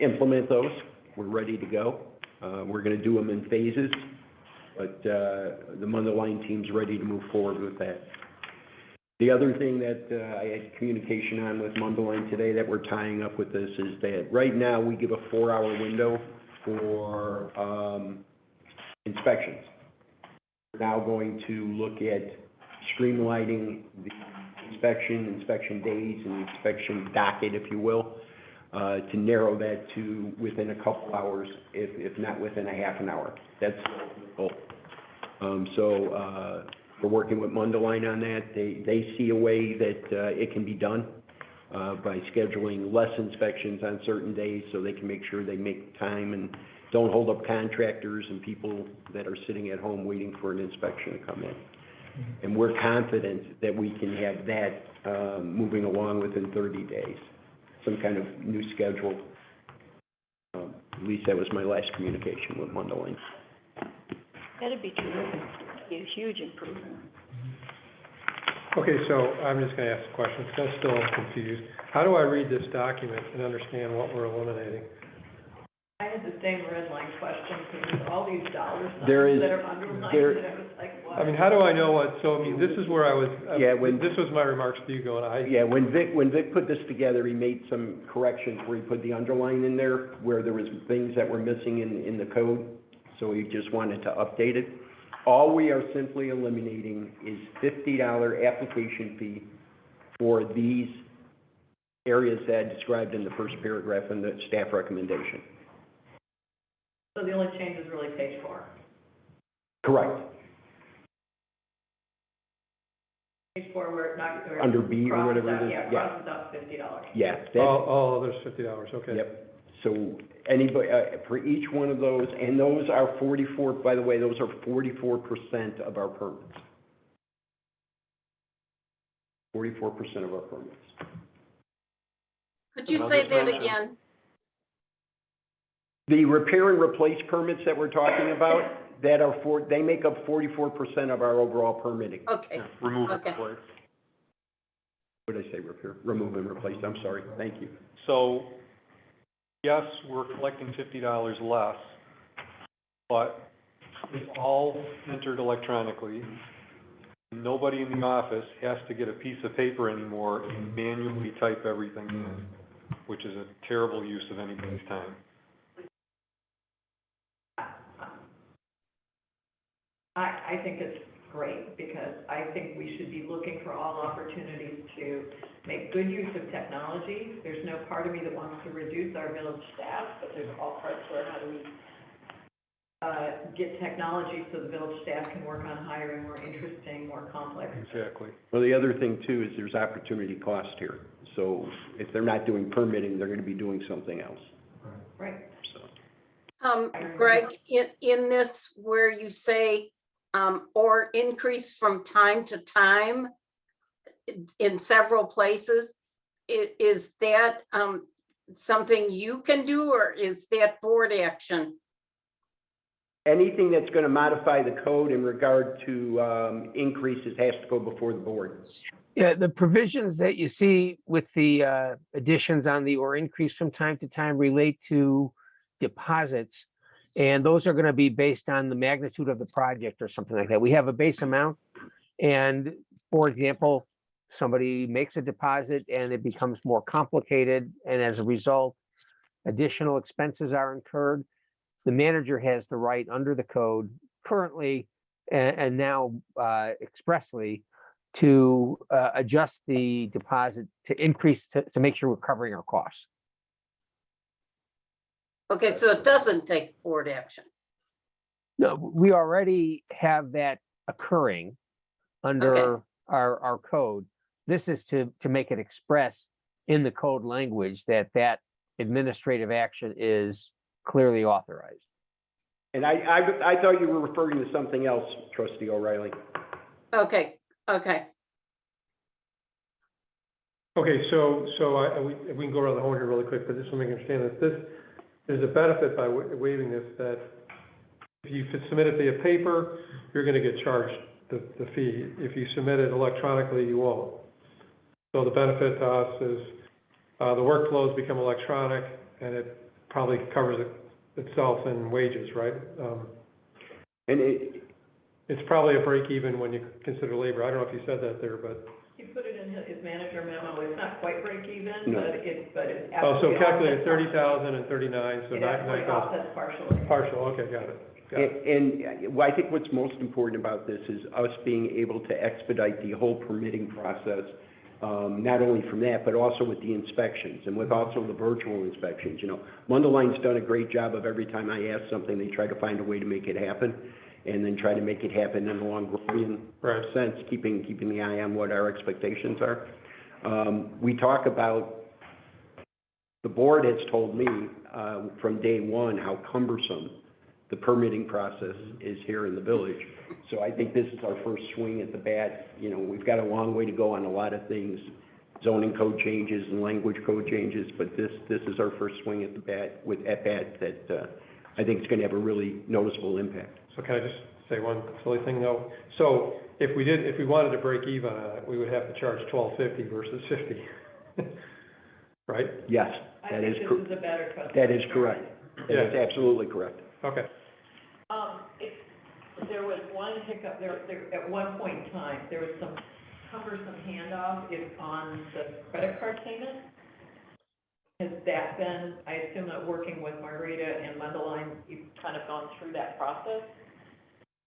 implement those. We're ready to go. We're going to do them in phases, but the Mundaline team's ready to move forward with that. The other thing that I had communication on with Mundaline today that we're tying up with this is that right now we give a 4-hour window for inspections. We're now going to look at streamlining the inspection days and inspection docket, if you will, to narrow that to within a couple hours, if not within a half an hour. That's the goal. We're working with Mundaline on that. They see a way that it can be done by scheduling less inspections on certain days, so they can make sure they make time and don't hold up contractors and people that are sitting at home waiting for an inspection to come in. And we're confident that we can have that moving along within 30 days, some kind of new schedule. At least that was my last communication with Mundaline. That'd be terrific. Be a huge improvement. Okay, so I'm just gonna ask a question, because I'm still confused. How do I read this document and understand what we're eliminating? I had the same red line question, because there's all these dollar signs There is- that are underlined, there- and I was like, what? I mean, how do I know what, so, I mean, this is where I was, Yeah, this was my remarks to you going, when Vic put this together, he made some corrections where he put the underline in there, where there was things that were missing in the code, so he just wanted to update it. All we are simply eliminating is $50 application fee for these areas that I described in the first paragraph in the staff recommendation. So the only change is really page 4. Correct. Page 4 where it not, or Under B or whatever it is, yeah, yeah. crosses out $50. Yeah. there's $50, okay. Yep. So anybody, for each one of those, and those are 44, by the way, those are 44% of our permits. 44% of our permits. Could you say that again? The repair and replace permits that we're talking about, they make up 44% of our overall permitting. Okay, Remove and Okay. replace. What did I say, repair? Remove and replace, I'm sorry, thank you. So, yes, we're collecting $50 less, but it's all entered electronically. Nobody in the office has to get a piece of paper anymore and manually type everything in, which is a terrible use of anybody's time. I think it's great, because I think we should be looking for all opportunities to make good use of technology. There's no part of me that wants to reduce our village staff, but there's all parts where how do we get technology so the village staff can work on hiring more interesting, more complex. Exactly. Well, the other thing too is there's opportunity cost here. So if they're not doing permitting, they're gonna be doing something else. Right. So. Greg, in this where you say, or increase from time to time in several places, is that, something you can do, or is that board action anything that's gonna modify the code in regard to, increases has to go before the board. Yeah, the provisions that you see with the additions on the or increase from time to time relate to deposits. And those are gonna be based on the magnitude of the project or something like that. We have a base amount. And for example, somebody makes a deposit and it becomes more complicated. And as a result, additional expenses are incurred. The manager has the right under the code currently and now expressly to adjust the deposit to increase to make sure we're covering our costs. Okay, so it doesn't take board action. No, we already have that occurring under our code. This is to make it express in the code language that administrative action is clearly authorized. And I thought you were referring to something else, Trustee O'Reilly. Okay. Okay, so we can go around the horn here really quick, but just so we understand this, there's a benefit by waiving this, that if you submit it via paper, you're gonna get charged the fee. If you submit it electronically, you won't. So the benefit to us is, the workflows become electronic, and it probably covers itself in wages, right? And it's probably a break even when you consider labor. I don't know if you said that there, but. He put it in his manager memo, it's not quite break even, No. but it's Oh, so absolutely calculated offsets 30,000 and 39, so It nine actually thousand. offsets partially. Partial, okay, got it. And well, I think what's most important about this is us being able to expedite the whole permitting process, not only from that, but also with the inspections and with also the virtual inspections. You know, Mundeline's done a great job of every time I ask something, they try to find a way to make it happen, and then try to make it happen in a Longorian sense, keeping the eye on what our expectations are. We talk about, the board has told me from day one how cumbersome the permitting process is here in the village. So I think this is our first swing at the bat. You know, we've got a long way to go on a lot of things, zoning code changes and language code changes, but this is our first swing at the bat that I think is going to have a really noticeable impact. So can I just say one silly thing though? So if we wanted to break even on it, we would have to charge $12.50 versus $50, right? Yes, that is correct. This is a better customer. That is correct. That is absolutely correct. Okay. There was one hiccup, there, at one point in time, there was some cumbersome handoff on the credit card payment. Has that been, I assume that working with Margarita and Mundeline, you've kind of gone through that process?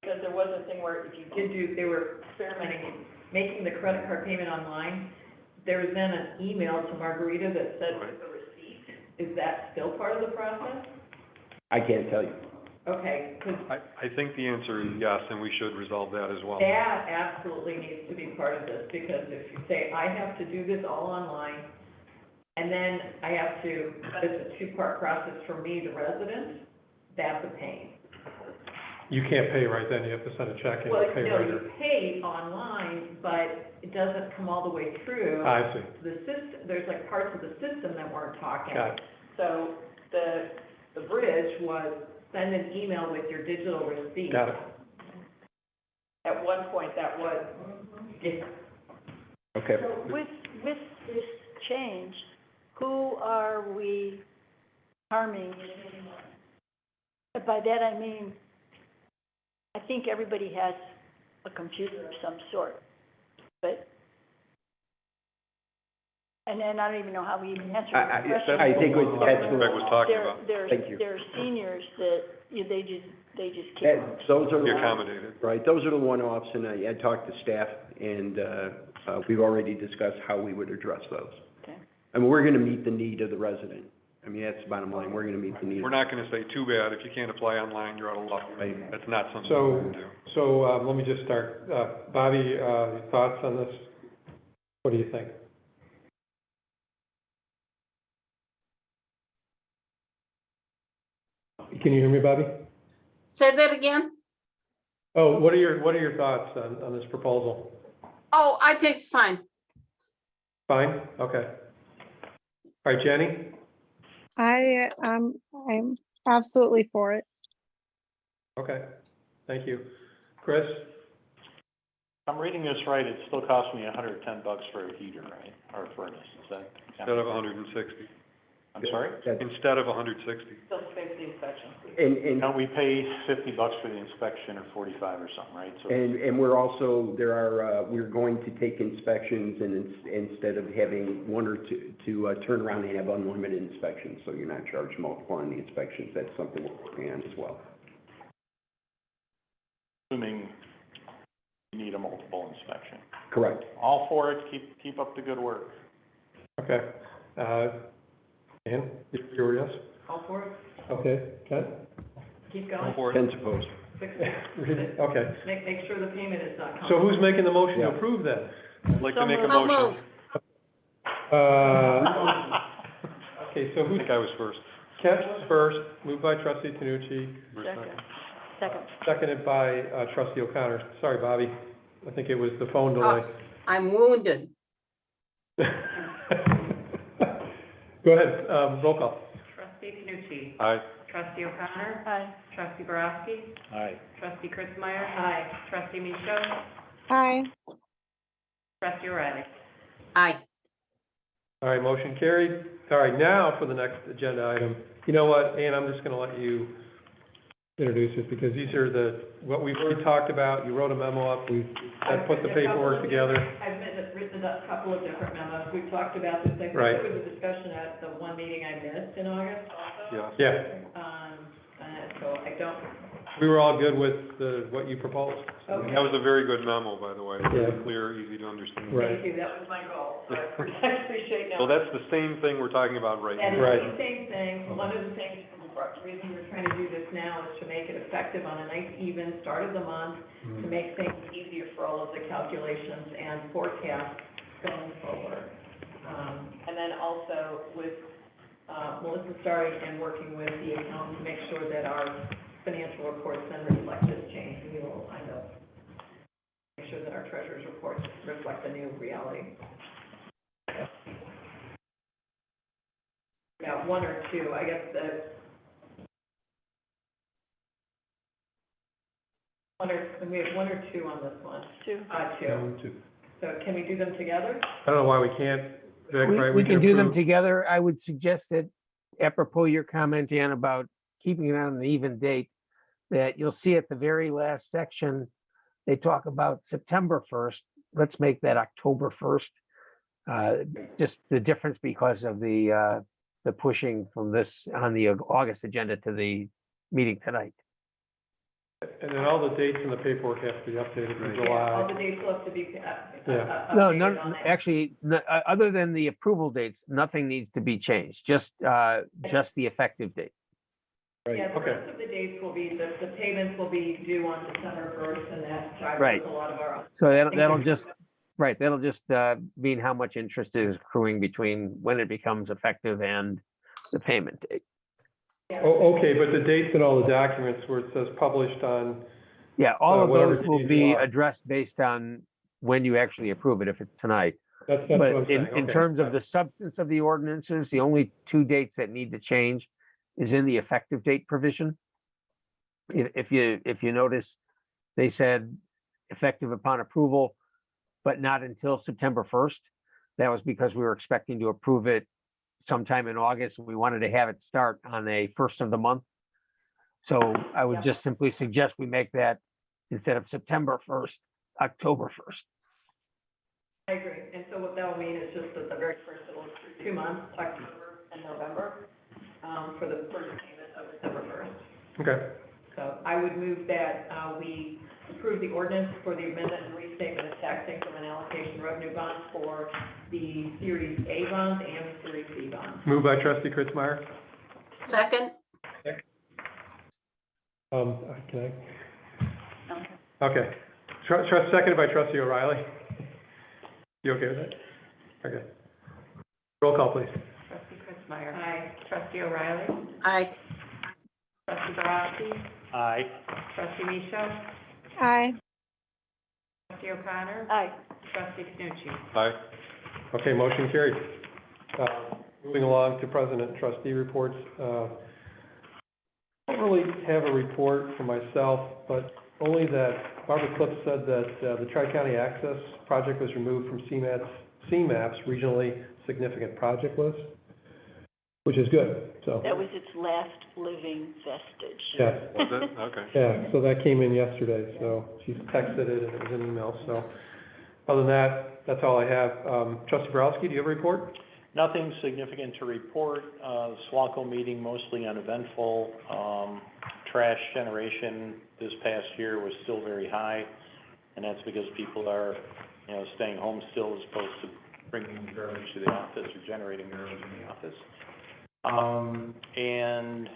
Because there was a thing where if you did they were experimenting in making the credit card payment online, there was then an email to Margarita that said the receipt. Is that still part of the process? I can't tell you. Okay, 'cause I think the answer is yes, and we should resolve that as well. that absolutely needs to be part of this, because if you say, I have to do this all online, and then I have to, but it's a two-part process for me, the resident, that's a pain. You can't pay right then, you have to send a check and Well, pay no, later. you pay online, but it doesn't come all the way through. I see. The system, there's like parts of the system that weren't talking. Got it. So the bridge was send an email with your digital receipt. Got it. At one point, that was, Okay. So with this change, who are we harming? By that I mean, I think everybody has a computer of some sort, but, and then I don't even know how we even answer that question. I think that's Greg was talking about. Thank you. There are seniors that, they just can't. Those are Be accommodated. right. Those are the one-offs, and I talked to staff, and we've already discussed how we would address those. Okay. I mean, we're going to meet the need of the resident. I mean, that's the bottom line. We're going to meet the need. We're not gonna say, too bad, if you can't apply online, you're out of luck. Right. That's not something we're gonna do. So let me just start. Bobby, your thoughts on this? What do you think? Can you hear me, Bobby? Say that again? Oh, what are your thoughts on this proposal? Oh, I think it's fine. Fine? Okay. All right, Jenny? I'm absolutely for it. Okay, thank you. Chris? If I'm reading this right, it still costs me $110 for a heater, right, or a furnace, is that? Instead of 160. I'm sorry? Instead of 160. Still pays the inspection. And, Don't we pay $50 for the inspection or 45 or something, right? So and we're also, we're going to take inspections and instead of having one or two, to turn around and have unlimited inspections, so you're not charged multiple on the inspections. That's something we're working on as well. assuming you need a multiple inspection. Correct. All for it, keep up the good work. Okay. Ann, your yes? All for it, Okay, Ken? keep going. Ken's opposed. Fix it. Okay. Make sure the payment is not coming. So who's making the motion to Yeah. approve that? I'd like to make a So motion. moved. Okay, so I who's, think I was first. Kent was first, moved by trustee Tanucci, Second. seconded by trustee O'Connor. Sorry, Bobby, I think it was the phone delay. I'm wounded. Go ahead, roll call. Trustee Tanucci. Aye. Trustee O'Connor. Aye. Trustee Borowski. Aye. Trustee Chris Meyer. Aye. Trustee Micho. Hi. Trustee O'Reilly. Aye. All right, motion carried. All right, now for the next agenda item. You know what, Ann, I'm just gonna let you introduce this, because these are what we've already talked about. You wrote a memo up, we put the paperwork together. I've written a couple of different memos. We've talked about this. I think Right. there was a discussion at the one meeting I missed in August also. Yes. Yeah, So I don't, we were all good with what you proposed. okay. That was a very good memo, by the way. Very Yeah. clear, easy to understand. Right. Thank you, that was my goal. So I appreciate Well, now. that's the same thing we're talking about right And now. Right. it's the same thing, one of the things, the reason we're trying to do this now is to make it effective on a nice even start of the month, to make things easier for all of the calculations and forecasts going forward. And then also with, Melissa starting and working with the accountant to make sure that our financial reports then reflect this change. We will kind of make sure that our treasurer's reports reflect the new reality. Yeah, one or two, I guess we have one or two on this one. Two. Two. So can we do them together? I don't know why we can't, Vic, right? We can do them approve. together. I would suggest that apropos your comment, Ann, about keeping it on an even date, that you'll see at the very last section, they talk about September 1st. Let's make that October 1st. Just the difference because of the pushing from this on the August agenda to the meeting tonight. And then all the dates in the paperwork have to be updated for Yeah, all July. the dates will have to be, Yeah. No, updated on none, that. actually, other than the approval dates, nothing needs to be changed, just the effective date. Yeah, the Okay. rest of the dates will be, the payments will be due on December 1st, and that drives Right. a lot of our. So that'll just mean how much interest is accruing between when it becomes effective and the payment date. Oh, okay, but the dates in all the documents where it says published on, Yeah, all of whatever those will date be you are. addressed based on when you actually approve it, if it's tonight. that's what I'm But saying, in okay. terms of the substance of the ordinances, the only two dates that need to change is in the effective date provision. If you notice, they said effective upon approval, but not until September 1st. That was because we were expecting to approve it sometime in August, and we wanted to have it start on a first of the month. So I would just simply suggest we make that, instead of September 1st, October 1st. I agree, and so what that'll mean is just that the very first, it'll be 2 months, October and November, for the first payment of December 1st. Okay, So I would move that, we approve the ordinance for the amendment and restatement of tax income and allocation revenue bonds for the Series A bonds and the Series B bonds. moved by trustee Kritzmeyer. Second, Can I? Okay. Seconded by trustee O'Reilly. You okay with that? Okay. Roll call, please. Trustee Chris Meyer. Aye. Trustee O'Reilly. aye. Trustee Borowski. Aye. Trustee Micho. Hi. Trustee O'Connor. Aye. Trustee Tanucci. Aye. Okay, motion carried. Moving along to president and trustee reports. I don't really have a report for myself, but only that Barbara Cliff said that the Tri-County Access Project was removed from CMAP's regionally significant project list, which is good, so. That was its last living vestige. Yeah, Was it? Okay. yeah, so that came in yesterday, so she texted it and it was an email, so. Other than that, that's all I have. Trustee Borowski, do you have a report? Nothing significant to report. SWACO meeting mostly uneventful. Trash generation this past year was still very high, and that's because people are, staying home still as opposed to bringing garbage to the office or generating garbage in the office. And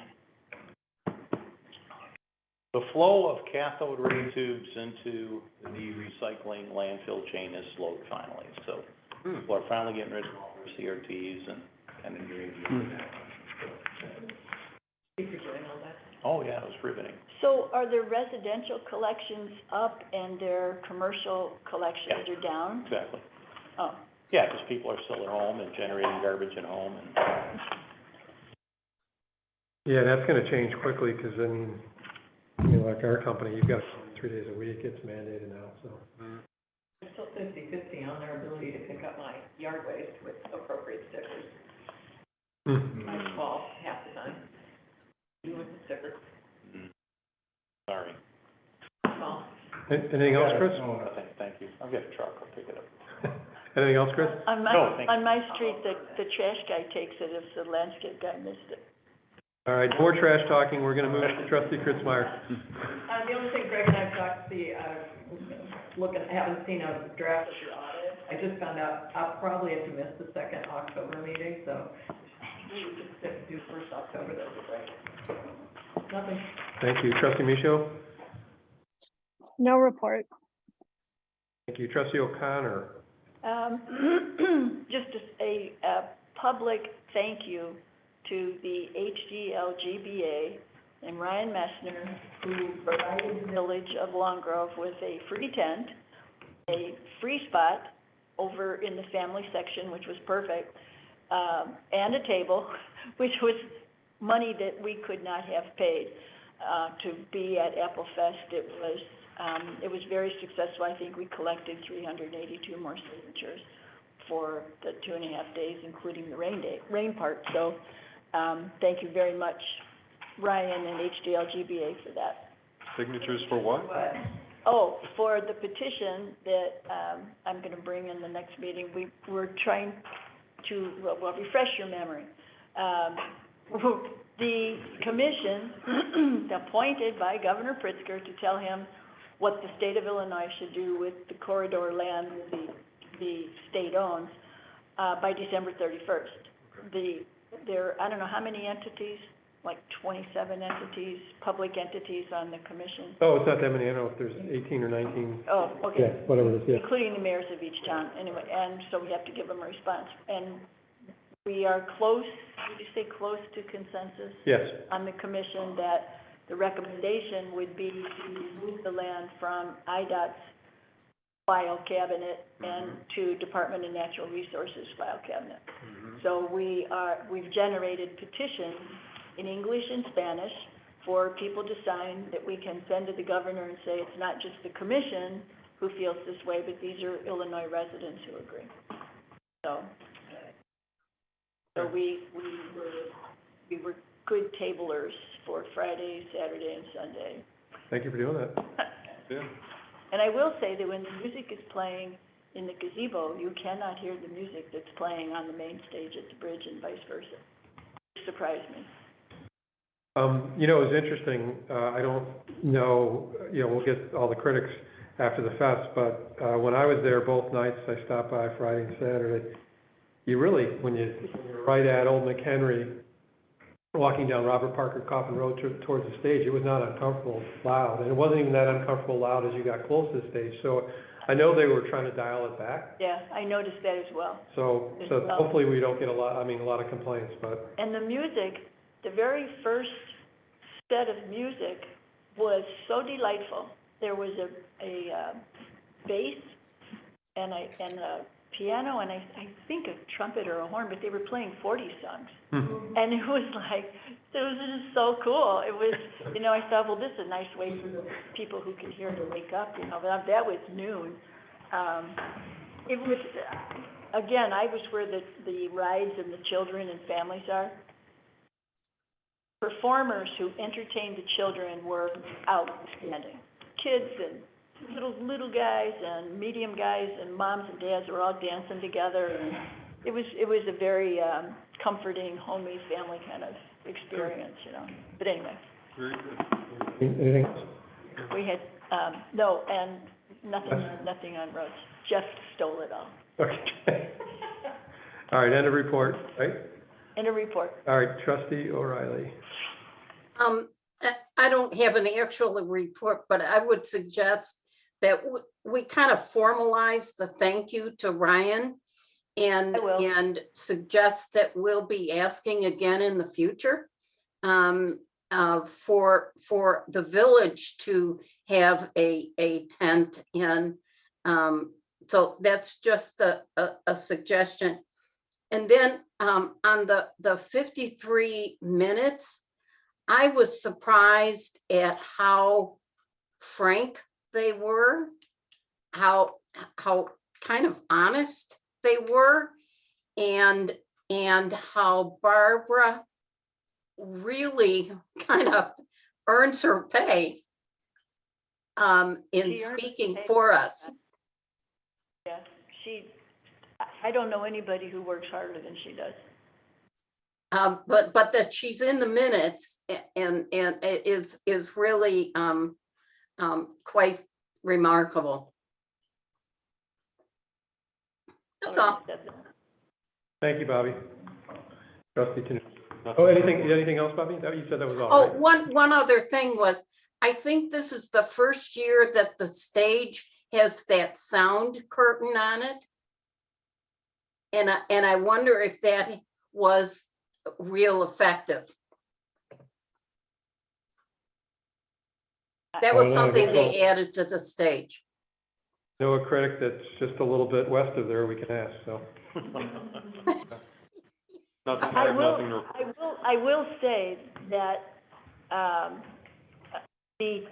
the flow of cathode ray tubes into the recycling landfill chain has slowed finally. So people are finally getting rid of all their CRTs and doing that. Thank you for doing all that. Oh, yeah, it was riveting. So are their residential collections up and their commercial collections are down? Exactly. Oh, Yeah, because people are still at home and generating garbage at home and. Yeah, that's gonna change quickly, because like our company, you've got 3 days a week, it's mandated now, so. I'm still 50-50 on their ability to pick up my yard waste with appropriate stickers. I fall half the time. Even with the stickers. Sorry. Well, Anything else, Chris? No, thank you. I've got a truck, I'll pick it up. Anything else, Chris? on my, No, thank you. on my street, the trash guy takes it if the landscape guy missed it. All right, more trash talking, we're gonna move to trustee Chris Meyer. the only thing Greg and I've talked, haven't seen a draft of your audit. I just found out I'll probably have to miss the second October meeting, so maybe we could do first October, that would be great. Nothing. Thank you. Trustee Michaud? No report. Thank you. Trustee O'Connor? Just a public thank you to the HDLGBA and Ryan Messner, who provided the village of Long Grove with a free tent, a free spot over in the family section, which was perfect, and a table, which was money that we could not have paid to be at Apple Fest. It was very successful. I think we collected 382 more signatures for the 2.5 days, including the rain part. So, thank you very much, Ryan and HDLGBA, for that. Signatures for what? Oh, for the petition that I'm going to bring in the next meeting. We're trying to, well, refresh your memory. The commission appointed by Governor Pritzker to tell him what the state of Illinois should do with the corridor land the state owns by December 31st. There, I don't know how many entities, like 27 entities, public entities on the commission. Oh, it's not that many. I don't know if there's 18 or 19. Oh, okay. Yeah, whatever it is, yeah. Including the mayors of each town, anyway, and so we have to give them a response. And we are close, would you say close to consensus? Yes. On the commission that the recommendation would be to move the land from IDOT's file cabinet and to Department of Natural Resources file cabinet. So we've generated petitions in English and Spanish for people to sign that we can send to the governor and say it's not just the commission who feels this way, but these are Illinois residents who agree. So we were good tablers for Friday, Saturday, and Sunday. Thank you for doing that. Yeah. And I will say that when the music is playing in the gazebo, you cannot hear the music that's playing on the main stage at the bridge and vice versa. It surprised me. It was interesting. I don't know, we'll get all the critics after the fest, but when I was there both nights, I stopped by Friday and Saturday. You really, when you're right at Old Mchenry, walking down Robert Parker Coffin Road towards the stage, it was not uncomfortable loud, and it wasn't even that uncomfortable loud as you got close to the stage. So I know they were trying to dial it back. Yeah, I noticed that as well. So hopefully we don't get a lot of complaints, but. And the music, the very first set of music was so delightful. There was a bass and a piano and I think a trumpet or a horn, but they were playing 40 songs. Hmm. And it was like, it was just so cool. It was, you know, I thought, well, this is a nice way for the people who can hear to wake up, you know, but that was noon. It was, again, I was where the rides and the children and families are. Performers who entertained the children were outstanding. Kids and little guys and medium guys and moms and dads were all dancing together. And it was a very comforting, homey, family kind of experience, you know. But anyway, Very good. Anything else? we had, no, and nothing on roads. Jeff stole it all. Okay. All right, end of report, right? In a report. All right, trustee O'Reilly. I don't have an actual report, but I would suggest that we kind of formalize the thank you to Ryan and, I will. and suggest that we'll be asking again in the future for the village to have a tent. And so that's just a suggestion. And then on the 53 minutes, I was surprised at how frank they were, how kind of honest they were, and how Barbara really kind of earns her pay in She earns speaking pay for us. Yeah, I don't know anybody who works harder than she does. But that she's in the minutes and it is really quite remarkable. That's all. Thank you, Bobby. Trustee Tanu. Oh, anything else, Bobby? You said that was all, Oh, right? one other thing was, I think this is the first year that the stage has that sound curtain on it. And I wonder if that was real effective. That was Well, something they added to the stage. Know a critic that's just a little bit west of there we can ask, so. Nothing, I nothing to report. I will say that, the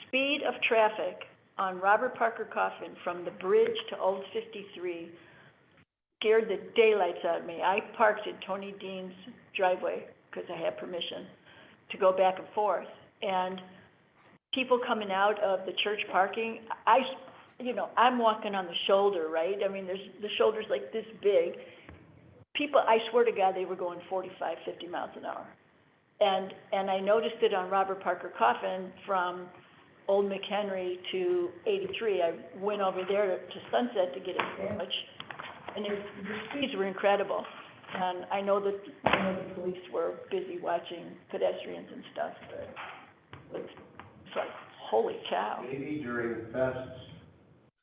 speed of traffic on Robert Parker Coffin from the bridge to Old 53 scared the daylights out of me. I parked in Tony Dean's driveway because I had permission to go back and forth. And people coming out of the church parking, I'm walking on the shoulder, right? I mean, the shoulder's like this big. People, I swear to God, they were going 45, 50 miles an hour. And I noticed it on Robert Parker Coffin from Old Mchenry to 83. I went over there to Sunset to get a sandwich, and the speeds were incredible. And I know that the police were busy watching pedestrians and stuff, but it's like, holy cow. Maybe during fests,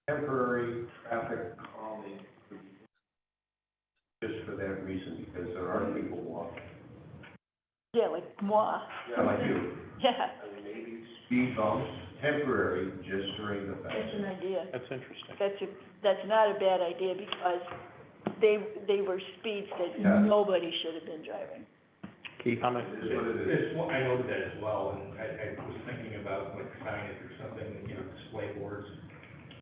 temporary traffic calming would be just for that reason, because there are people walking. Yeah, like moi. Yeah, like you. Yeah, I mean, maybe speed bumps, temporary, just during the fest. that's an idea. That's interesting. That's not a bad idea, because they were speeds that Yeah. nobody should have been driving. Keith? Comment? It is what it is. I noted that as well, and I was thinking about like signage or something, display boards,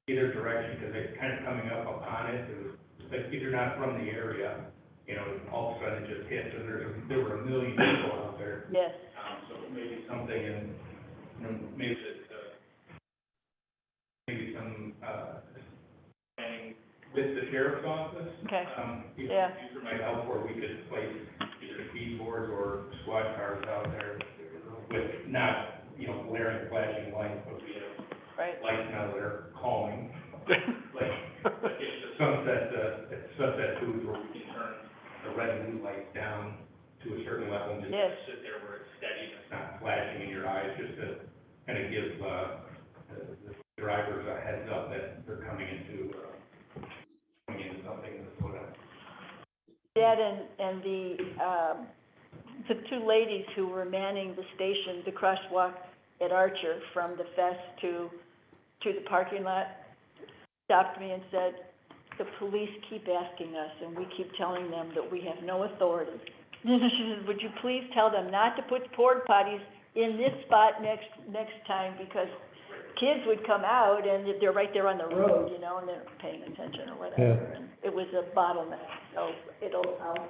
either direction, because it's kind of coming up upon it. It was like, if you're not from the area, all of a sudden it just hits, and there were a million people out there. Yes. So maybe something in, maybe some, planning with the sheriff's office. Okay. Either Yeah. user might help, or we could place either speed boards or squad cars out there with not, glaring, flashing lights, but we have Right. lights now that are calming. Like, at Sunset Foods, where we can turn the red and blue lights down to a certain level and just Yes. sit there where it's steady and it's not flashing in your eyes, just to kind of give, the drivers a heads up that they're coming into something that's what That and the two ladies who were manning the station, the crosswalk at Archer from the fest to the parking lot, stopped me and said, the police keep asking us, and we keep telling them that we have no authority. She says, would you please tell them not to put porta potties in this spot next time, because kids would come out and they're right there on the road, you know, and they're paying attention or whatever. And it was a bottleneck, so I'll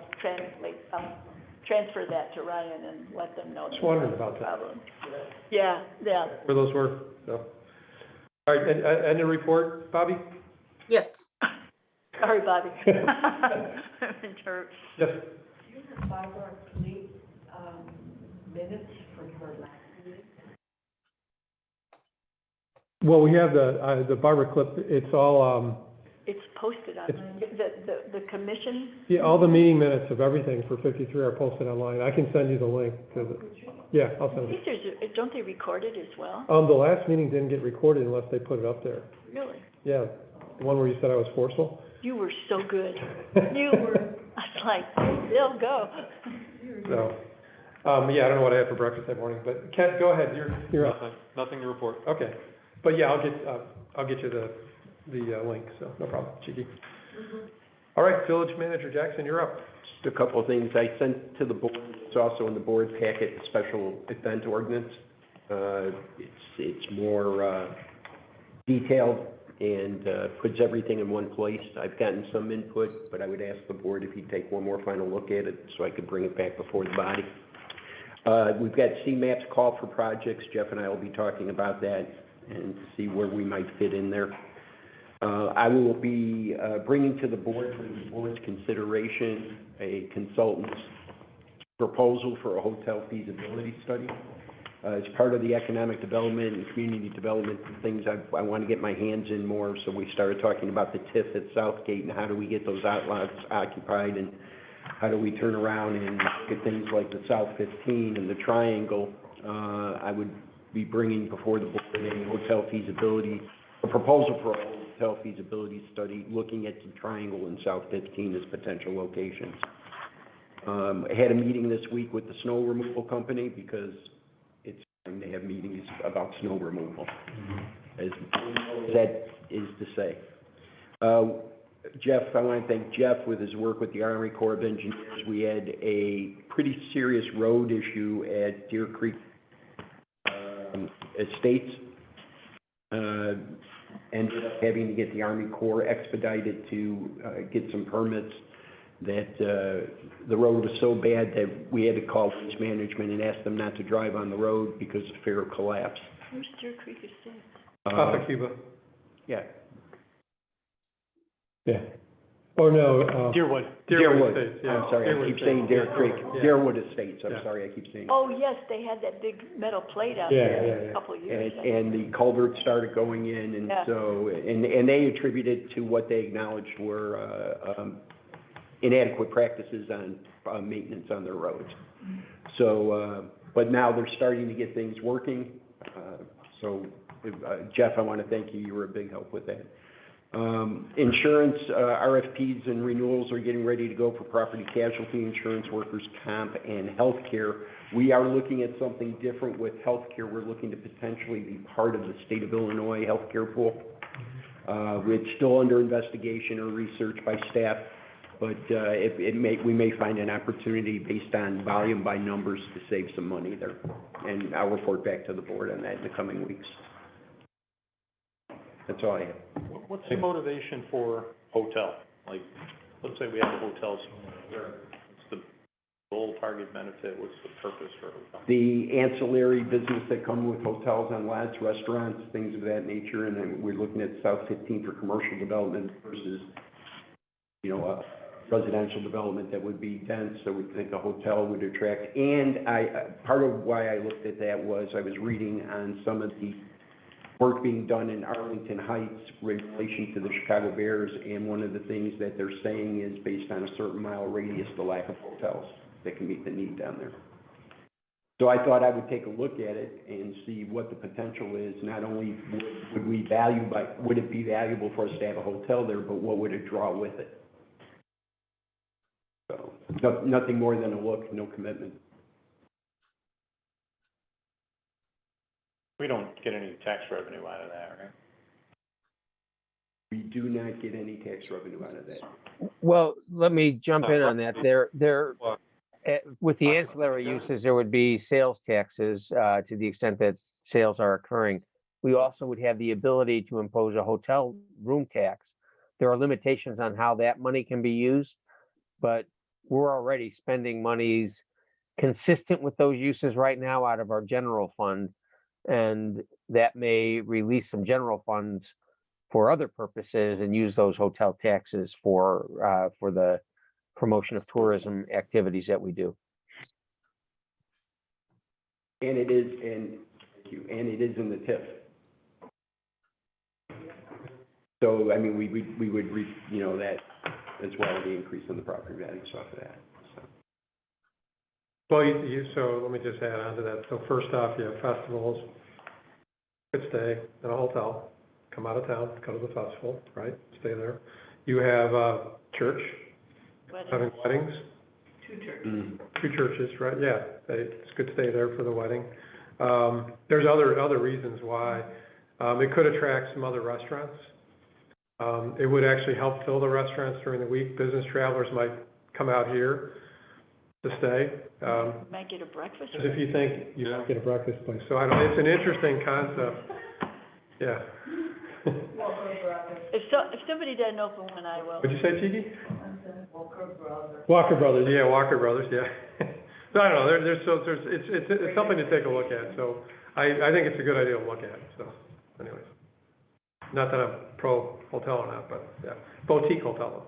transfer that to Ryan and let them know. Just wondering about that. Problem. Yeah, yeah. Where those were, so. All right, and the report, Bobby? Yes. Sorry, Bobby. In church. Yes. Do you have Barbara complete, minutes from her last meeting? Well, we have the Barbara clip, it's all, It's posted on, the commission. yeah, all the meeting minutes of everything for 53 are posted online. I can send you the link to yeah, I'll I send think it. don't they record it as well? The last meeting didn't get recorded unless they put it up there. Really? Yeah, the one where you said I was forceful. You were so good. You were, I was like, they'll go. So, yeah, I don't know what I had for breakfast that morning, but Ken, go ahead, you're up. Nothing to report. Okay, but yeah, I'll get you the link, so no problem, cheeky. All right, Village Manager Jackson, you're up. Just a couple of things I sent to the board, it's also in the board packet, the special event ordinance. It's more detailed and puts everything in one place. I've gotten some input, but I would ask the board if you'd take one more final look at it so I could bring it back before the body. We've got CMAP's call for projects. Jeff and I will be talking about that and see where we might fit in there. I will be bringing to the board for the board's consideration a consultant's proposal for a hotel feasibility study. As part of the economic development and community development things, I want to get my hands in more, so we started talking about the TIF at Southgate and how do we get those outlots occupied and how do we turn around and look at things like the South 15 and the Triangle. I would be bringing before the board a hotel feasibility, a proposal for a hotel feasibility study looking at the Triangle and South 15 as potential locations. I had a meeting this week with the snow removal company because it's time to have meetings about snow removal, as that is to say. Jeff, I want to thank Jeff with his work with the Army Corps of Engineers. We had a pretty serious road issue at Deer Creek Estates. Ended up having to get the Army Corps expedited to get some permits. That the road was so bad that we had to call waste management and ask them not to drive on the road because of fear of collapse. Where's Deer Creek Estates? Papa Cuba. Yeah. Yeah. Or no, Deerwood. Deerwood Estates, yeah. I'm sorry, I keep saying Deer Creek. Yeah. Deerwood Estates, I'm Yeah. sorry, I keep saying. Oh, yes, they had that big metal plate out Yeah, there yeah, a couple of years ago. And the culvert started going in, and Yeah. so, and they attributed to what they acknowledged were inadequate practices on maintenance on their roads. So, but now they're starting to get things working. So, Jeff, I want to thank you. You were a big help with that. Insurance, RFPs and renewals are getting ready to go for property casualty insurance, workers' comp, and healthcare. We are looking at something different with healthcare. We're looking to potentially be part of the state of Illinois healthcare pool. It's still under investigation or research by staff, but we may find an opportunity based on volume by numbers to save some money there. And I'll report back to the board on that in the coming weeks. That's all I have. What's the motivation for hotel? Like, let's say we have a hotel somewhere, what's the goal, target, benefit, what's the purpose for a hotel? The ancillary business that come with hotels and lodge, restaurants, things of that nature, and then we're looking at South 15 for commercial development versus, you know, a residential development that would be dense, so we think a hotel would attract. And part of why I looked at that was I was reading on some of the work being done in Arlington Heights in relation to the Chicago Bears, and one of the things that they're saying is based on a certain mile radius, the lack of hotels that can meet the need down there. So I thought I would take a look at it and see what the potential is. Not only would it be valuable for us to have a hotel there, but what would it draw with it? So nothing more than a look, no commitment. We don't get any tax revenue out of that, right? we do not get any tax revenue out of that. Well, let me jump in on that. With the ancillary uses, there would be sales taxes, to the extent that sales are occurring. We also would have the ability to impose a hotel room tax. There are limitations on how that money can be used, but we're already spending monies consistent with those uses right now out of our general fund. And that may release some general funds for other purposes and use those hotel taxes for the promotion of tourism activities that we do. And it is, and it is in the TIF. So, I mean, we would, that as well, the increase in the property values off of that, so. Well, so let me just add on to that. So first off, you have festivals, could stay in a hotel, come out of town, go to the festival, right? Stay there. You have church, having weddings. Two churches. Mm-hmm. Two churches, right? Yeah, they could stay there for the wedding. There's other reasons why. It could attract some other restaurants. It would actually help fill the restaurants during the week. Business travelers might come out here to stay. Might get a breakfast. As if you think you might get a breakfast place. So it's an interesting concept. Yeah. If somebody doesn't open one, I will. What'd you say, Tiki? Walker Brothers. Walker Brothers, yeah, Walker Brothers, yeah. So I don't know, it's something to take a look at, so I think it's a good idea to look at, so anyways. Not that I'm pro hotel or not, but yeah, boutique hotel.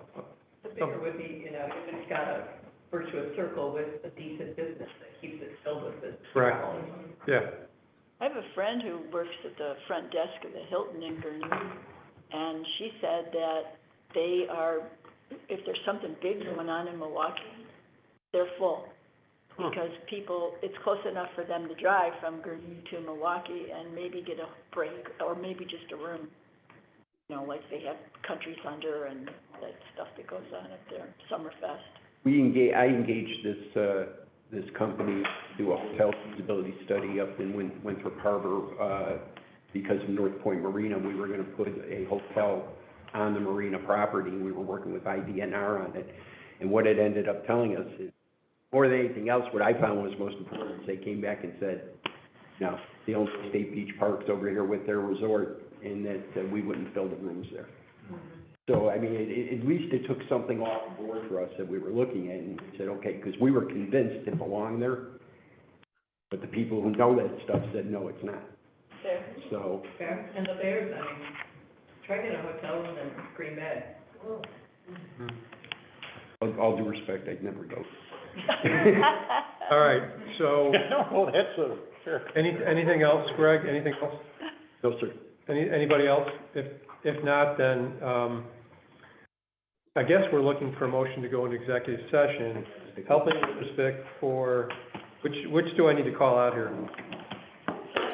The bigger would be, if it's got a virtuous circle with a decent business that keeps it filled with business. Correct. Yeah. I have a friend who works at the front desk of the Hilton in Gurnee, and she said that they are, if there's something big going on in Milwaukee, they're full. Because it's close enough for them to drive from Gurnee to Milwaukee and maybe get a break, or maybe just a room. Like they have Country Thunder and that stuff that goes on up there, Summerfest. I engaged this company to do a hotel feasibility study up in Winthrop Harbor, because of North Point Marina. We were gonna put a hotel on the marina property, and we were working with IDNR on it. And what it ended up telling us is, more than anything else, what I found was most important is they came back and said, no, the only State Beach Park's over here with their resort, and that we wouldn't fill the rooms there. Mm-hmm. So, I mean, at least it took something off the board for us that we were looking at, and we said, okay, because we were convinced it belonged there, but the people who know that stuff said, no, it's not. Fair. So. Fair. And the Bears, try getting a hotel room in Green Bay. With all due respect, I'd never go. All right, so. No, that's sure. Anything else, Greg? Anything else? No, sir. Anybody else? If not, then, I guess we're looking for a motion to go into executive session. Helping with respect for, which do I need to call out here?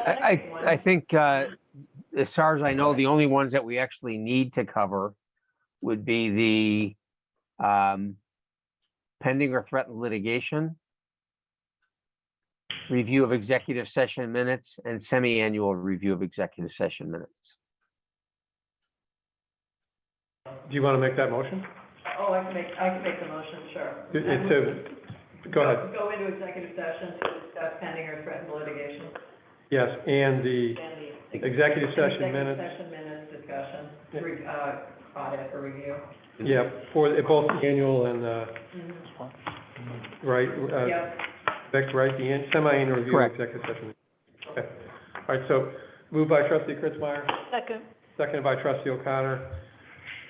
I think, as far as I know, the only ones that we actually need to cover would be the pending or threatened litigation, review of executive session minutes, and semi-annual review of executive session minutes. Do you want to make that motion? Oh, I can make the motion, sure. Go ahead. Go into executive session to discuss pending or threatened litigation. Yes, and the executive session minutes. Executive session minutes discussion, audit or review. Yeah, for both the annual and, right? Yep. That's right, the semi-annual review of Correct. executive session. Okay. All right, so moved by trustee Kritzmeyer, Second. seconded by trustee O'Connor.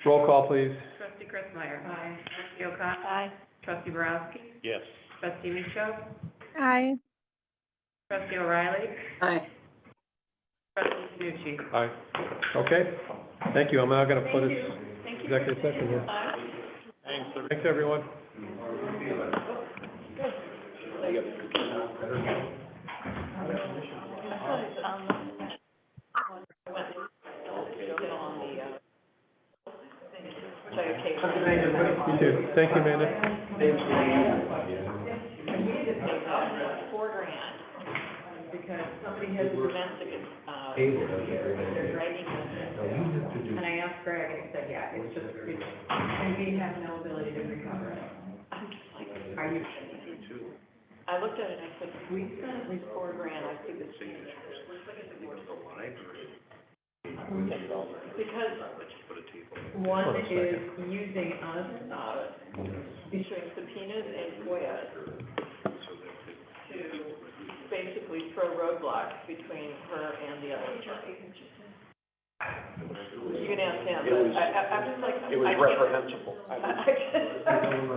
Roll call, please. Trustee Kritzmeyer. Aye. Trustee O'Connor. Aye. Trustee Borowski. Yes. Trustee Micho. Aye. Trustee O'Reilly. Aye. Trustee Panucci. Aye. Okay, thank you. I'm now gonna put it Thank you. executive session here. Thanks, everyone. You too. Thank you, Amanda. $4,000, because somebody has a domestic, they're driving, and I asked Greg and he said, yeah, it's just, it's, and we have no ability to recover it. I'm just like, Are you? I looked at it and I said, if we spent at least $4,000, I think it's. Because One is using us, issuing subpoenas and FOIAs to basically throw roadblocks between her and the other attorney. You can ask him, but I'm just like. It was reprehensible.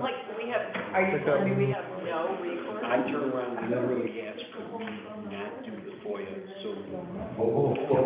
Like, we have, are you telling me we have no recourse? I turned around and literally asked for me not do the FOIA, so.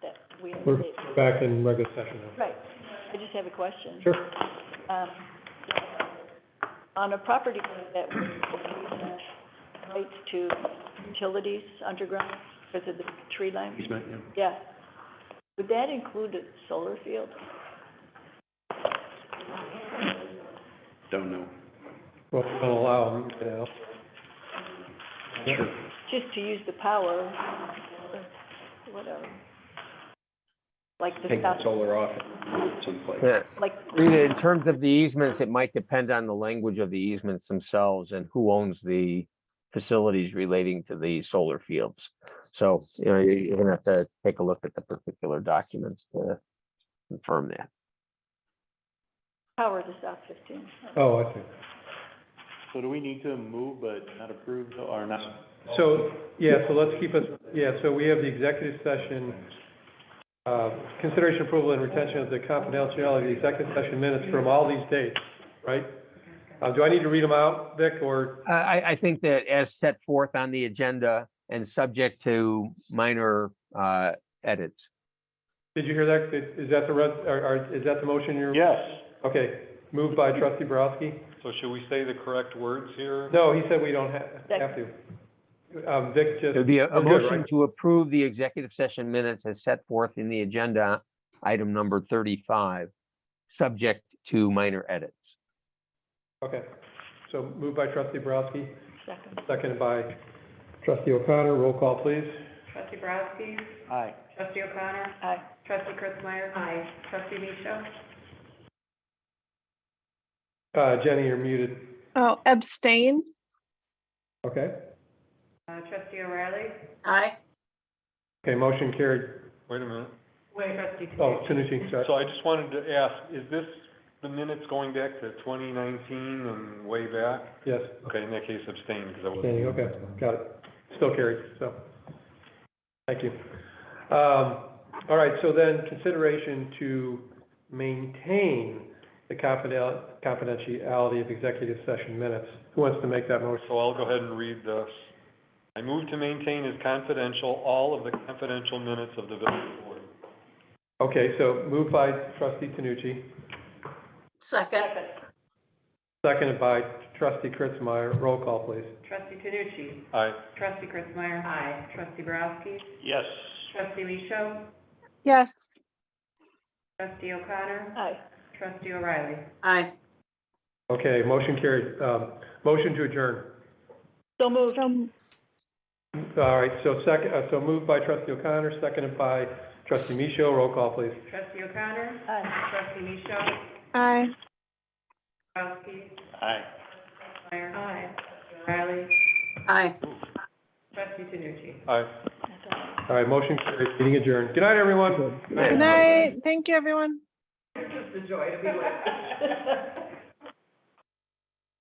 That we We're back in regular session now. Right, I just have a question. Sure. On a property that was rights to utilities underground because of the tree line? Easement, yeah. Yeah. Would that include a solar field? Don't know. Well, we don't allow them, you know. Sure. Just to use the power, whatever. Like the Take the south, solar off someplace. Yeah. like, Rita, in terms of the easements, it might depend on the language of the easements themselves and who owns the facilities relating to the solar fields. So, you know, you're gonna have to take a look at the particular documents to confirm that. power to South 15. Oh, I see. So do we need to move but not approve or not? So, yeah, so let's keep it, yeah, so we have the executive session, consideration, approval, and retention of the confidentiality of the executive session minutes from all these dates, right? Do I need to read them out, Vic, or, I think that as set forth on the agenda and subject to minor edits. did you hear that? Is that is that the motion you're? Yes. Okay, moved by trustee Borowski. So should we say the correct words here? No, he said we don't have to. Vic just. There'd be a we're good, motion right? to approve the executive session minutes as set forth in the agenda, item number 35, subject to minor edits. Okay, so moved by trustee Borowski, Second. seconded by trustee O'Connor. Roll call, please. Trustee Borowski? Aye. Trustee O'Connor? Aye. Trustee Kritzmeyer? Aye. Trustee Micho? Jenny, you're muted. Oh, abstain? Okay. Trustee O'Reilly? Aye. Okay, motion carried. Wait a minute. Wait, trustee Oh, Tanucci, sorry. So I just wanted to ask, is this the minutes going back to 2019 and way back? Yes. Okay, in that case abstain, because I wasn't. Standing, okay, got it. Still carried, so, thank you. All right, so then consideration to maintain the confidentiality of executive session minutes. Who wants to make that motion? So I'll go ahead and read this. I move to maintain as confidential all of the confidential minutes of the village board. Okay, so moved by trustee Tanucci, Second. seconded by trustee Kritzmeyer. Roll call, please. Trustee Tanucci? Aye. Trustee Kritzmeyer? Aye. Trustee Borowski? Yes. Trustee Micho? Yes. Trustee O'Connor? Aye. Trustee O'Reilly? Aye. Okay, motion carried. Motion to adjourn. So moved. All right, so so moved by trustee O'Connor, seconded by trustee Micho. Roll call, please. Trustee O'Connor? Aye. Trustee Micho? Aye. Borowski? Aye. Kritzmeyer? Aye. O'Reilly? Aye. Trustee Tanucci? Aye. All right, motion carried. Meeting adjourned. Good night, everyone. Good night. Thank you, everyone. It's just a joy to be with.